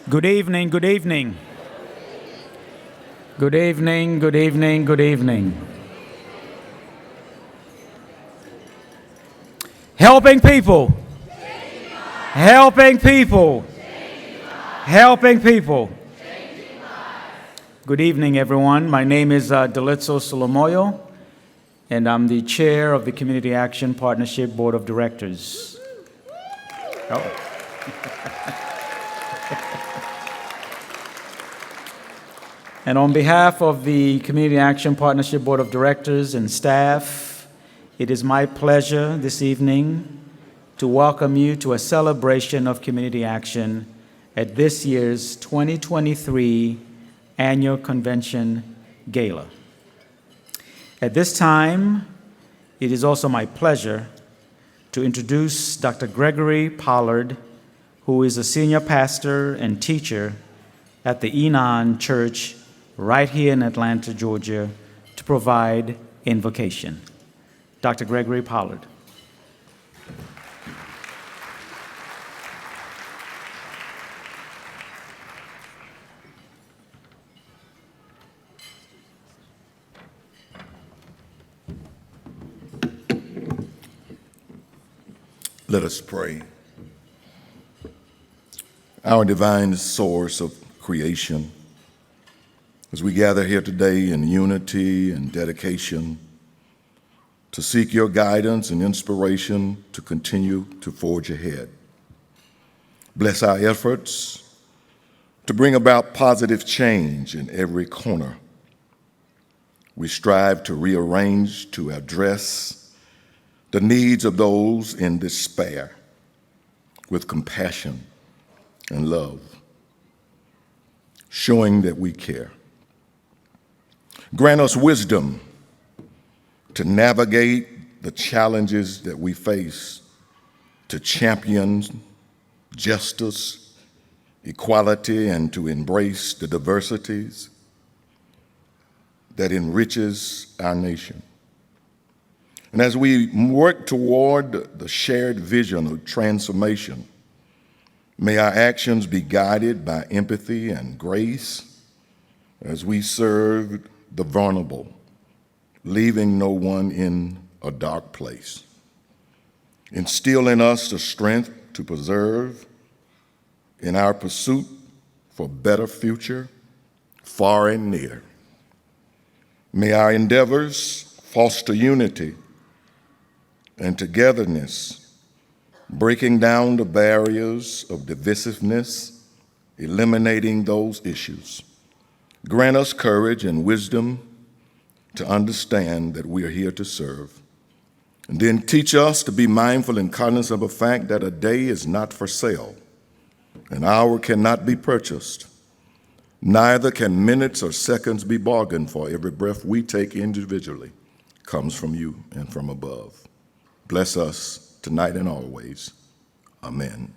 Good evening, good evening. Good evening, good evening, good evening. Helping people. Helping people. Helping people. Good evening, everyone. My name is Delitzo Solomoyo, and I'm the chair of the Community Action Partnership Board of Directors. Oh. And on behalf of the Community Action Partnership Board of Directors and staff, it is my pleasure this evening to welcome you to a celebration of community action at this year's 2023 Annual Convention Gala. At this time, it is also my pleasure to introduce Dr. Gregory Pollard, who is a senior pastor and teacher at the Enon Church right here in Atlanta, Georgia, to provide invocation. Dr. Gregory Pollard. Let us pray. Our divine source of creation, as we gather here today in unity and dedication to seek your guidance and inspiration to continue to forge ahead. Bless our efforts to bring about positive change in every corner. We strive to rearrange, to address the needs of those in despair with compassion and love, showing that we care. Grant us wisdom to navigate the challenges that we face, to champion justice, equality, and to embrace the diversities that enriches our nation. And as we work toward the shared vision of transformation, may our actions be guided by empathy and grace as we serve the vulnerable, leaving no one in a dark place. Instill in us the strength to persevere in our pursuit for a better future, far and near. May our endeavors foster unity and togetherness, breaking down the barriers of divisiveness, eliminating those issues. Grant us courage and wisdom to understand that we are here to serve. And then teach us to be mindful and cognizant of the fact that a day is not for sale, an hour cannot be purchased, neither can minutes or seconds be bargained for. Every breath we take individually comes from you and from above. Bless us tonight and always. Amen.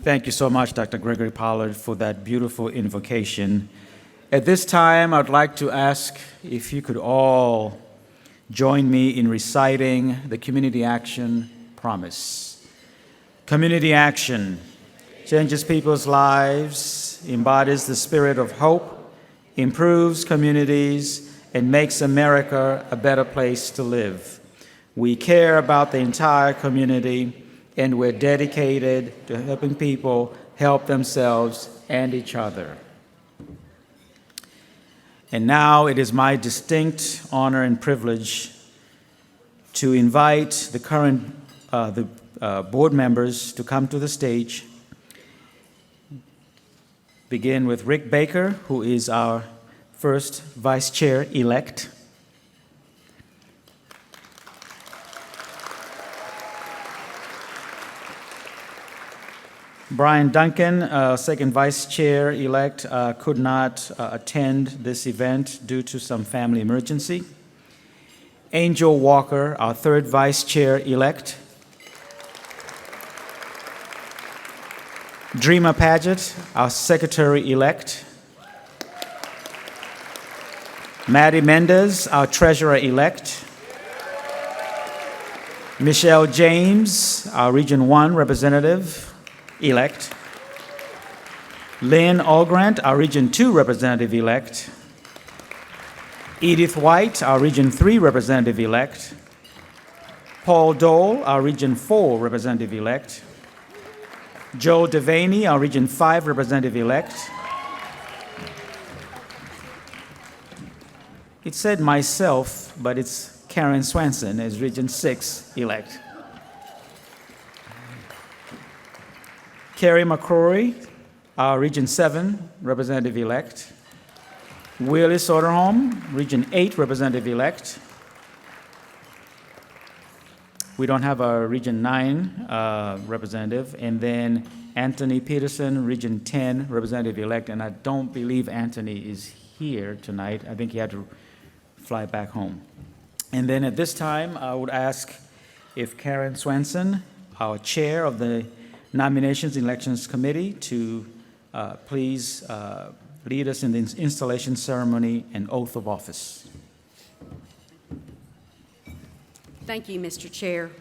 Thank you so much, Dr. Gregory Pollard, for that beautiful invocation. At this time, I'd like to ask if you could all join me in reciting the Community Action Promise. Community action changes people's lives, embodies the spirit of hope, improves communities, and makes America a better place to live. We care about the entire community, and we're dedicated to helping people help themselves and each other. And now it is my distinct honor and privilege to invite the current board members to come to the stage. Begin with Rick Baker, who is our first vice chair-elect. Brian Duncan, second vice chair-elect, could not attend this event due to some family emergency. Angel Walker, our third vice chair-elect. Dreamer Paget, our secretary-elect. Maddie Mendez, our treasurer-elect. Michelle James, our Region 1 representative-elect. Lynn Allgrant, our Region 2 representative-elect. Edith White, our Region 3 representative-elect. Paul Dole, our Region 4 representative-elect. Joe Devaney, our Region 5 representative-elect. It said myself, but it's Karen Swenson as Region 6 elect. Carrie McCrory, our Region 7 representative-elect. Willie Soderholm, Region 8 representative-elect. We don't have a Region 9 representative. And then Anthony Peterson, Region 10 representative-elect. And I don't believe Anthony is here tonight. I think he had to fly back home. And then at this time, I would ask if Karen Swenson, our chair of the Nominations and Elections Committee, to please lead us in the installation ceremony and oath of office. Thank you, Mr. Chair.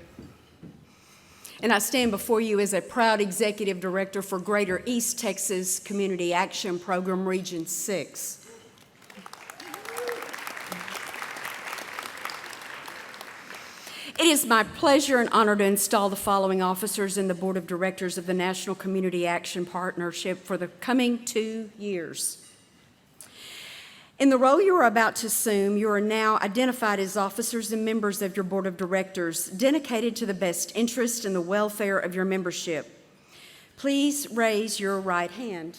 And I stand before you as a proud executive director for Greater East Texas Community Action Program, Region 6. It is my pleasure and honor to install the following officers in the Board of Directors of the National Community Action Partnership for the coming 2 years. In the role you are about to assume, you are now identified as officers and members of your Board of Directors, dedicated to the best interest and the welfare of your membership. Please raise your right hand.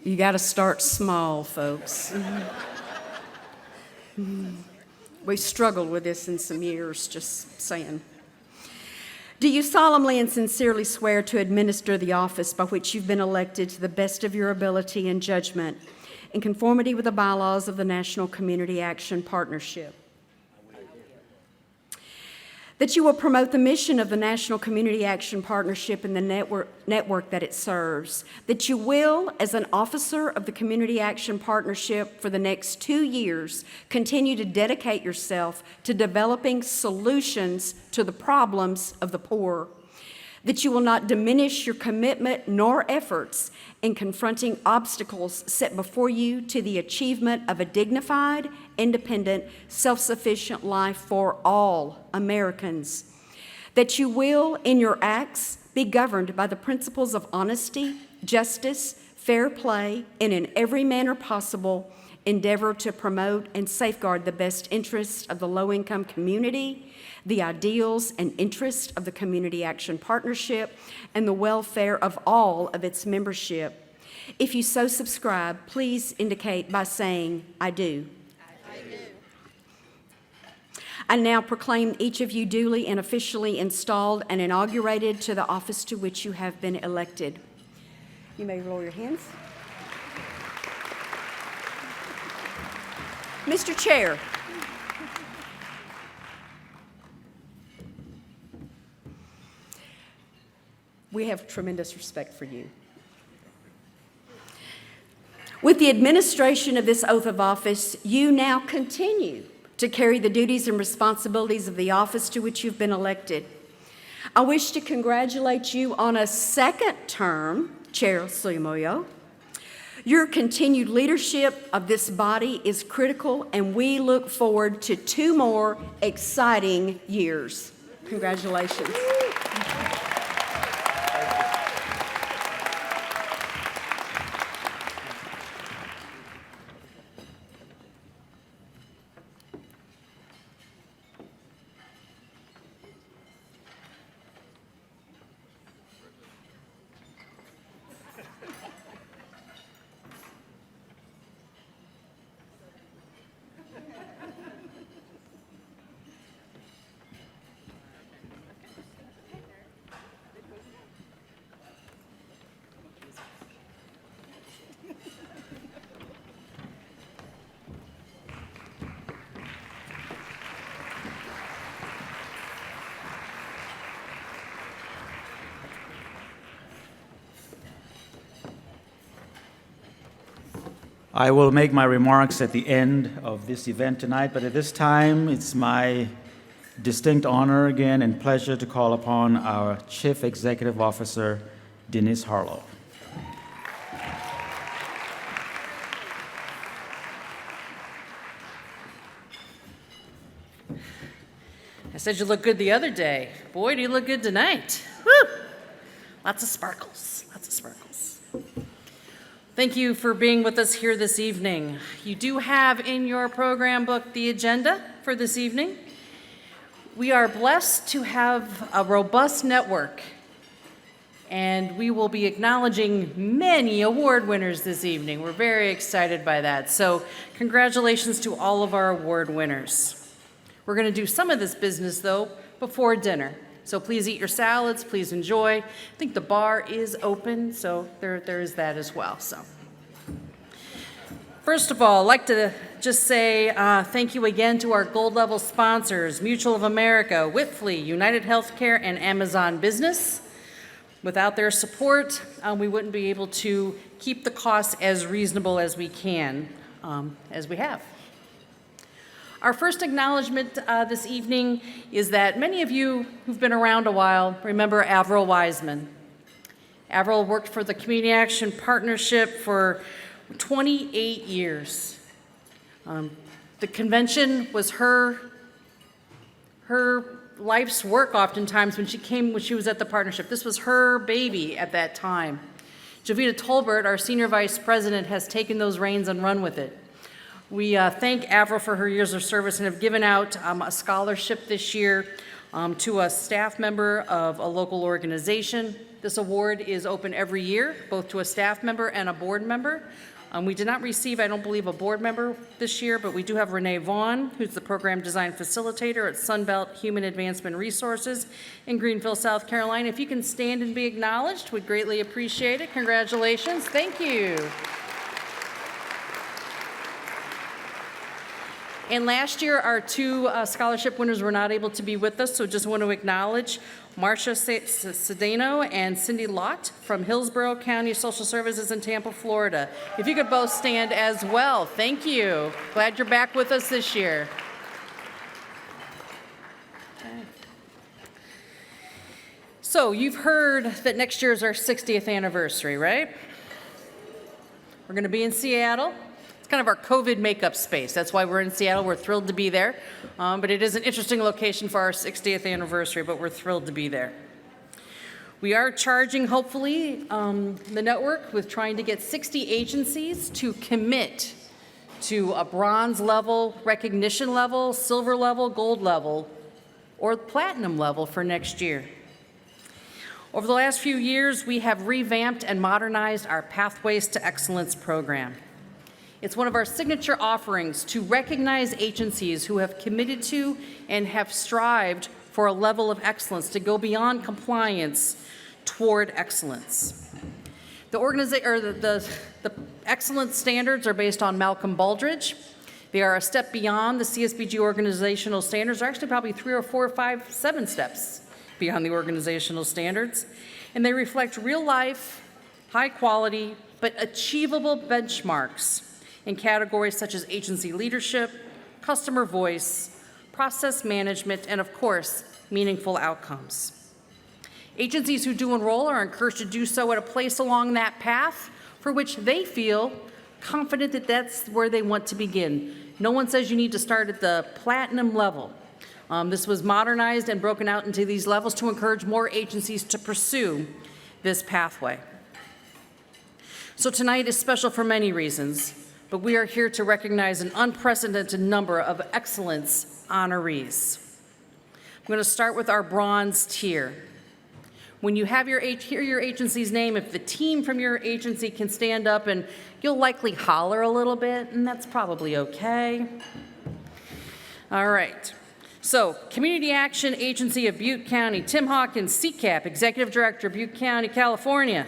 You got to start small, folks. We've struggled with this in some years, just saying. Do you solemnly and sincerely swear to administer the office by which you've been elected to the best of your ability and judgment, in conformity with the bylaws of the National Community Action Partnership? That you will promote the mission of the National Community Action Partnership and the network that it serves. That you will, as an officer of the Community Action Partnership for the next 2 years, continue to dedicate yourself to developing solutions to the problems of the poor. That you will not diminish your commitment nor efforts in confronting obstacles set before you to the achievement of a dignified, independent, self-sufficient life for all Americans. That you will, in your acts, be governed by the principles of honesty, justice, fair play, and in every manner possible, endeavor to promote and safeguard the best interests of the low-income community, the ideals and interests of the Community Action Partnership, and the welfare of all of its membership. If you so subscribe, please indicate by saying, "I do." I do. I now proclaim each of you duly and officially installed and inaugurated to the office to which you have been elected. You may lower your hands. Mr. Chair, we have tremendous respect for you. With the administration of this oath of office, you now continue to carry the duties and responsibilities of the office to which you've been elected. I wish to congratulate you on a second term, Chair Suimoyo. Your continued leadership of this body is critical, and we look forward to 2 more exciting years. Congratulations. I will make my remarks at the end of this event tonight, but at this time, it's my distinct honor again and pleasure to call upon our Chief Executive Officer, Denise Harlow. I said you look good the other day. Boy, do you look good tonight. Woo! Lots of sparkles, lots of sparkles. Thank you for being with us here this evening. You do have in your program book the agenda for this evening. We are blessed to have a robust network, and we will be acknowledging many award winners this evening. We're very excited by that. So congratulations to all of our award winners. We're going to do some of this business, though, before dinner. So please eat your salads, please enjoy. I think the bar is open, so there is that as well. So, first of all, I'd like to just say thank you again to our gold level sponsors, Mutual of America, Whitfly, United Healthcare, and Amazon Business. Without their support, we wouldn't be able to keep the costs as reasonable as we can, as we have. Our first acknowledgement this evening is that many of you who've been around a while remember Avril Wiseman. Avril worked for the Community Action Partnership for 28 years. The convention was her life's work oftentimes when she was at the partnership. This was her baby at that time. Jovita Tolbert, our senior vice president, has taken those reins and run with it. We thank Avril for her years of service and have given out a scholarship this year to a staff member of a local organization. This award is open every year, both to a staff member and a board member. We did not receive, I don't believe, a board member this year, but we do have Renee Vaughn, who's the program design facilitator at Sunbelt Human Advancement Resources in Greenville, South Carolina. If you can stand and be acknowledged, we'd greatly appreciate it. Congratulations. Thank you. And last year, our two scholarship winners were not able to be with us, so just want to acknowledge Marcia Cedeno and Cindy Lott from Hillsborough County Social Services in Tampa, Florida. If you could both stand as well. Thank you. Glad you're back with us this year. Okay. So you've heard that next year is our 60th anniversary, right? We're going to be in Seattle. It's kind of our COVID makeup space. That's why we're in Seattle. We're thrilled to be there. But it is an interesting location for our 60th anniversary, but we're thrilled to be there. We are charging, hopefully, the network with trying to get 60 agencies to commit to a bronze level, recognition level, silver level, gold level, or platinum level for next year. Over the last few years, we have revamped and modernized our Pathways to Excellence program. It's one of our signature offerings to recognize agencies who have committed to and have strived for a level of excellence to go beyond compliance toward excellence. The excellence standards are based on Malcolm Baldrige. They are a step beyond the CSBG organizational standards. They're actually probably 3 or 4 or 5, 7 steps beyond the organizational standards. And they reflect real life, high quality, but achievable benchmarks in categories such as agency leadership, customer voice, process management, and of course, meaningful outcomes. Agencies who do enroll are encouraged to do so at a place along that path for which they feel confident that that's where they want to begin. No one says you need to start at the platinum level. This was modernized and broken out into these levels to encourage more agencies to pursue this pathway. So tonight is special for many reasons, but we are here to recognize an unprecedented number of excellence honorees. I'm going to start with our bronze tier. When you have hear your agency's name, if the team from your agency can stand up, and you'll likely holler a little bit, and that's probably okay. All right. So, Community Action Agency of Butte County, Tim Hawkins, NCAP, Executive Director, Butte County, California.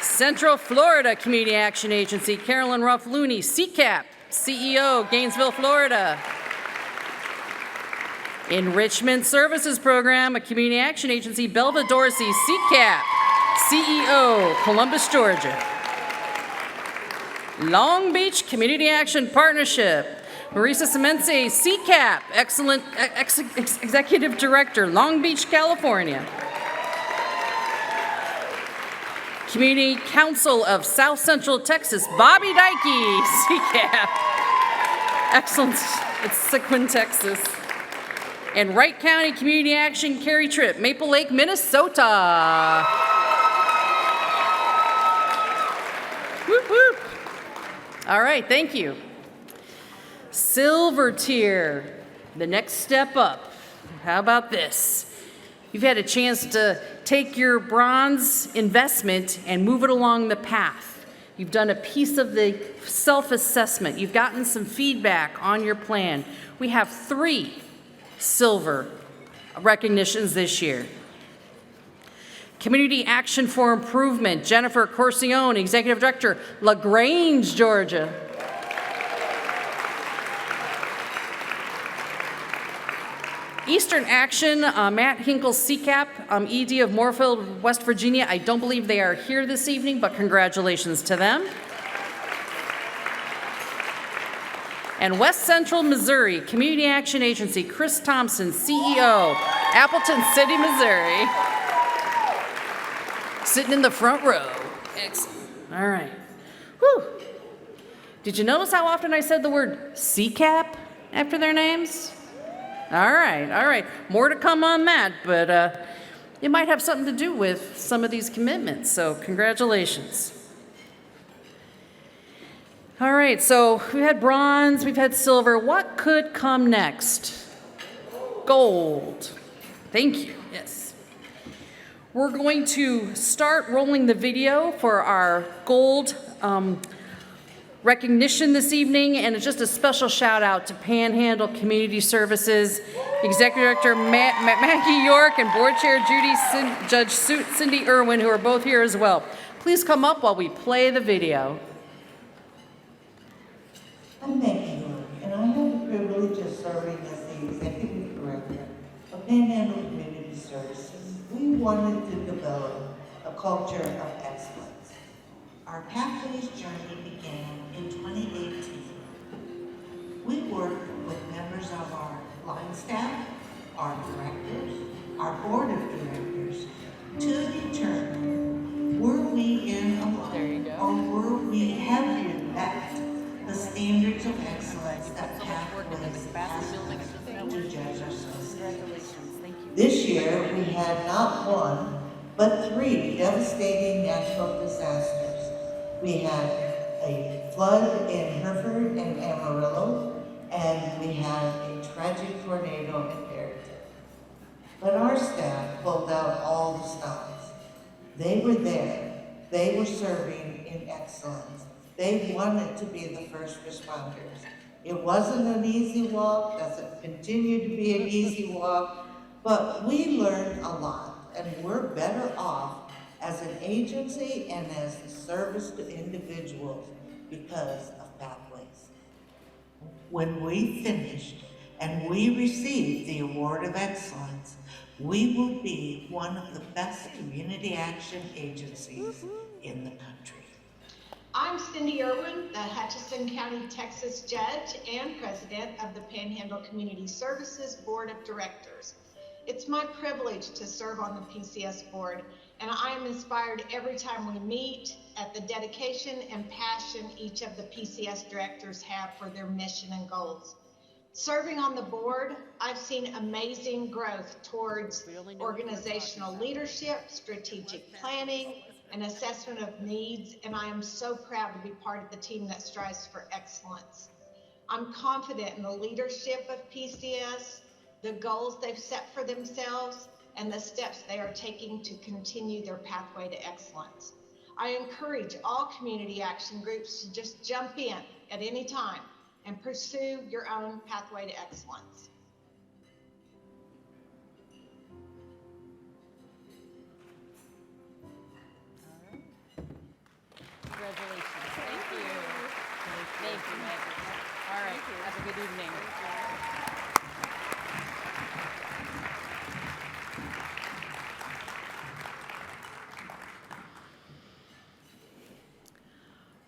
Central Florida Community Action Agency, Carolyn Ruff Looney, NCAP, CEO, Gainesville, Florida. Enrichment Services Program, a Community Action Agency, Belva Dorsey, NCAP, CEO, Columbus, Georgia. Long Beach Community Action Partnership, Marisa Semense, CCAP, excellent Executive Director, Long Beach, California. Community Council of South Central Texas, Bobby Dykey, CCAP, excellence at Sequin, Texas. And Wright County Community Action Carrie Tripp, Maple Lake, Minnesota. Whoop, whoop. All right, thank you. Silver tier, the next step up. How about this? You've had a chance to take your bronze investment and move it along the path. You've done a piece of the self-assessment. You've gotten some feedback on your plan. We have 3 silver recognitions this year. Community Action for Improvement, Jennifer Corcione, Executive Director, LaGrange, Georgia. Eastern Action, Matt Hinkle, CCAP, ED of Moorfield, West Virginia. I don't believe they are here this evening, but congratulations to them. And West Central Missouri Community Action Agency, Chris Thompson, CEO, Appleton City, Missouri. Sitting in the front row. Excellent. All right. Whew. Did you notice how often I said the word CCAP after their names? All right, all right. More to come on that, but it might have something to do with some of these commitments, so congratulations. All right, so we've had bronze, we've had silver. What could come next? Gold. Thank you, yes. We're going to start rolling the video for our gold recognition this evening, and it's just a special shout out to Panhandle Community Services, Executive Director Maggie York and Board Chair Judge Cindy Irwin, who are both here as well. Please come up while we play the video. I'm Maggie York, and I have the privilege of serving as the Executive Director of Panhandle Community Services. We wanted to develop a culture of excellence. Our Pathways journey began in 2018. We worked with members of our line staff, our directors, our board of directors to determine were we in alignment or were we having met the standards of excellence that Pathways asked us to judge ourselves against. This year we had not 1, but 3 devastating natural disasters. We had a flood in Hereford and Amarillo, and we had a tragic tornado in Barrington. But our staff pulled out all the stops. They were there. They were serving in excellence. They wanted to be the first responders. It wasn't an easy walk, doesn't continue to be an easy walk, but we learned a lot, and we're better off as an agency and as a service to individuals because of Pathways. When we finished and we received the Award of Excellence, we will be one of the best community action agencies in the country. I'm Cindy Irwin, the Hutchinson County, Texas Judge and President of the Panhandle Community Services Board of Directors. It's my privilege to serve on the PCS board, and I am inspired every time we meet at the dedication and passion each of the PCS directors have for their mission and goals. Serving on the board, I've seen amazing growth towards organizational leadership, strategic planning, and assessment of needs, and I am so proud to be part of the team that strives for excellence. I'm confident in the leadership of PCS, the goals they've set for themselves, and the steps they are taking to continue their pathway to excellence. I encourage all community action groups to just jump in at any time and pursue your own pathway to excellence. Congratulations. Thank you. Thank you, Maggie. All right, have a good evening.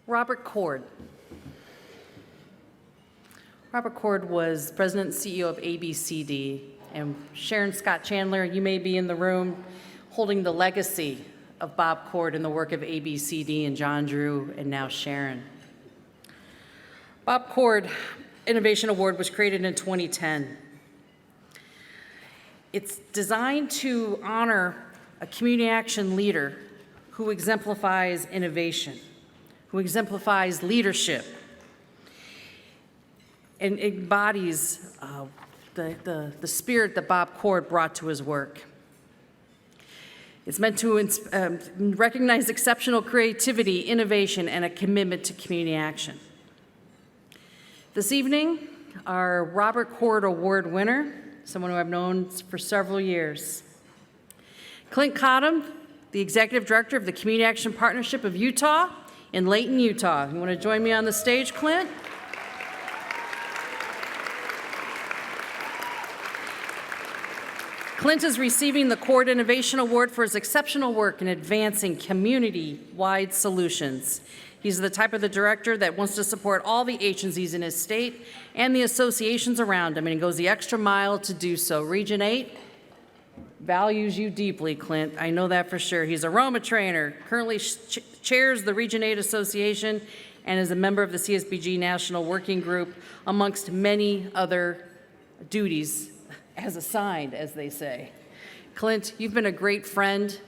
Robert Cord. Robert Cord was president and CEO of ABCD, and Sharon Scott Chandler, you may be in the room holding the legacy of Bob Cord in the work of ABCD and John Drew and now Sharon. Bob Cord Innovation Award was created in 2010. It's designed to honor a community action leader who exemplifies innovation, who exemplifies leadership, and embodies the spirit that Bob Cord brought to his work. It's meant to recognize exceptional creativity, innovation, and a commitment to community action. This evening, our Robert Cord Award winner, someone who I've known for several years, Clint Cottom, the Executive Director of the Community Action Partnership of Utah in Layton, Utah. You want to join me on the stage, Clint? Clint is receiving the Cord Innovation Award for his exceptional work in advancing community-wide solutions. He's the type of the director that wants to support all the agencies in his state and the associations around him, and he goes the extra mile to do so. Region 8 values you deeply, Clint. I know that for sure. He's a Roma trainer, currently chairs the Region 8 Association, and is a member of the CSBG National Working Group, amongst many other duties as assigned, as they say. Clint, you've been a great friend.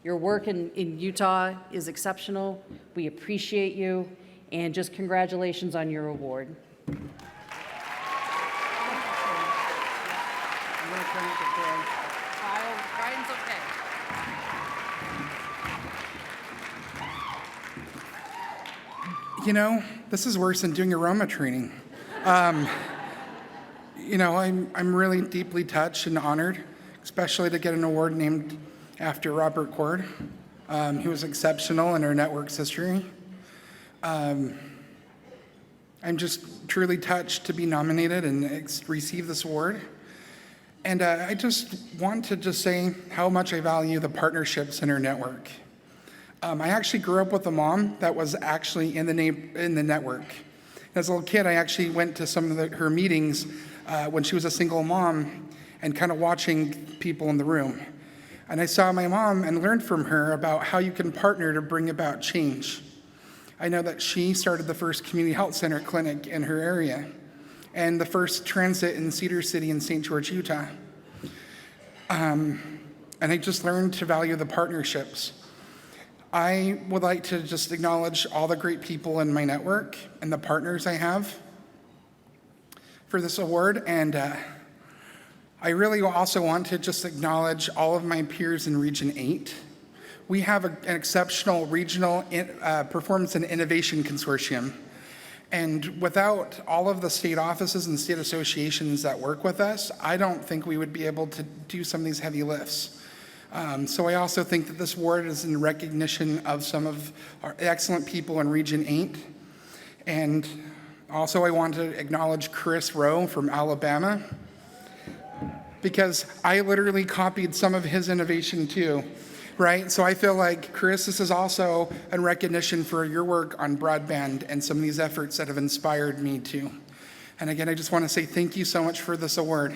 Your work in Utah is exceptional. We appreciate you, and just congratulations on your award. I'm going to turn it to Bill. Brian's okay. You know, this is worse than doing aroma training. You know, I'm really deeply touched and honored, especially to get an award named after Robert Cord. He was exceptional in our network's history. I'm just truly touched to be nominated and receive this award. And I just want to just say how much I value the partnerships in our network. I actually grew up with a mom that was actually in the network. As a little kid, I actually went to some of her meetings when she was a single mom and kind of watching people in the room. And I saw my mom and learned from her about how you can partner to bring about change. I know that she started the first community health center clinic in her area and the first transit in Cedar City in St. George, Utah. And I just learned to value the partnerships. I would like to just acknowledge all the great people in my network and the partners I have for this award. And I really also want to just acknowledge all of my peers in Region 8. We have an exceptional regional performance and innovation consortium. And without all of the state offices and state associations that work with us, I don't think we would be able to do some of these heavy lifts. So I also think that this award is in recognition of some of our excellent people in Region 8. And also I want to acknowledge Chris Rowe from Alabama, because I literally copied some of his innovation too, right? So I feel like, Chris, this is also a recognition for your work on broadband and some of these efforts that have inspired me too. And again, I just want to say thank you so much for this award.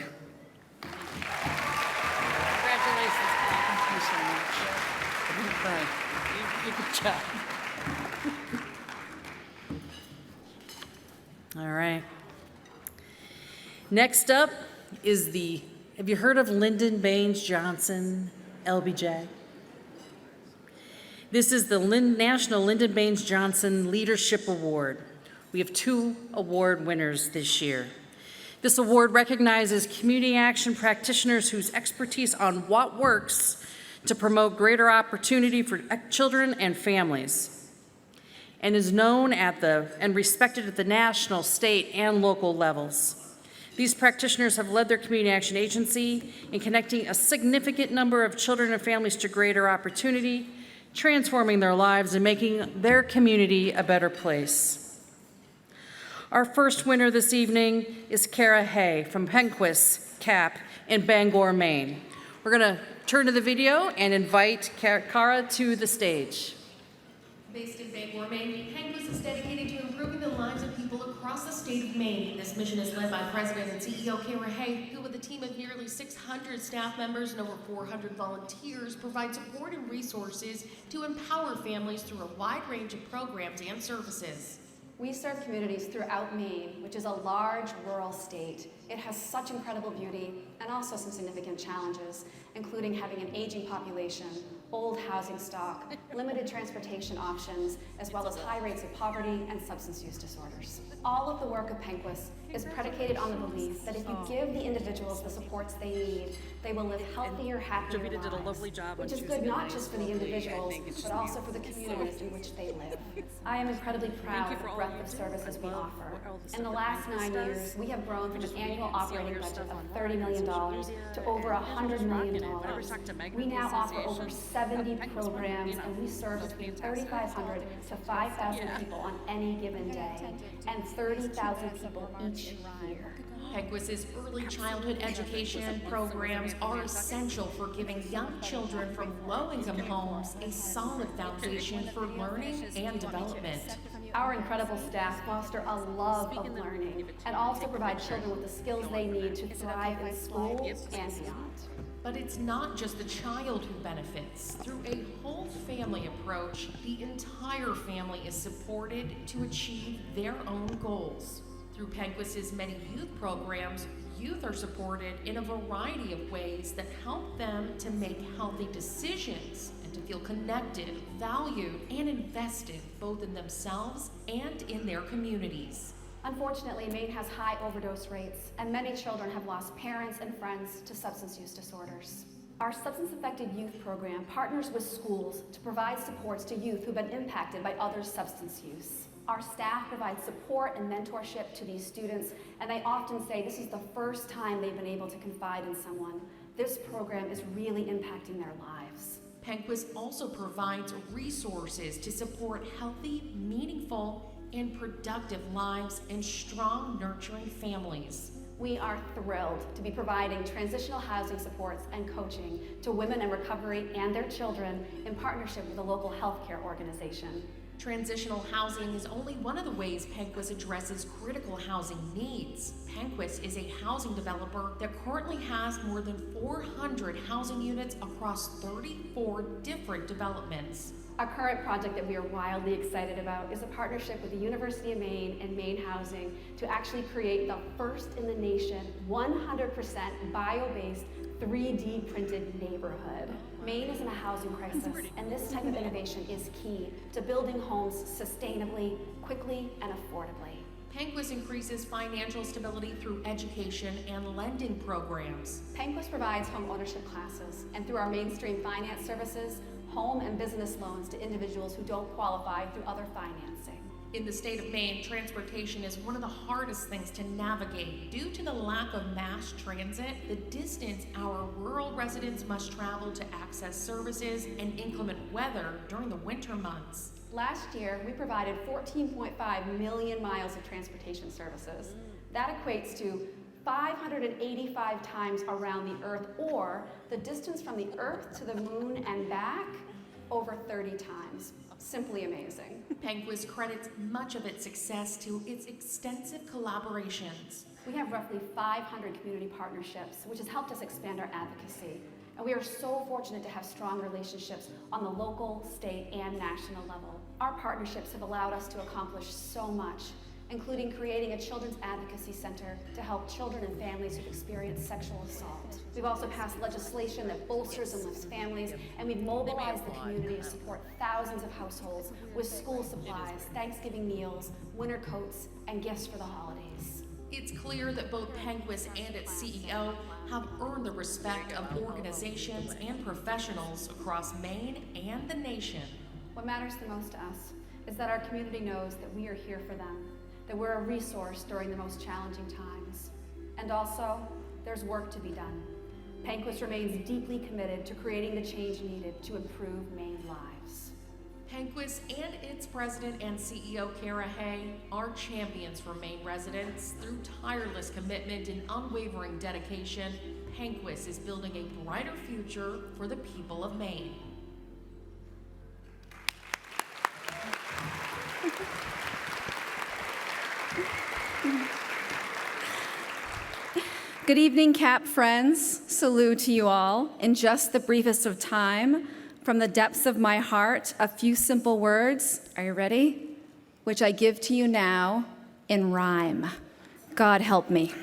All right. Next up is have you heard of Lyndon Baines Johnson, LBJ? This is the National Lyndon Baines Johnson Leadership Award. We have 2 award winners this year. This award recognizes community action practitioners whose expertise on what works to promote greater opportunity for children and families, and is known and respected at the national, state, and local levels. These practitioners have led their community action agency in connecting a significant number of children and families to greater opportunity, transforming their lives and making their community a better place. Our first winner this evening is Kara Hay from NCAP in Bangor, Maine. We're going to turn to the video and invite Kara to the stage. Based in Bangor, Maine, Penguins is dedicated to improving the lives of people across the state of Maine. This mission is led by President and CEO Kara Hay, who with a team of nearly 600 staff members and over 400 volunteers provide support and resources to empower families through a wide range of programs and services. We serve communities throughout Maine, which is a large rural state. It has such incredible beauty and also some significant challenges, including having an aging population, old housing stock, limited transportation options, as well as high rates of poverty and substance use disorders. All of the work of Penquis is predicated on the belief that if you give the individuals the supports they need, they will live healthier, happier lives, did a lovely job which on is good choosing not the just for the names. individuals, but also for the communities in which they live. I am incredibly proud of the breadth of services we offer. In the last 9 years, we have grown from an annual operating budget of $30 million to over $100 million. We now offer over 70 programs, and we serve between 3,500 to 5,000 people on any given day, and 30,000 people each year. Penquis's early childhood education programs are essential for giving young children from low-income homes a solid foundation for learning and development. Our incredible staff foster a love of learning and also provide children with the skills they need to thrive in school and beyond. But it's not just the child who benefits. Through a whole family approach, the entire family is supported to achieve their own goals. Through Penquis's many youth programs, youth are supported in a variety of ways that help them to make healthy decisions and to feel connected, valued, and invested both in themselves and in their communities. Unfortunately, Maine has high overdose rates, and many children have lost parents and friends to substance use disorders. Our substance-affected youth program partners with schools to provide supports to youth who've been impacted by others' substance use. Our staff provides support and mentorship to these students, and they often say this is the first time they've been able to confide in someone. This program is really impacting their lives. Penquis also provides resources to support healthy, meaningful, and productive lives and strong, nurturing families. We are thrilled to be providing transitional housing supports and coaching to women in recovery and their children in partnership with a local healthcare organization. Transitional housing is only one of the ways Penquis addresses critical housing needs. Penquis is a housing developer that currently has more than 400 housing units across 34 different developments. Our current project that we are wildly excited about is a partnership with the University of Maine and Maine Housing to actually create the first in the nation 100% bio-based 3D printed neighborhood. Maine is in a housing crisis, and this type of innovation is key to building homes sustainably, quickly, and affordably. Penquis increases financial stability through education and lending programs. Penquis provides home ownership classes, and through our mainstream finance services, home and business loans to individuals who don't qualify through other financing. In the state of Maine, transportation is one of the hardest things to navigate. Due to the lack of mass transit, the distance our rural residents must travel to access services, and inclement weather during the winter months. Last year, we provided 14.5 million miles of transportation services. That equates to 585 times around the Earth, or the distance from the Earth to the Moon and back, over 30 times. Simply amazing. Penquis credits much of its success to its extensive collaborations. We have roughly 500 community partnerships, which has helped us expand our advocacy. And we are so fortunate to have strong relationships on the local, state, and national level. Our partnerships have allowed us to accomplish so much, including creating a children's advocacy center to help children and families who've experienced sexual assault. We've also passed legislation that bolsters and lifts families, and we've mobilized the community to support thousands of households with school supplies, Thanksgiving meals, winter coats, and gifts for the holidays. It's clear that both Penquis and its CEO have earned the respect of organizations and professionals across Maine and the nation. What matters the most to us is that our community knows that we are here for them, that we're a resource during the most challenging times. And also, there's work to be done. Penquis remains deeply committed to creating the change needed to improve Maine lives. Penquis and its president and CEO, Kara Hay, are champions for Maine residents. Through tireless commitment and unwavering dedication, Penquis is building a brighter future for the people of Maine. Good evening, CAP friends. Salute to you all. In just the briefest of time, from the depths of my heart, a few simple words. Are you ready? Which I give to you now in rhyme. God help me.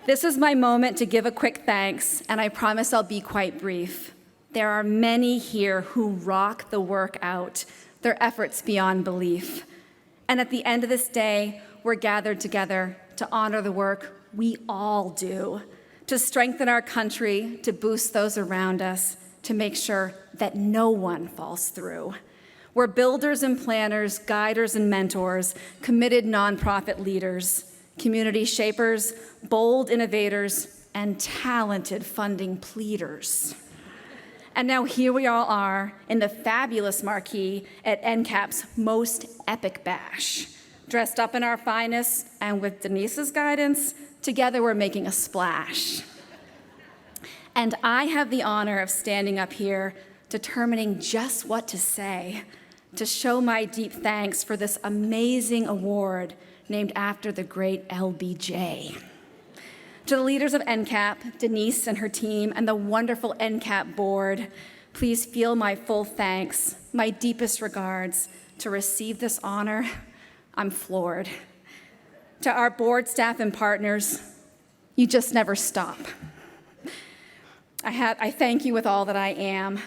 This is my moment to give a quick thanks, and I promise I'll be quite brief. There are many here who rock the work out, their efforts beyond belief. And at the end of this day, we're gathered together to honor the work we all do, to strengthen our country, to boost those around us, to make sure that no one falls through. We're builders and planners, guiders and mentors, committed nonprofit leaders, community shapers, bold innovators, and talented funding pleaders. And now here we all are in the fabulous marquee at NCAP's most epic bash, dressed up in our finest, and with Denise's guidance, together we're making a splash. And I have the honor of standing up here, determining just what to say, to show my deep thanks for this amazing award named after the great LBJ. To the leaders of NCAP, Denise and her team, and the wonderful NCAP board, please feel my full thanks, my deepest regards. To receive this honor, I'm floored. To our board staff and partners, you just never stop. I thank you with all that I am,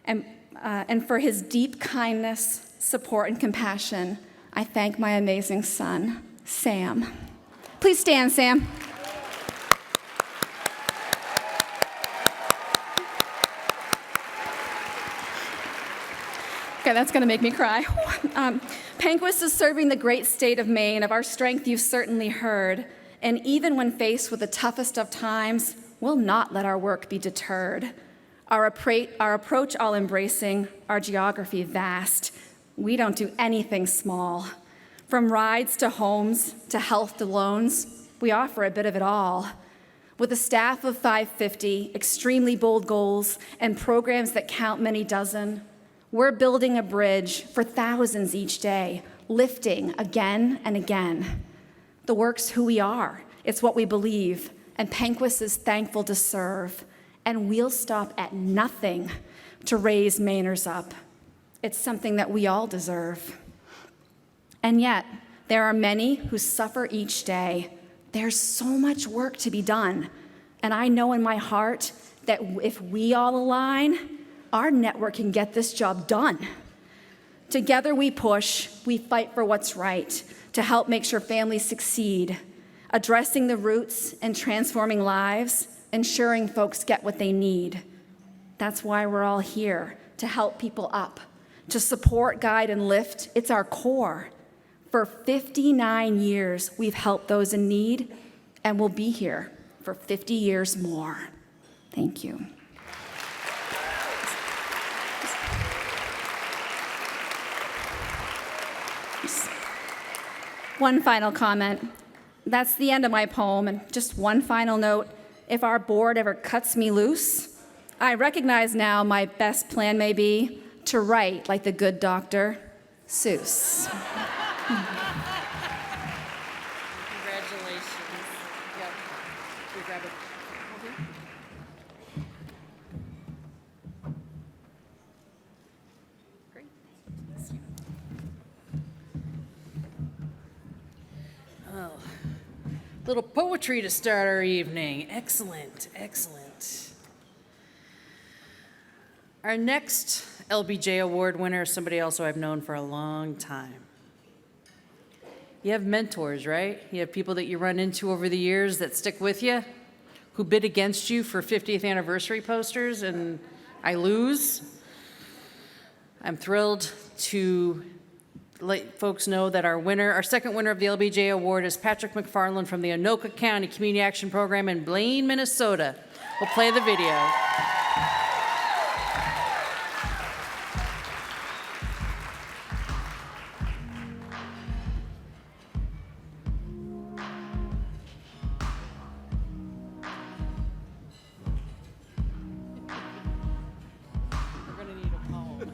and for his deep kindness, support, and compassion, I thank my amazing son, Sam. Please stand, Sam. Okay, that's gonna make me cry. Penquist is serving the great state of Maine. Of our strength, you've certainly heard. And even when faced with the toughest of times, we'll not let our work be deterred. Our approach all-embracing, our geography vast. We don't do anything small. From rides to homes to health to loans, we offer a bit of it all. With a staff of 550, extremely bold goals, and programs that count many dozen, we're building a bridge for thousands each day, lifting again and again. The work's who we are. It's what we believe, and Penquist is thankful to serve. And we'll stop at nothing to raise Mainers up. It's something that we all deserve. And yet, there are many who suffer each day. There's so much work to be done. And I know in my heart that if we all align, our network can get this job done. Together we push, we fight for what's right to help make sure families succeed, addressing the roots and transforming lives, ensuring folks get what they need. That's why we're all here, to help people up, to support, guide, and lift. It's our core. For 59 years, we've helped those in need, and we'll be here for 50 years more. Thank you. One final comment. That's the end of my poem, and just one final note. If our board ever cuts me loose, I recognize now my best plan may be to write like the good Dr. Seuss. Congratulations. Yep. You grab it. Great. Oh, little poetry to start our evening. Excellent, excellent. Our next LBJ Award winner is somebody else who I've known for a long time. You have mentors, right? You have people that you run into over the years that stick with you, who bid against you for 50th anniversary posters, and I lose. I'm thrilled to let folks know that our second winner of the LBJ Award is Patrick McFarland from the Anoka County Community Action Program in Blaine, Minnesota. We'll play the video. We're gonna need a poem.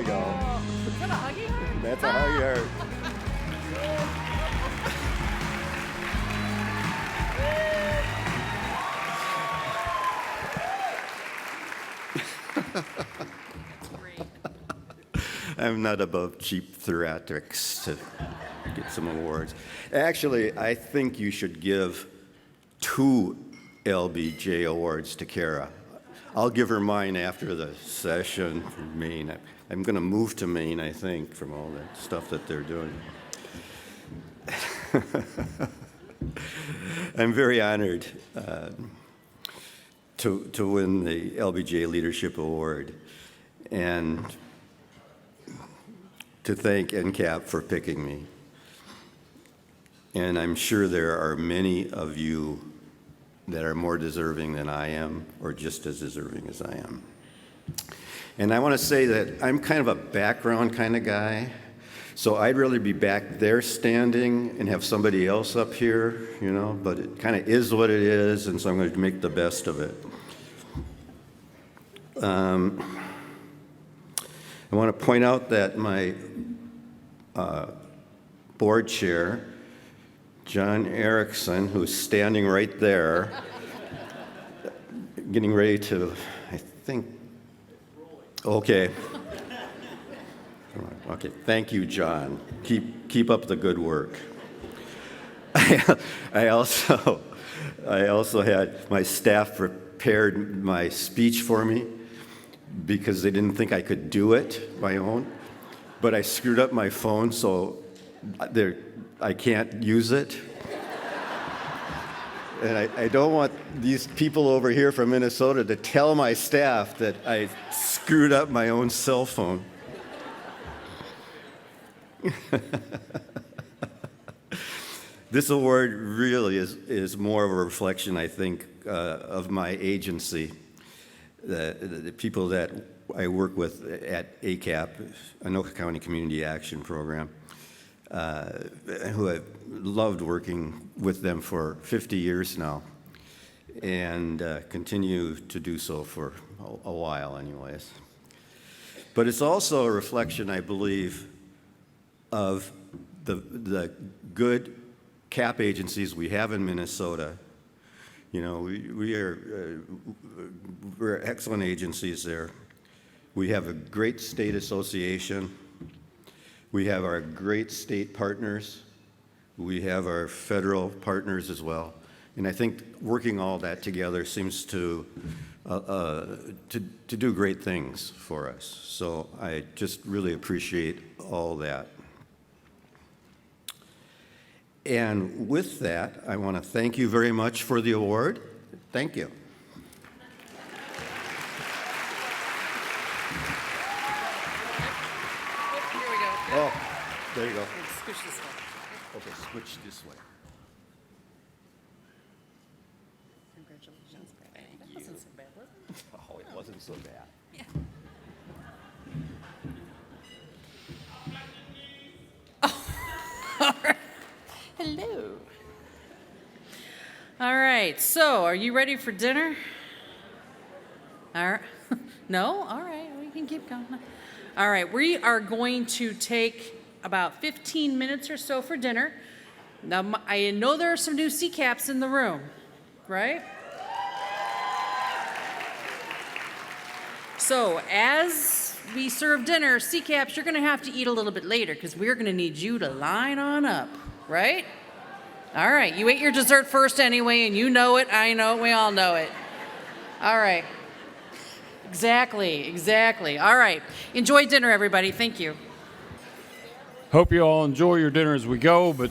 you go. Is that a huggy heart? That's a huggy heart. Great. I'm not above cheap theatrics to get some awards. Actually, I think you should give 2 LBJ awards to Kara. I'll give her mine after the session from Maine. I'm going to move to Maine, I think, from all that stuff that they're doing. I'm very honored to win the LBJ Leadership Award and to thank NCAP for picking me. And I'm sure there are many of you that are more deserving than I am, or just as deserving as I am. And I want to say that I'm kind of a background kind of guy, so I'd rather be back there standing and have somebody else up here, you know, but it kind of is what it is, and so I'm going to make the best of it. I want to point out that my board chair, John Erickson, who's standing right there, getting ready to, I think, okay. Okay, thank you, John. Keep up the good work. I also had my staff prepared my speech for me because they didn't think I could do it my own, but I screwed up my phone, so I can't use it. And I don't want these people over here from Minnesota to tell my staff that I screwed up my own cell phone. This award really is more of a reflection, I think, of my agency. The people that I work with at ACAP, Anoka County Community Action Program, who I've loved working with them for 50 years now, and continue to do so for a while anyways. But it's also a reflection, I believe, of the good CAP agencies we have in Minnesota. You know, we're excellent agencies there. We have a great state association. We have our great state partners. We have our federal partners as well. And I think working all that together seems to do great things for us. So I just really appreciate all that. And with that, I want to thank you very much for the award. Thank you. Here we go. Oh, there you go. Squish this way. Okay, switch this way. Congratulations. That wasn't so bad, was it? Oh, it wasn't so bad. Yeah. Hello. All right, so are you ready for dinner? All right. No? All right, we can keep going. All right, we are going to take about 15 minutes or so for dinner. Now, I know there are some new CCAPs in the room, right? So as we serve dinner, CCAPs, you're going to have to eat a little bit later because we're going to need you to line on up, right? All right, you ate your dessert first anyway, and you know it, I know it, we all know it. All right. Exactly. All right. Enjoy dinner, everybody. Thank you. Hope you all enjoy your dinner as we go, but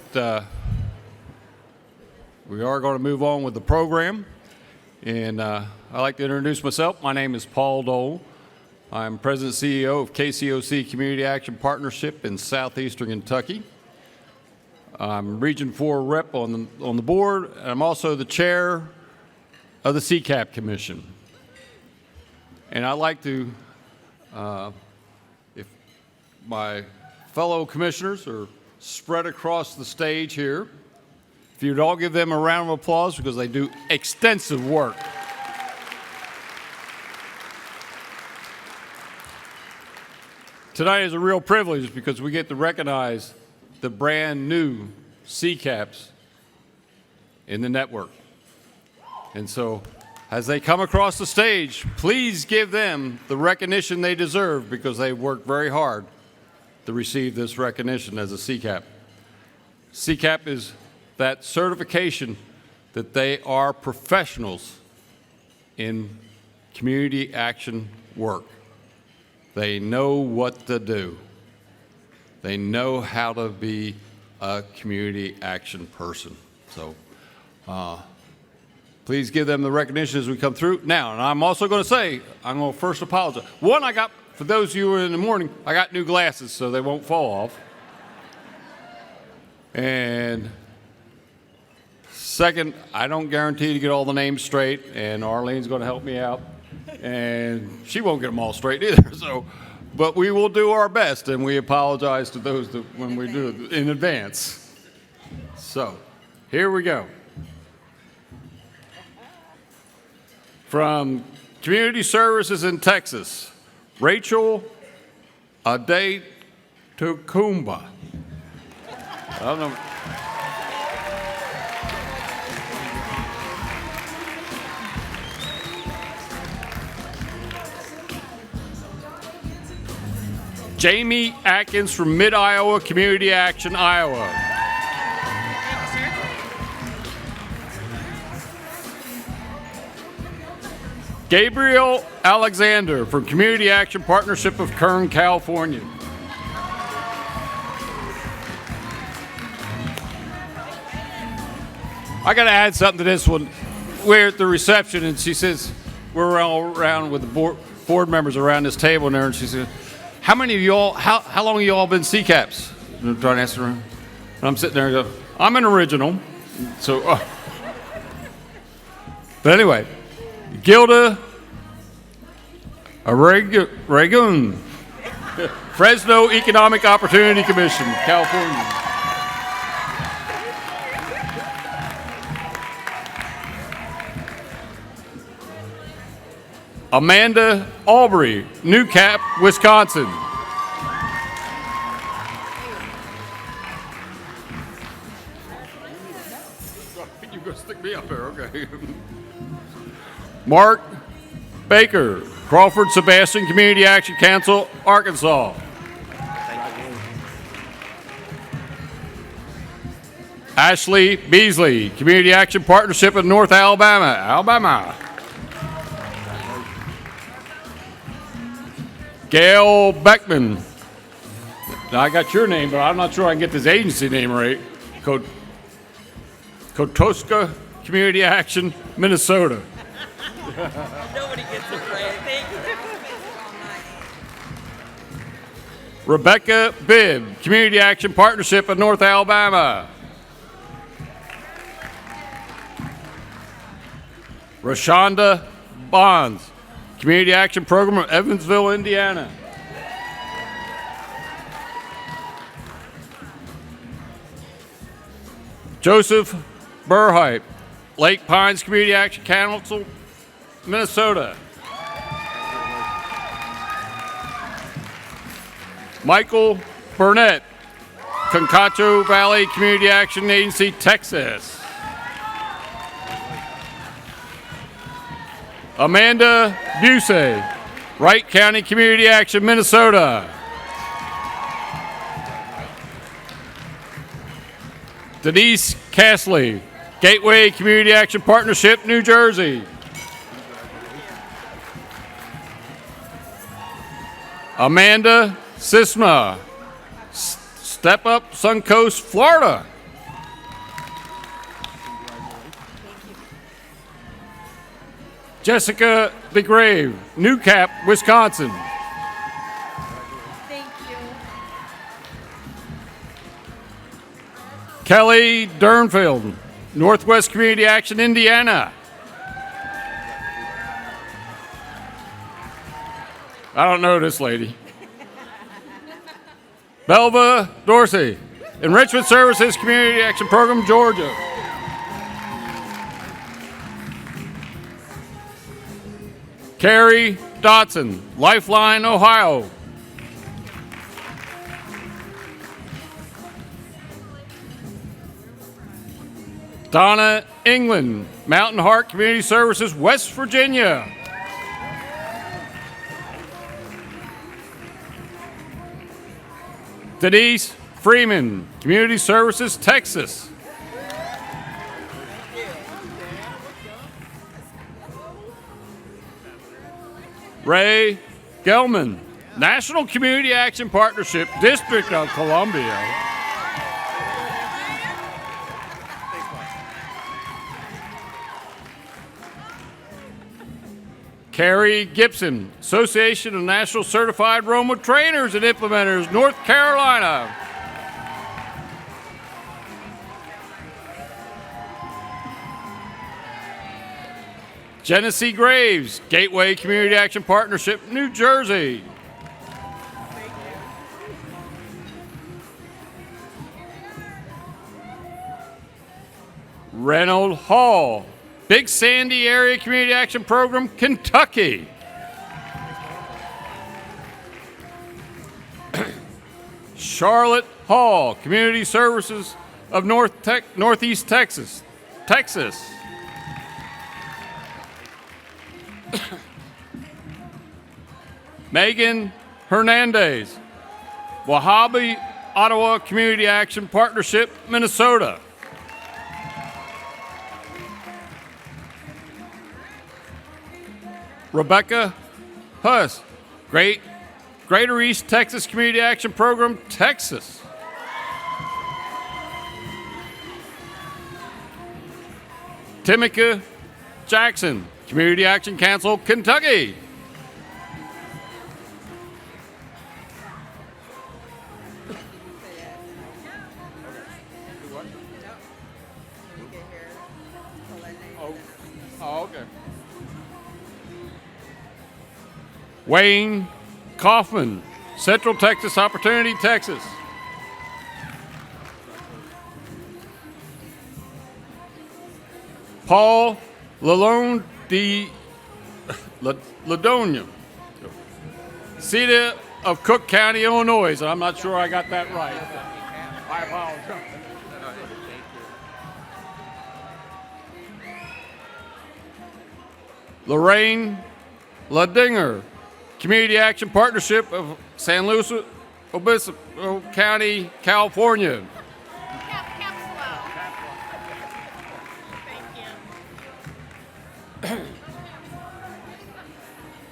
we are going to move on with the program. And I'd like to introduce myself. My name is Paul Dole. I'm President and CEO of KCOC Community Action Partnership in Southeastern Kentucky. I'm Region 4 rep on the board, and I'm also the chair of the CCAP Commission. And I'd like to, if my fellow commissioners are spread across the stage here, if you'd all give them a round of applause because they do extensive work. tonight is a real privilege because we get to recognize the brand new CCAPs in the network. And so as they come across the stage, please give them the recognition they deserve because they worked very hard to receive this recognition as a CCAP. CCAP is that certification that they are professionals in community action work. They know what to do. They know how to be a community action person. So please give them the recognition as we come through. Now, and I'm also going to say, I'm going to first apologize. One, for those of you who are in the morning, I got new glasses so they won't fall off. And second, I don't guarantee to get all the names straight, and Arlene's going to help me out. And she won't get them all straight either. So, but we will do our best, and we apologize to those that when we do it in advance. So, here we go. From Community Services in Texas, Rachel Ade Tukumba. I don't know. Jamie Atkins from Mid-Iowa Community Action, Iowa. Gabriel Alexander from Community Action Partnership of Kern, California. I got to add something to this one. We're at the reception, and she says, we're all around with the board members around this table there, and she said, how many of y'all, how long have y'all been CCAPs? And I'm trying to ask her, and I'm sitting there and go, I'm an original. So, but anyway, Gilda Aragon, Fresno Economic Opportunity Commission, California. Amanda Aubrey, NCAP, Wisconsin. You're going to stick me up there, okay. Mark Baker, Crawford Sebastian Community Action Council, Arkansas. Ashley Beasley, Community Action Partnership in North Alabama, Alabama. Gail Beckman. Now I got your name, but I'm not sure I can get this agency name right. Kotoska Community Action, Minnesota. Nobody gets it right, I think. Rebecca Bibb, Community Action Partnership in North Alabama. Rashonda Bonds, Community Action Program of Evansville, Indiana. Joseph Burhype, Lake Pines Community Action Council, Minnesota. Michael Burnett, Concacho Valley Community Action Agency, Texas. Amanda Busey, Wright County Community Action, Minnesota. Denise Castley, Gateway Community Action Partnership, New Jersey. Amanda Sisma, Step Up Suncoast, Florida. Jessica DeGrave, NCAP, Wisconsin. Thank you. Kelly Dernfield, Northwest Community Action, Indiana. I don't know this lady. Belva Dorsey, Enrichment Services Community Action Program, Georgia. Carrie Dotson, Lifeline, Ohio. Donna England, Mountain Heart Community Services, West Virginia. Denise Freeman, Community Services, Texas. Ray Gelman, National Community Action Partnership, District of Columbia. Carrie Gibson, Association of National Certified Roma Trainers and Implementers, North Carolina. Genesee Graves, Gateway Community Action Partnership, New Jersey. Reynold Hall, Big Sandy Area Community Action Program, Kentucky. Charlotte Hall, Community Services of Northeast Texas, Texas. Megan Hernandez, Wahhabi Ottawa Community Action Partnership, Minnesota. Rebecca Huss, Greater East Texas Community Action Program, Texas. Timika Jackson, Community Action Council, Kentucky. Oh, okay. Wayne Kaufman, Central Texas Opportunity, Texas. Paul Lalone de Ladonia, Cedar of Cook County, Illinois. I'm not sure I got that right. I apologize. Lorraine Ladinger, Community Action Partnership of San Luis Obispo County, California.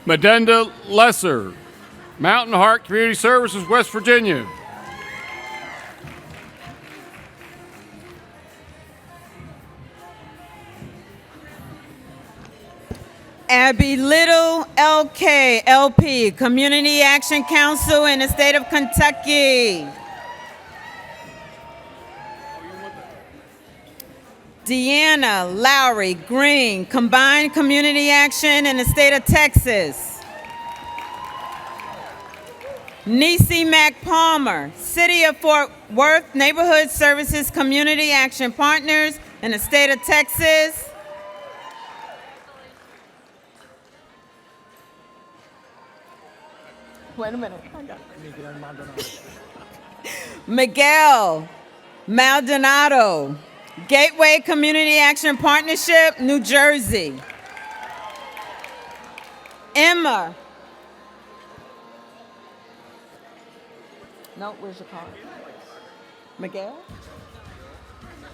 Medenda Lesser, Mountain Heart Community Services, West Virginia. Abby Little, LK, LP, Community Action Council in the state of Kentucky. Deanna Lowry Green, Combined Community Action in the state of Texas. Niecy Mac Palmer, City of Fort Worth Neighborhood Services Community Action Partners in the state of Texas. Wait a minute. Miguel Maldonado, Gateway Community Action Partnership, New Jersey. Emma. No, where's your card? Miguel?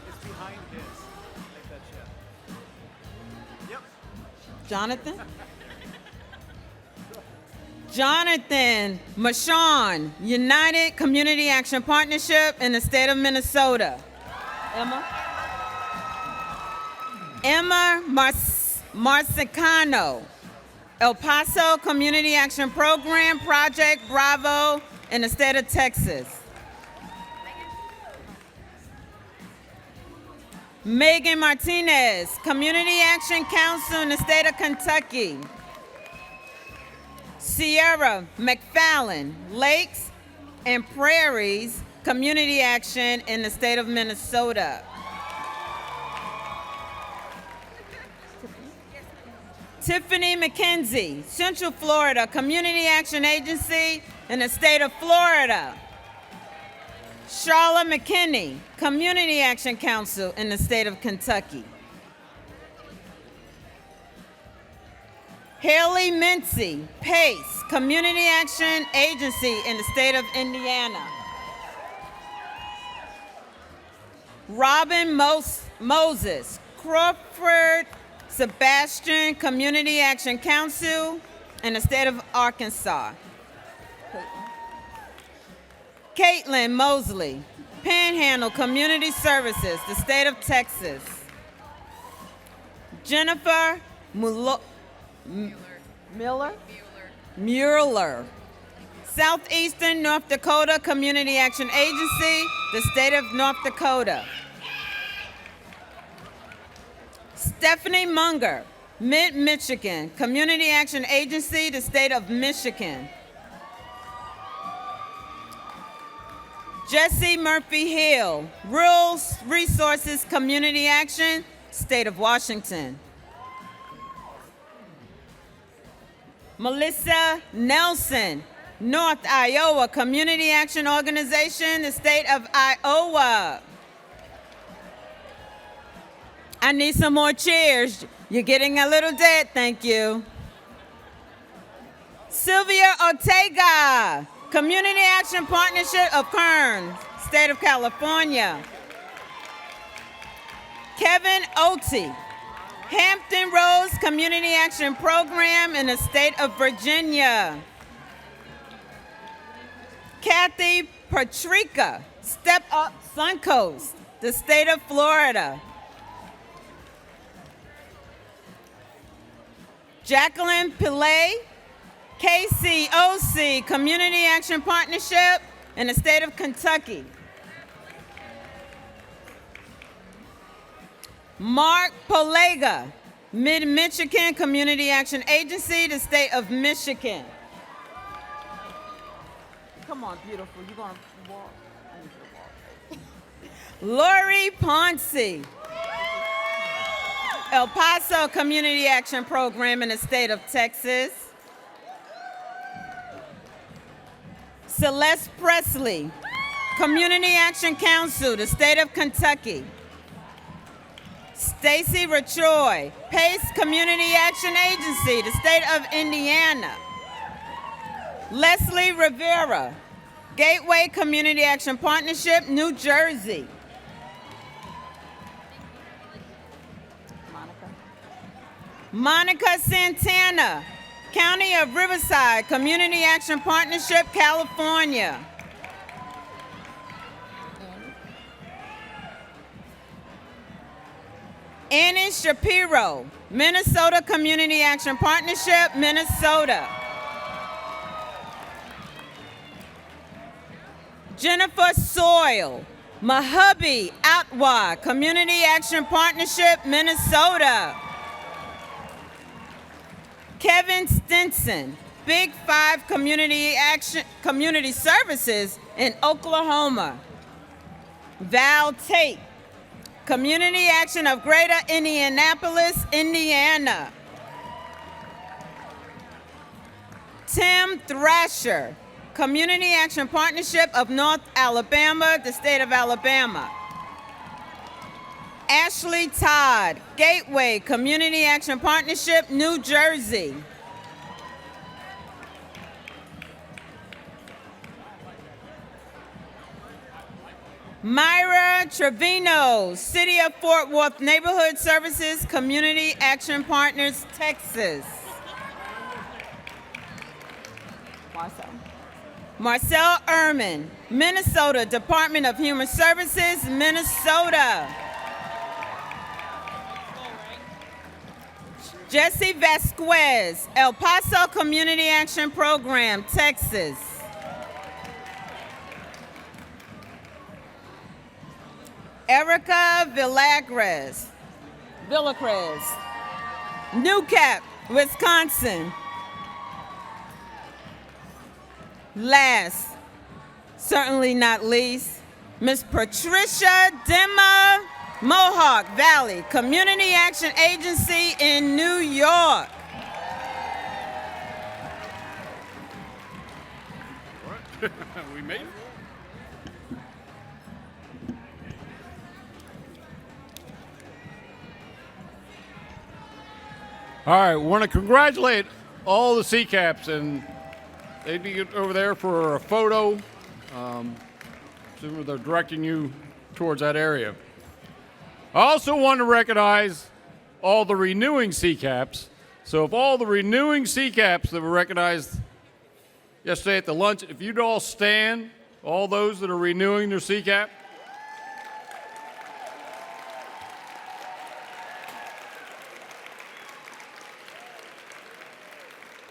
It's behind his. Make that shift. Yep. Jonathan? Jonathan Mashon, United Community Action Partnership in the state of Minnesota. Emma Marcicano, El Paso Community Action Program, Project Bravo in the state of Texas. Megan Martinez, Community Action Council in the state of Kentucky. Sierra McFallon, Lakes and Prairies Community Action in the state of Minnesota. Tiffany McKenzie, Central Florida Community Action Agency in the state of Florida. Charlotte McKinney, Community Action Council in the state of Kentucky. Haley Mincy, PACE, Community Action Agency in the state of Indiana. Robin Moses, Crawford Sebastian, Community Action Council in the state of Arkansas. Caitlin Mosley, Panhandle Community Services, the state of Texas. Jennifer Mueller, Southeastern North Dakota Community Action Agency, the state of North Dakota. Stephanie Munger, Mid-Michigan Community Action Agency, the state of Michigan. Jesse Murphy Hill, Rural Resources Community Action, state of Washington. Melissa Nelson, North Iowa Community Action Organization, the state of Iowa. I need some more cheers. You're getting a little dead, thank you. Sylvia Ortega, Community Action Partnership of Kern, state of California. Kevin Otie, Hampton Roads Community Action Program in the state of Virginia. Kathy Patrica, Step Up Suncoast, the state of Florida. Jacqueline Pillay, KCOC Community Action Partnership in the state of Kentucky. Mark Polega, Mid-Michigan Community Action Agency, the state of Michigan. Come on, beautiful, you're gonna walk. I need you to walk. Lori Ponce, El Paso Community Action Program in the state of Texas. Celeste Presley, Community Action Council, the state of Kentucky. Stacy Rachoy, Pace Community Action Agency, the state of Indiana. Leslie Rivera, Gateway Community Action Partnership, New Jersey. Monica Santana, County of Riverside Community Action Partnership, California. Annie Shapiro, Minnesota Community Action Partnership, Minnesota. Jennifer Soyle, Mahabi Atwa Community Action Partnership, Minnesota. Kevin Stinson, Big Five Community Services in Oklahoma. Val Tate, Community Action of Greater Indianapolis, Indiana. Tim Thrasher, Community Action Partnership of North Alabama, the state of Alabama. Ashley Todd, Gateway Community Action Partnership, New Jersey. Myra Trevino, City of Fort Worth Neighborhood Services, Community Action Partners, Texas. Marcel Ehrman, Minnesota Department of Human Services, Minnesota. Jesse Vasquez, El Paso Community Action Program, Texas. Erica Villacrez, NCAP, Wisconsin. Last, certainly not least, Ms. Patricia Dimma, Mohawk Valley Community Action Agency in New York. We made it. All right, want to congratulate all the CCAPs, and they'd be over there for a photo. Assuming they're directing you towards that area. I also want to recognize all the renewing CCAPs. So if all the renewing CCAPs that were recognized yesterday at the lunch, if you'd all stand, all those that are renewing their CCAP.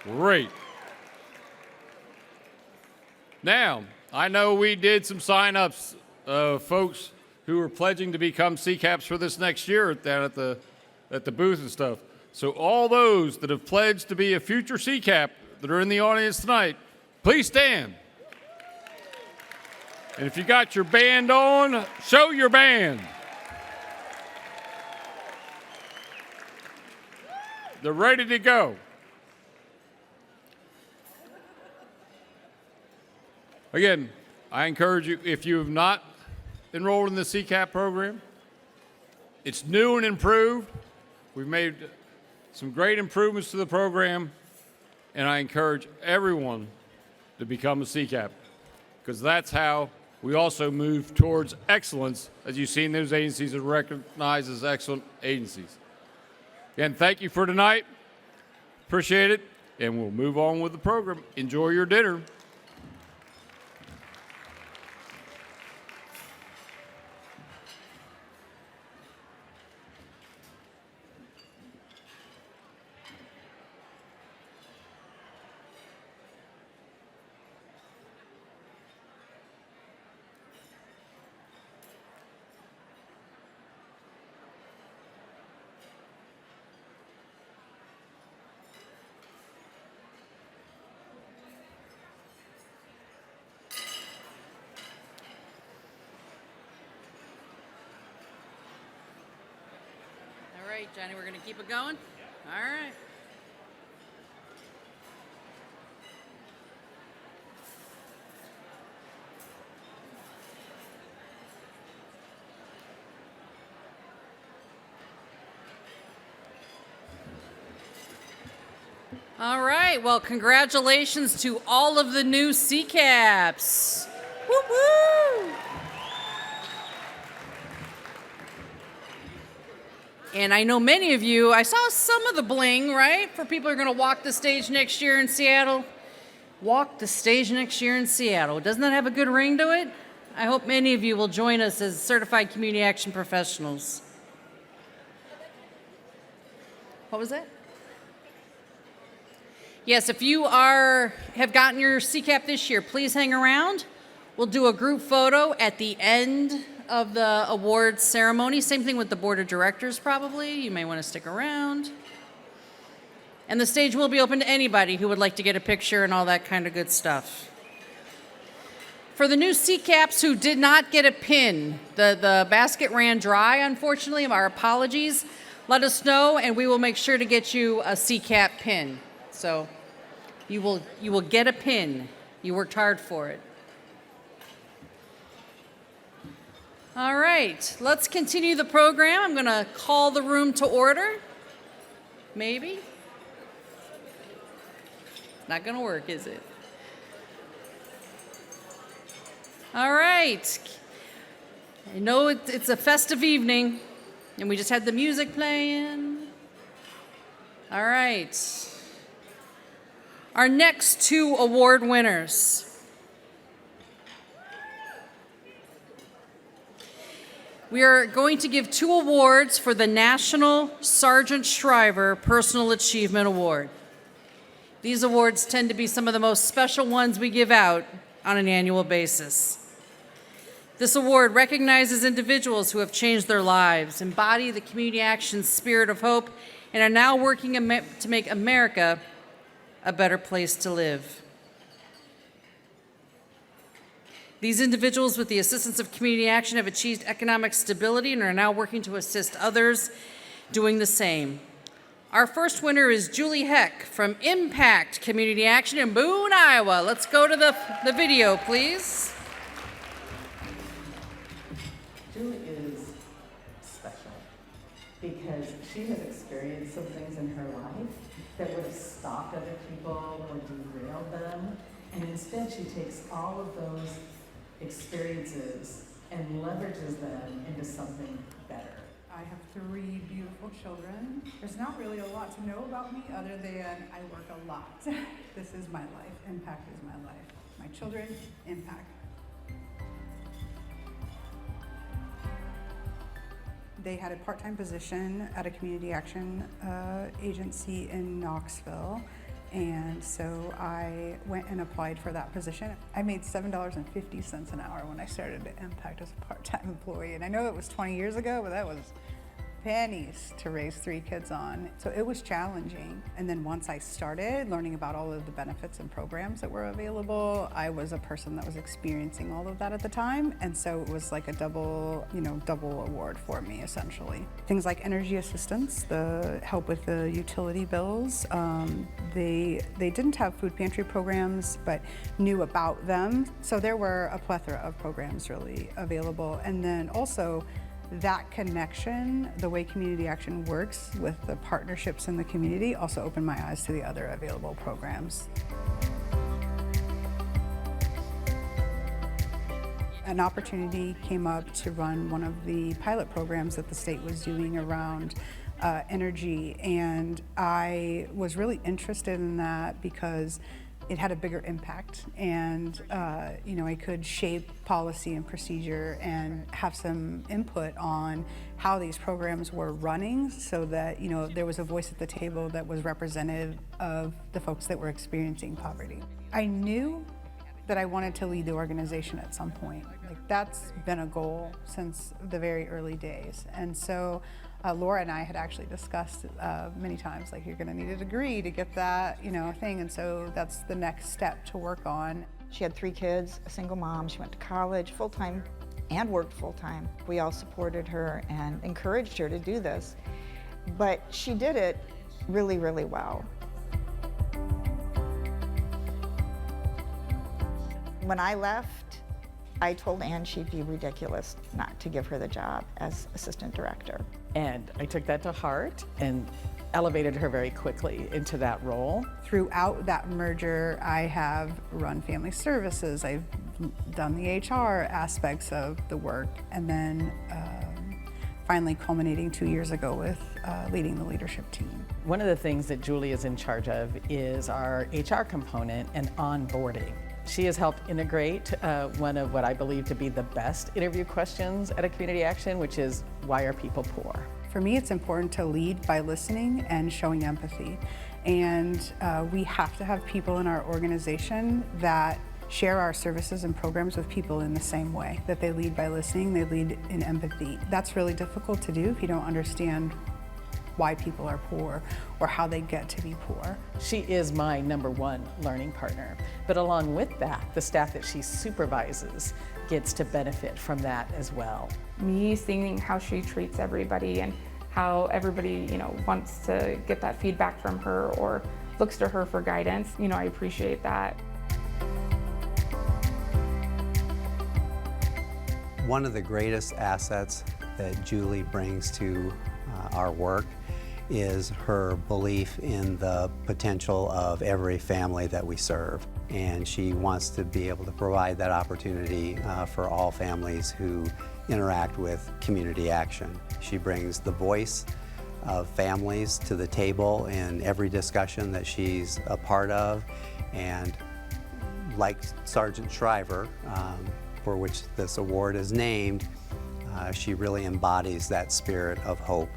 Great. Now, I know we did some sign-ups of folks who are pledging to become CCAPs for this next year down at the booth and stuff. So all those that have pledged to be a future CCAP that are in the audience tonight, please stand. And if you got your band on, show your band. They're ready to go. Again, I encourage you, if you have not enrolled in the CCAP program, it's new and improved. We've made some great improvements to the program, and I encourage everyone to become a CCAP, because that's how we also move towards excellence, as you've seen those agencies are recognized as excellent agencies. Again, thank you for tonight. Appreciate it, and we'll move on with the program. Enjoy your dinner. All right, Johnny, we're going to keep it going? All right. All right, well, congratulations to all of the new CCAPs. Woo-woo! And I know many of you, I saw some of the bling, right? For people who are going to walk the stage next year in Seattle. Walk the stage next year in Seattle. Doesn't that have a good ring to it? I hope many of you will join us as certified community action professionals. What was that? Yes, if you have gotten your CCAP this year, please hang around. We'll do a group photo at the end of the awards ceremony. Same thing with the board of directors, probably. You may want to stick around. And the stage will be open to anybody who would like to get a picture and all that kind of good stuff. For the new CCAPs who did not get a pin, the basket ran dry, unfortunately. Our apologies. Let us know, and we will make sure to get you a CCAP pin. So you will get a pin. You worked hard for it. All right, let's continue the program. I'm going to call the room to order. Maybe. Not going to work, is it? All right. I know it's a festive evening, and we just had the music playing. All right. Our next two award winners. We are going to give two awards for the National Sergeant Shriver Personal Achievement Award. These awards tend to be some of the most special ones we give out on an annual basis. This award recognizes individuals who have changed their lives, embody the community action spirit of hope, and are now working to make America a better place to live. These individuals, with the assistance of community action, have achieved economic stability and are now working to assist others doing the same. Our first winner is Julie Heck from Impact Community Action in Boone, Iowa. Let's go to the video, please. Julie is special because she has experienced some things in her life that would have stopped other people or derailed them. And instead, she takes all of those experiences and leverages them into something better. I have 3 beautiful children. There's not really a lot to know about me other than I work a lot. This is my life. Impact is my life. My children, impact. They had a part-time position at a community action agency in Knoxville. And so I went and applied for that position. I made $7.50 an hour when I started at Impact as a part-time employee. And I know it was 20 years ago, but that was pennies to raise 3 kids on. So it was challenging. And then once I started learning about all of the benefits and programs that were available, I was a person that was experiencing all of that at the time. And so it was like a double award for me, essentially. Things like energy assistance, the help with the utility bills. They didn't have food pantry programs, but knew about them. So there were a plethora of programs really available. And then also, that connection, the way community action works with the partnerships in the community, also opened my eyes to the other available programs. An opportunity came up to run one of the pilot programs that the state was doing around energy, and I was really interested in that because it had a bigger impact, and I could shape policy and procedure and have some input on how these programs were running, so that there was a voice at the table that was representative of the folks that were experiencing poverty. I knew that I wanted to lead the organization at some point. Like, that's been a goal since the very early days, and so Laura and I had actually discussed many times, like, you're gonna need a degree to get that, thing, and so that's the next step to work on. She had 3 kids, a single mom. She went to college full-time and worked full-time. We all supported her and encouraged her to do this, but she did it really, really well. When I left, I told Ann she'd be ridiculous not to give her the job as assistant director. And I took that to heart and elevated her very quickly into that role. Throughout that merger, I have run family services. I've done the HR aspects of the work, and then finally culminating 2 years ago with leading the leadership team. One of the things that Julie is in charge of is our HR component and onboarding. She has helped integrate one of what I believe to be the best interview questions at a community action, which is, why are people poor? For me, it's important to lead by listening and showing empathy. And we have to have people in our organization that share our services and programs with people in the same way, that they lead by listening, they lead in empathy. That's really difficult to do if you don't understand why people are poor or how they get to be poor. She is my #1 learning partner, but along with that, the staff that she supervises gets to benefit from that as well. Me seeing how she treats everybody and how everybody, wants to get that feedback from her or looks to her for guidance, I appreciate that. One of the greatest assets that Julie brings to our work is her belief in the potential of every family that we serve. And she wants to be able to provide that opportunity for all families who interact with community action. She brings the voice of families to the table in every discussion that she's a part of. And like Sergeant Shriver, for which this award is named, she really embodies that spirit of hope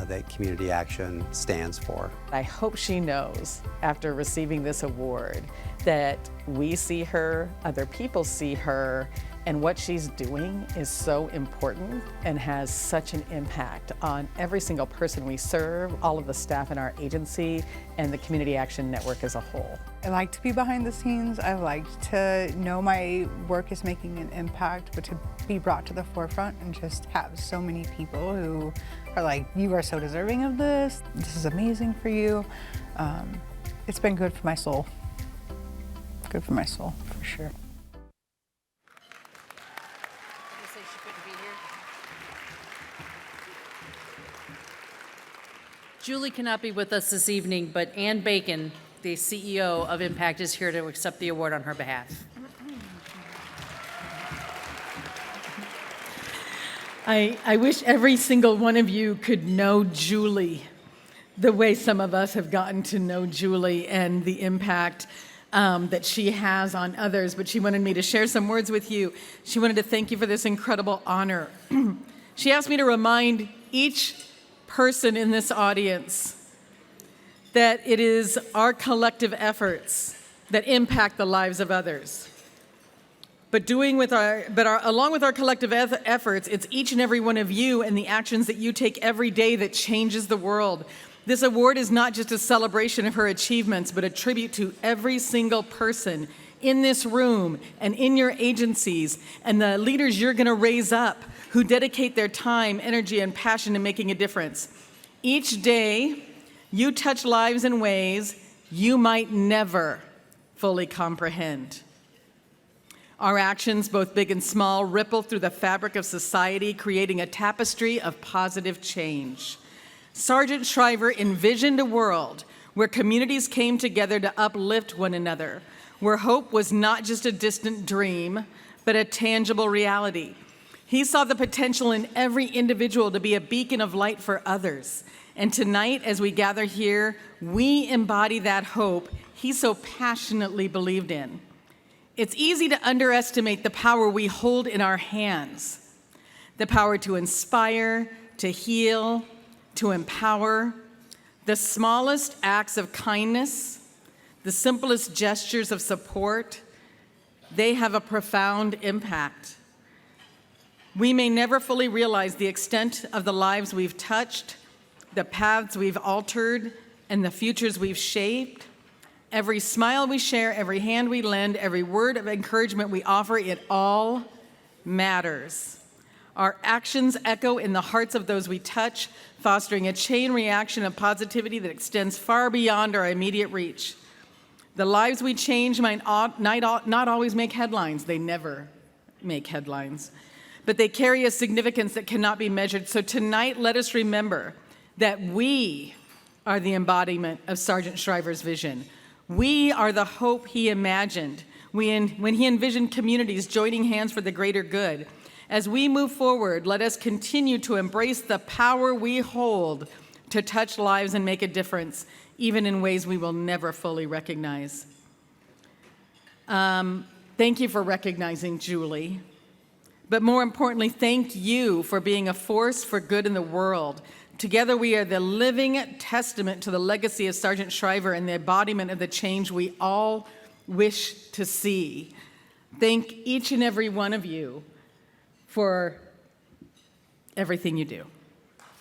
that community action stands for. I hope she knows, after receiving this award, that we see her, other people see her, and what she's doing is so important and has such an impact on every single person we serve, all of the staff in our agency, and the Community Action Network as a whole. I like to be behind the scenes. I like to know my work is making an impact, but to be brought to the forefront and just have so many people who are like, you are so deserving of this. This is amazing for you. It's been good for my soul. Good for my soul, for sure. Julie cannot be with us this evening, but Ann Bacon, the CEO of Impact, is here to accept the award on her behalf. I wish every single one of you could know Julie the way some of us have gotten to know Julie and the impact that she has on others, but she wanted me to share some words with you. She wanted to thank you for this incredible honor. She asked me to remind each person in this audience that it is our collective efforts that impact the lives of others. But along with our collective efforts, it's each and every one of you and the actions that you take every day that changes the world. This award is not just a celebration of her achievements, but a tribute to every single person in this room and in your agencies and the leaders you're going to raise up who dedicate their time, energy, and passion to making a difference. Each day, you touch lives in ways you might never fully comprehend. Our actions, both big and small, ripple through the fabric of society, creating a tapestry of positive change. Sergeant Shriver envisioned a world where communities came together to uplift one another, where hope was not just a distant dream, but a tangible reality. He saw the potential in every individual to be a beacon of light for others. And tonight, as we gather here, we embody that hope he so passionately believed in. It's easy to underestimate the power we hold in our hands, the power to inspire, to heal, to empower. The smallest acts of kindness, the simplest gestures of support, they have a profound impact. We may never fully realize the extent of the lives we've touched, the paths we've altered, and the futures we've shaped. Every smile we share, every hand we lend, every word of encouragement we offer, it all matters. Our actions echo in the hearts of those we touch, fostering a chain reaction of positivity that extends far beyond our immediate reach. The lives we change might not always make headlines. They never make headlines. But they carry a significance that cannot be measured. So tonight, let us remember that we are the embodiment of Sergeant Shriver's vision. We are the hope he imagined when he envisioned communities joining hands for the greater good. As we move forward, let us continue to embrace the power we hold to touch lives and make a difference, even in ways we will never fully recognize. Thank you for recognizing Julie. But more importantly, thank you for being a force for good in the world. Together, we are the living testament to the legacy of Sergeant Shriver and the embodiment of the change we all wish to see. Thank each and every one of you for everything you do.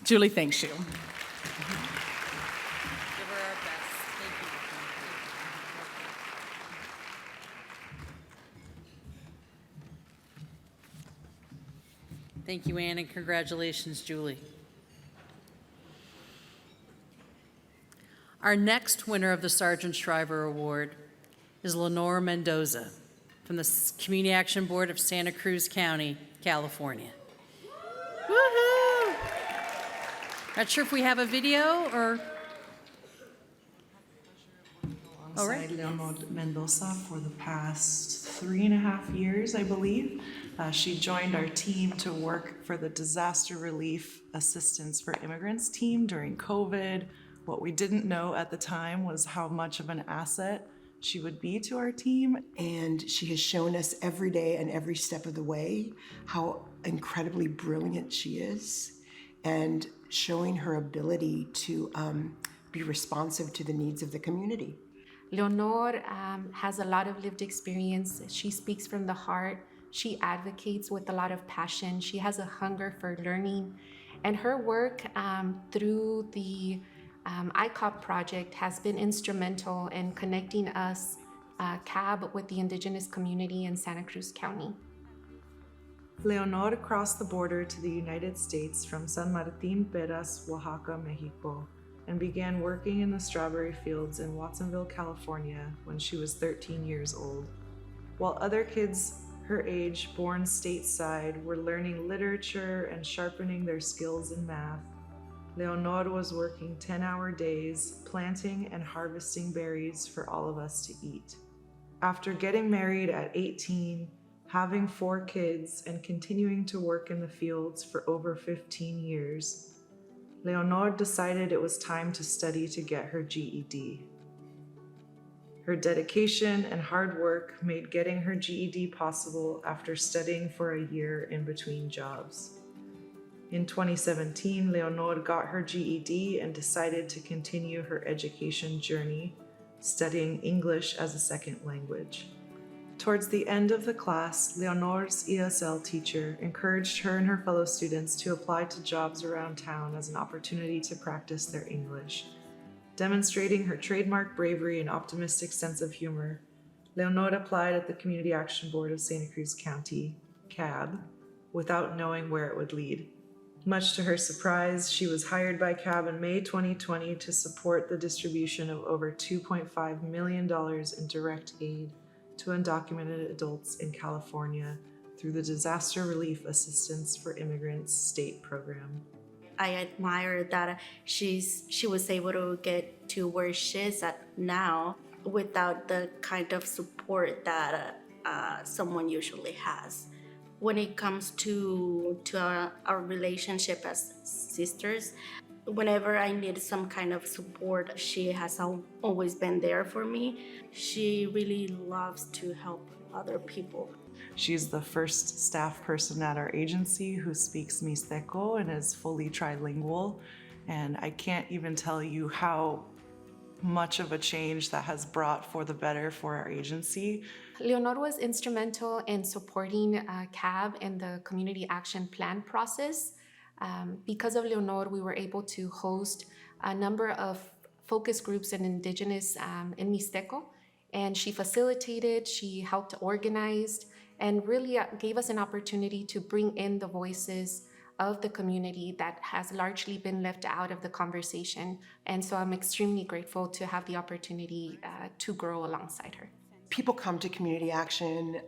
Julie thanks you. Give her our best. Thank you. Thank you, Ann, and congratulations, Julie. Our next winner of the Sergeant Shriver Award is Lenore Mendoza from the Community Action Board of Santa Cruz County, California. Woohoo! Not sure if we have a video or... All right. Leonor Mendoza for the past 3.5 years, I believe. She joined our team to work for the Disaster Relief Assistance for Immigrants team during COVID. What we didn't know at the time was how much of an asset she would be to our team. And she has shown us every day and every step of the way how incredibly brilliant she is, and showing her ability to be responsive to the needs of the community. Leonor has a lot of lived experience. She speaks from the heart. She advocates with a lot of passion. She has a hunger for learning. And her work through the ICOP project has been instrumental in connecting us, CAB, with the indigenous community in Santa Cruz County. Leonor crossed the border to the United States from San Martin Peras, Oaxaca, Mexico, and began working in the strawberry fields in Watsonville, California when she was 13 years old. While other kids her age, born stateside, were learning literature and sharpening their skills in math, Leonor was working 10-hour days, planting and harvesting berries for all of us to eat. After getting married at 18, having 4 kids, and continuing to work in the fields for over 15 years, Leonor decided it was time to study to get her GED. Her dedication and hard work made getting her GED possible after studying for a year in between jobs. In 2017, Leonor got her GED and decided to continue her education journey, studying English as a second language. Towards the end of the class, Leonor's ESL teacher encouraged her and her fellow students to apply to jobs around town as an opportunity to practice their English. Demonstrating her trademark bravery and optimistic sense of humor, Leonor applied at the Community Action Board of Santa Cruz County, CAB, without knowing where it would lead. Much to her surprise, she was hired by CAB in May 2020 to support the distribution of over $2.5 million in direct aid to undocumented adults in California through the Disaster Relief Assistance for Immigrants state program. I admire that she was able to get to where she is at now without the kind of support that someone usually has. When it comes to our relationship as sisters, whenever I need some kind of support, she has always been there for me. She really loves to help other people. She's the first staff person at our agency who speaks Mixteco and is fully trilingual. And I can't even tell you how much of a change that has brought for the better for our agency. Leonor was instrumental in supporting CAB and the Community Action Plan process. Because of Leonor, we were able to host a number of focus groups in Indigenous in Mixteco. And she facilitated, she helped organize, and really gave us an opportunity to bring in the voices of the community that has largely been left out of the conversation. And so I'm extremely grateful to have the opportunity to grow alongside her. People come to community action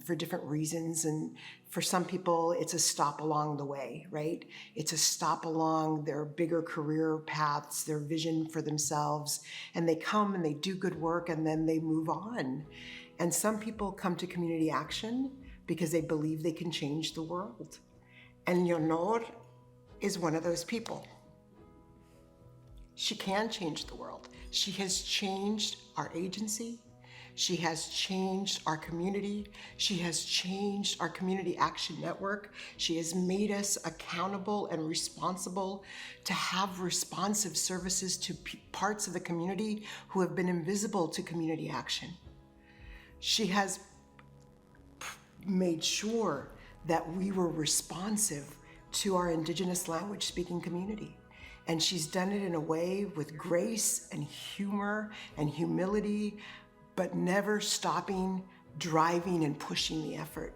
for different reasons, and for some people it's a stop along the way, right? It's a stop along their bigger career paths, their vision for themselves, and they come and they do good work and then they move on. And some people come to community action because they believe they can change the world. And Leonor is one of those people. She can change the world. She has changed our agency. She has changed our community. She has changed our community action network. She has made us accountable and responsible to have responsive services to parts of the community who have been invisible to community action. She has made sure that we were responsive to our Indigenous language speaking community. And she's done it in a way with grace and humor and humility, but never stopping, driving, and pushing the effort.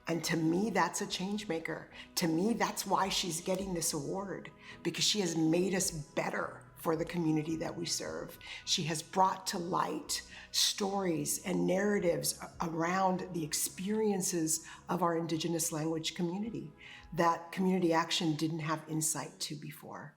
And to me, that's a change maker. To me, that's why she's getting this award, because she has made us better for the community that we serve. She has brought to light stories and narratives around the experiences of our Indigenous language community that community action didn't have insight to before.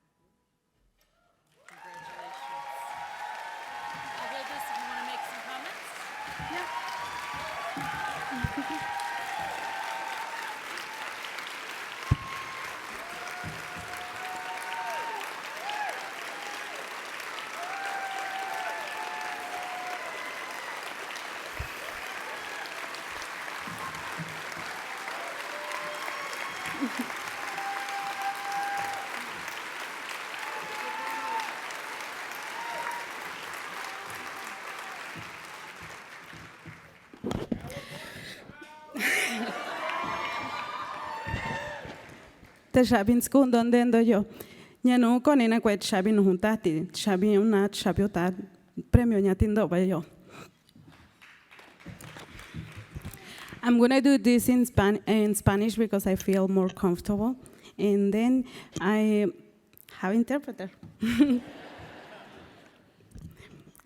Te shabin skundon dendo yo. Nyanu konina kwet shabin huntati, shabin una shabiota premio nyatindo ba yo. I'm gonna do this in Spanish because I feel more comfortable, and then I have interpreter.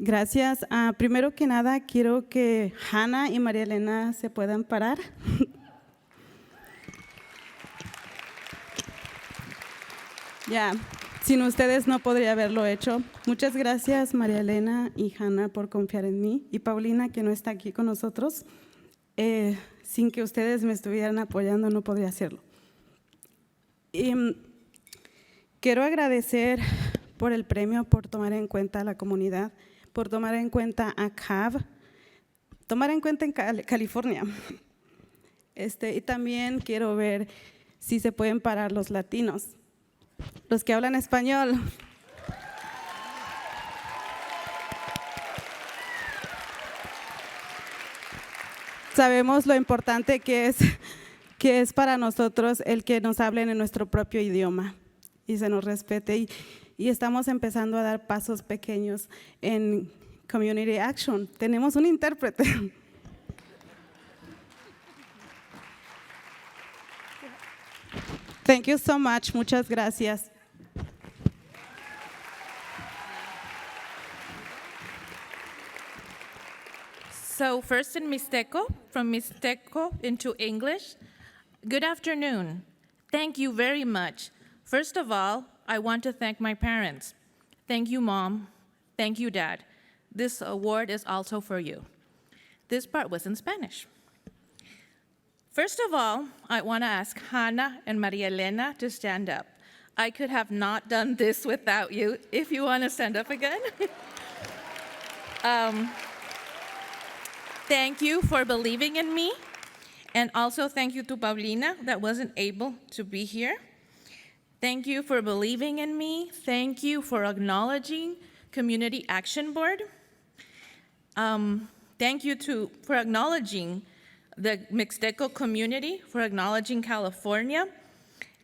Gracias. Primero que nada, quiero que Hannah y María Elena se puedan parar. Yeah. Sin ustedes no podría haberlo hecho. Muchas gracias, María Elena y Hannah, por confiar en mí. Y Paulina, que no está aquí con nosotros. Sin que ustedes me estuvieran apoyando, no podría hacerlo. Y, quiero agradecer por el premio, por tomar en cuenta a la comunidad, por tomar en cuenta a CAB, tomar en cuenta en California. Y también quiero ver si se pueden parar los latinos, los que hablan español. Sabemos lo importante que es para nosotros el que nos hablen en nuestro propio idioma y se nos respete. Y estamos empezando a dar pasos pequeños en Community Action. Tenemos un intérprete. Thank you so much. Muchas gracias. So first in Mixteco, from Mixteco into English. Good afternoon. Thank you very much. First of all, I want to thank my parents. Thank you, Mom. Thank you, Dad. This award is also for you. This part was in Spanish. First of all, I want to ask Hannah and Maria Elena to stand up. I could have not done this without you. If you want to stand up again. Thank you for believing in me. And also thank you to Paulina that wasn't able to be here. Thank you for believing in me. Thank you for acknowledging Community Action Board. Thank you for acknowledging the Mixteco community, for acknowledging California,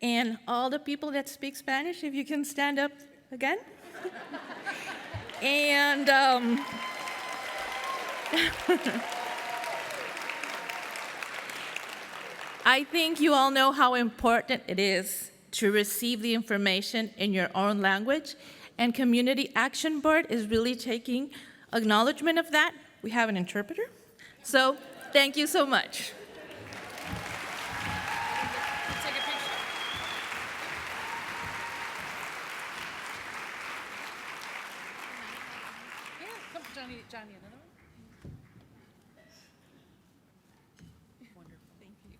and all the people that speak Spanish, if you can stand up again. And I think you all know how important it is to receive the information in your own language, and Community Action Board is really taking acknowledgement of that. We have an interpreter, so thank you so much. Johnny, another one? Wonderful, thank you.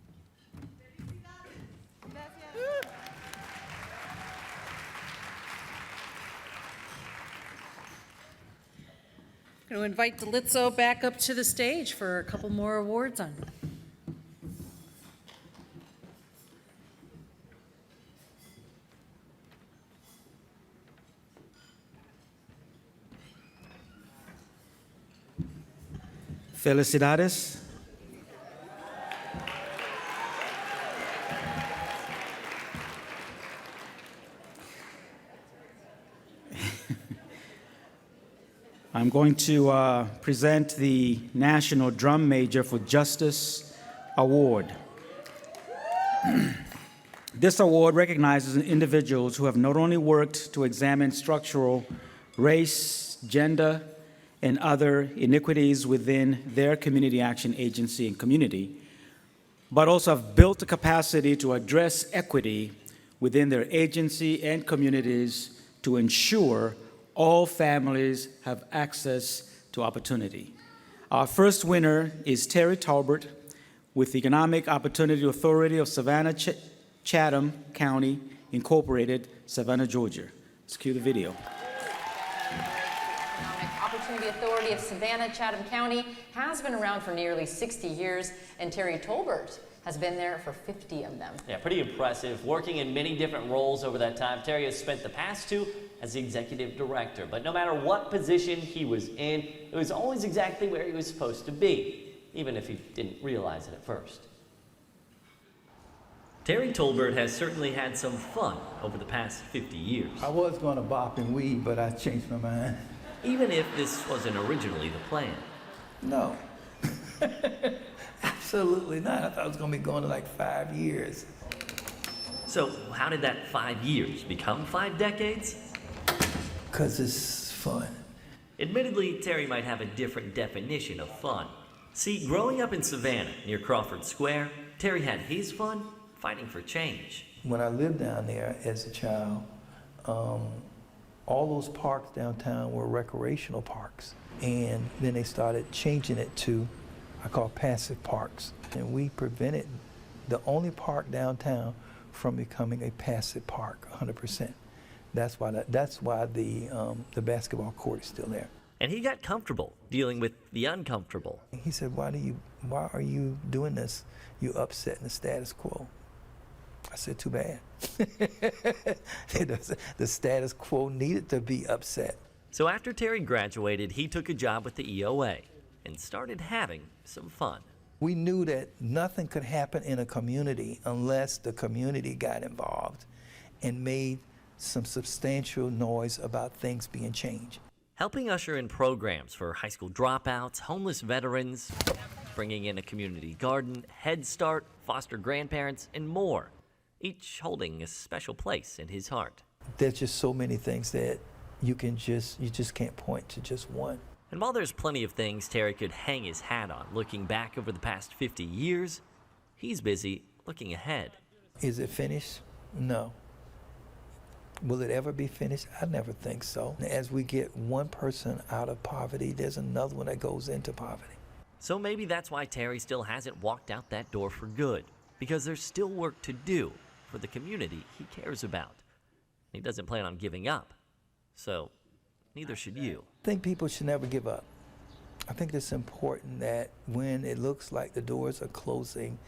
I'm going to invite Delizzo back up to the stage for a couple more awards on. Felicidades. I'm going to present the National Drum Major for Justice Award. This award recognizes individuals who have not only worked to examine structural race, gender, and other iniquities within their community action agency and community, but also have built the capacity to address equity within their agency and communities to ensure all families have access to opportunity. Our first winner is Terry Talbert with the Economic Opportunity Authority of Savannah Chatham County, Incorporated, Savannah, Georgia. Let's cue the video. Opportunity Authority of Savannah, Chatham County has been around for nearly 60 years, and Terry Tolbert has been there for 50 of them. Yeah, pretty impressive. Working in many different roles over that time, Terry has spent the past 2 as the executive director. But no matter what position he was in, it was always exactly where he was supposed to be, even if he didn't realize it at first. Terry Tolbert has certainly had some fun over the past 50 years. I was going to bop and weave, but I changed my mind. Even if this wasn't originally the plan. No. Absolutely not. I thought I was going to be going to like 5 years. So how did that 5 years become 5 decades? 'Cause it's fun. Admittedly, Terry might have a different definition of fun. See, growing up in Savannah near Crawford Square, Terry had his fun fighting for change. When I lived down there as a child, all those parks downtown were recreational parks. And then they started changing it to, I call passive parks. And we prevented the only park downtown from becoming a passive park, 100%. That's why the basketball court is still there. And he got comfortable dealing with the uncomfortable. He said, why are you doing this? You upsetting the status quo. I said, too bad. The status quo needed to be upset. So after Terry graduated, he took a job with the EOA and started having some fun. We knew that nothing could happen in a community unless the community got involved and made some substantial noise about things being changed. Helping usher in programs for high school dropouts, homeless veterans, bringing in a community garden, Head Start, foster grandparents, and more, each holding a special place in his heart. There's just so many things that you just can't point to just one. And while there's plenty of things Terry could hang his hat on looking back over the past 50 years, he's busy looking ahead. Is it finished? No. Will it ever be finished? I never think so. As we get one person out of poverty, there's another one that goes into poverty. So maybe that's why Terry still hasn't walked out that door for good, because there's still work to do for the community he cares about. He doesn't plan on giving up, so neither should you. I think people should never give up. I think it's important that when it looks like the doors are closing,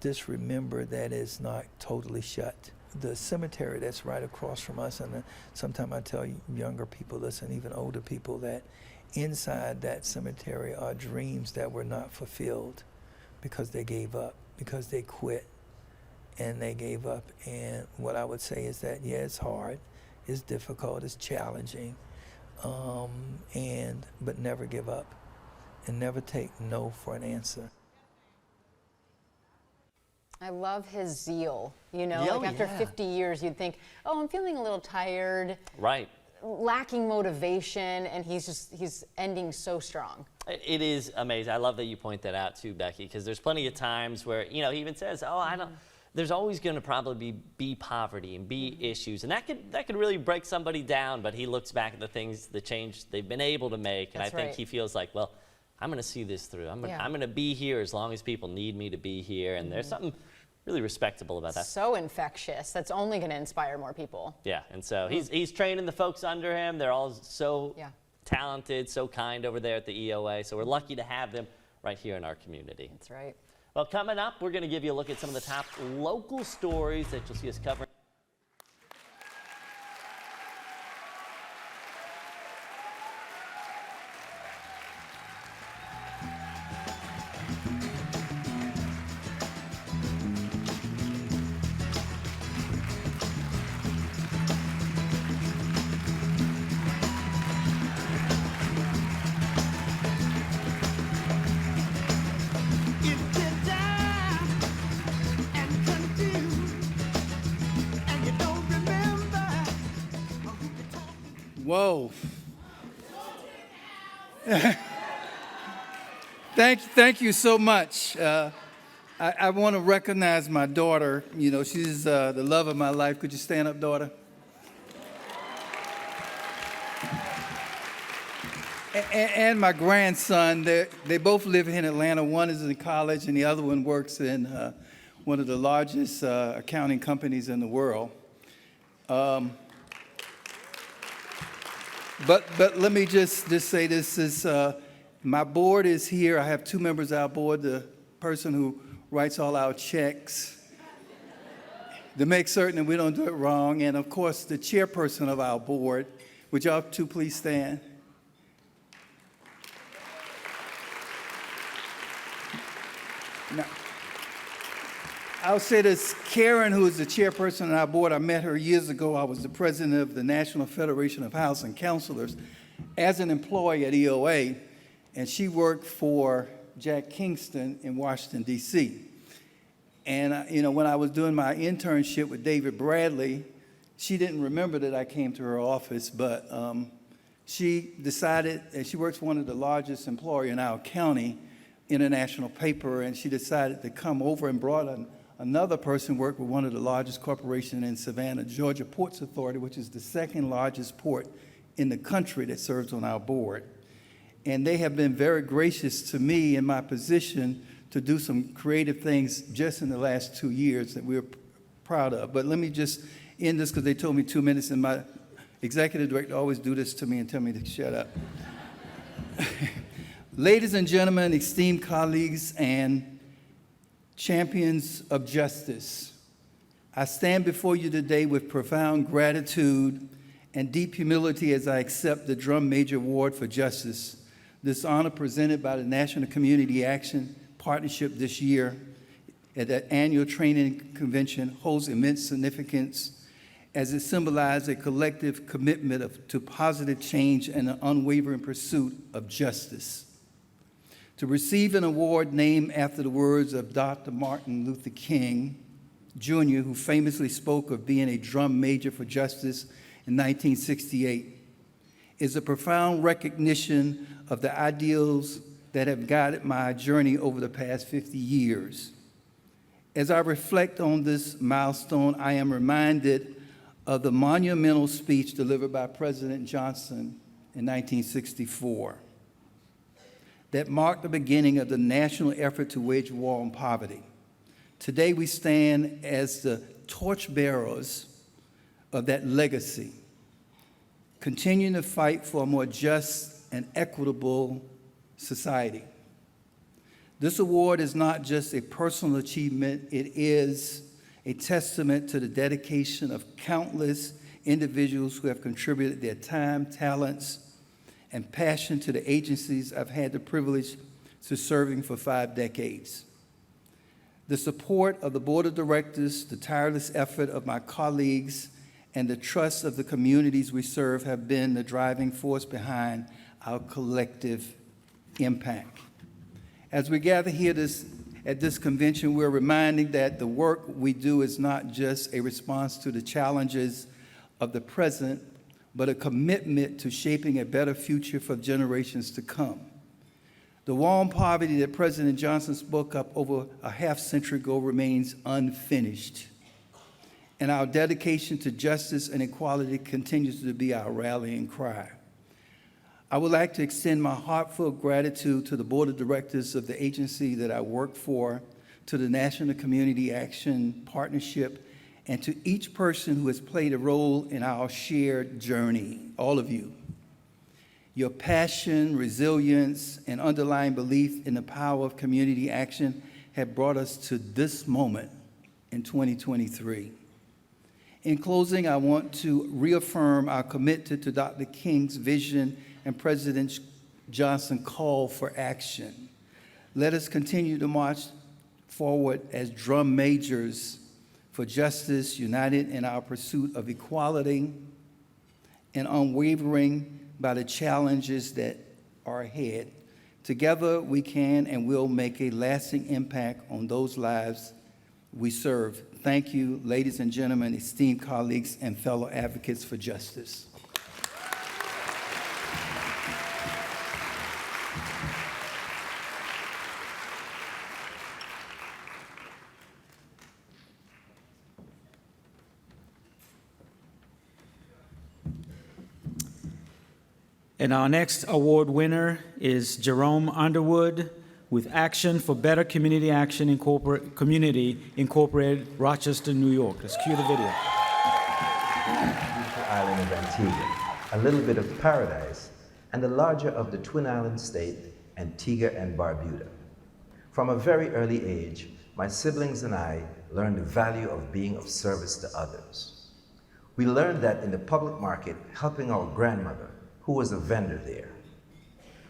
just remember that it's not totally shut. The cemetery that's right across from us, and sometimes I tell younger people this and even older people that inside that cemetery are dreams that were not fulfilled because they gave up, because they quit and they gave up. And what I would say is that, yeah, it's hard, it's difficult, it's challenging, but never give up and never take no for an answer. I love his zeal, like after 50 years, you'd think, oh, I'm feeling a little tired. Right. Lacking motivation, and he's ending so strong. It is amazing. I love that you point that out too, Becky, because there's plenty of times where, he even says, there's always going to probably be poverty and be issues, and that could really break somebody down, but he looks back at the change they've been able to make, and I think he feels like, well, I'm going to see this through. I'm going to be here as long as people need me to be here, and there's something really respectable about that. So infectious. That's only going to inspire more people. Yeah, and so he's training the folks under him. They're all so talented, so kind over there at the EOA, so we're lucky to have them right here in our community. That's right. Well, coming up, we're going to give you a look at some of the top local stories that you'll see us covering. Whoa. Thank you so much. I want to recognize my daughter. She's the love of my life. Could you stand up, daughter? And my grandson. They both live here in Atlanta. One is in college, and the other one works in one of the largest accounting companies in the world. But let me just say this is, my board is here. I have two members of our board, the person who writes all our checks to make certain that we don't do it wrong, and of course the chairperson of our board. Would y'all two please stand? Now, I'll say this, Karen, who is the chairperson of our board, I met her years ago. I was the president of the National Federation of Housing Counselors as an employee at EOA, and she worked for Jack Kingston in Washington, D.C. And, when I was doing my internship with David Bradley, she didn't remember that I came to her office, but she decided, and she works for one of the largest employers in our county, international paper, and she decided to come over and brought another person worked with one of the largest corporations in Savannah, Georgia Ports Authority, which is the second largest port in the country that serves on our board. And they have been very gracious to me in my position to do some creative things just in the last 2 years that we're proud of. But let me just end this because they told me 2 minutes, and my executive director always do this to me and tell me to shut up. Ladies and gentlemen, esteemed colleagues and champions of justice, I stand before you today with profound gratitude and deep humility as I accept the Drum Major Award for Justice. This honor presented by the National Community Action Partnership this year at that annual training convention holds immense significance as it symbolizes a collective commitment to positive change and an unwavering pursuit of justice. To receive an award named after the words of Dr. Martin Luther King, Jr., who famously spoke of being a drum major for justice in 1968, is a profound recognition of the ideals that have guided my journey over the past 50 years. As I reflect on this milestone, I am reminded of the monumental speech delivered by President Johnson in 1964 that marked the beginning of the national effort to wage war on poverty. Today, we stand as the torchbearers of that legacy, continuing to fight for a more just and equitable society. This award is not just a personal achievement, it is a testament to the dedication of countless individuals who have contributed their time, talents, and passion to the agencies I've had the privilege to serving for 5 decades. The support of the board of directors, the tireless effort of my colleagues, and the trust of the communities we serve have been the driving force behind our collective impact. As we gather here at this convention, we're reminding that the work we do is not just a response to the challenges of the present, but a commitment to shaping a better future for generations to come. The war on poverty that President Johnson spoke up over a half-century ago remains unfinished, and our dedication to justice and equality continues to be our rallying cry. I would like to extend my heartfelt gratitude to the board of directors of the agency that I work for, to the National Community Action Partnership, and to each person who has played a role in our shared journey, all of you. Your passion, resilience, and underlying belief in the power of community action have brought us to this moment in 2023. In closing, I want to reaffirm our commitment to Dr. King's vision and President Johnson's call for action. Let us continue to march forward as drum majors for justice, united in our pursuit of equality and unwavering by the challenges that are ahead. Together, we can and will make a lasting impact on those lives we serve. Thank you, ladies and gentlemen, esteemed colleagues, and fellow advocates for justice. And our next award winner is Jerome Underwood with Action for Better Community Action Incorporated, Rochester, New York. Let's cue the video. Beautiful island of Antigua, a little bit of paradise, and the larger of the Twin Island state, Antigua and Barbuda. From a very early age, my siblings and I learned the value of being of service to others. We learned that in the public market, helping our grandmother, who was a vendor there.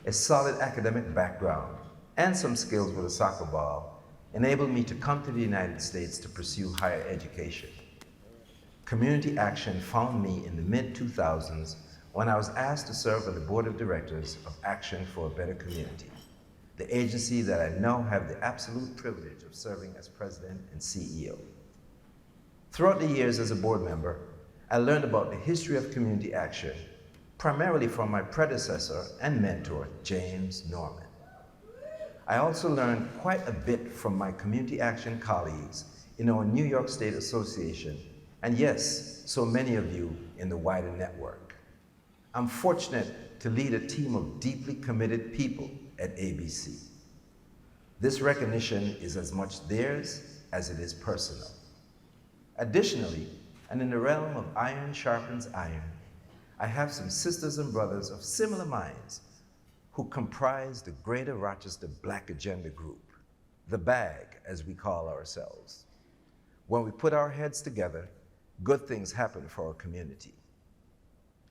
A solid academic background and some skills with a soccer ball enabled me to come to the United States to pursue higher education. Community action found me in the mid-2000s when I was asked to serve on the board of directors of Action for a Better Community, the agency that I now have the absolute privilege of serving as president and CEO. Throughout the years as a board member, I learned about the history of community action, primarily from my predecessor and mentor, James Norman. I also learned quite a bit from my community action colleagues in our New York State Association, and yes, so many of you in the wider network. I'm fortunate to lead a team of deeply committed people at ABC. This recognition is as much theirs as it is personal. Additionally, and in the realm of iron sharpens iron, I have some sisters and brothers of similar minds who comprise the Greater Rochester Black Agenda Group, the BAG, as we call ourselves. When we put our heads together, good things happen for our community.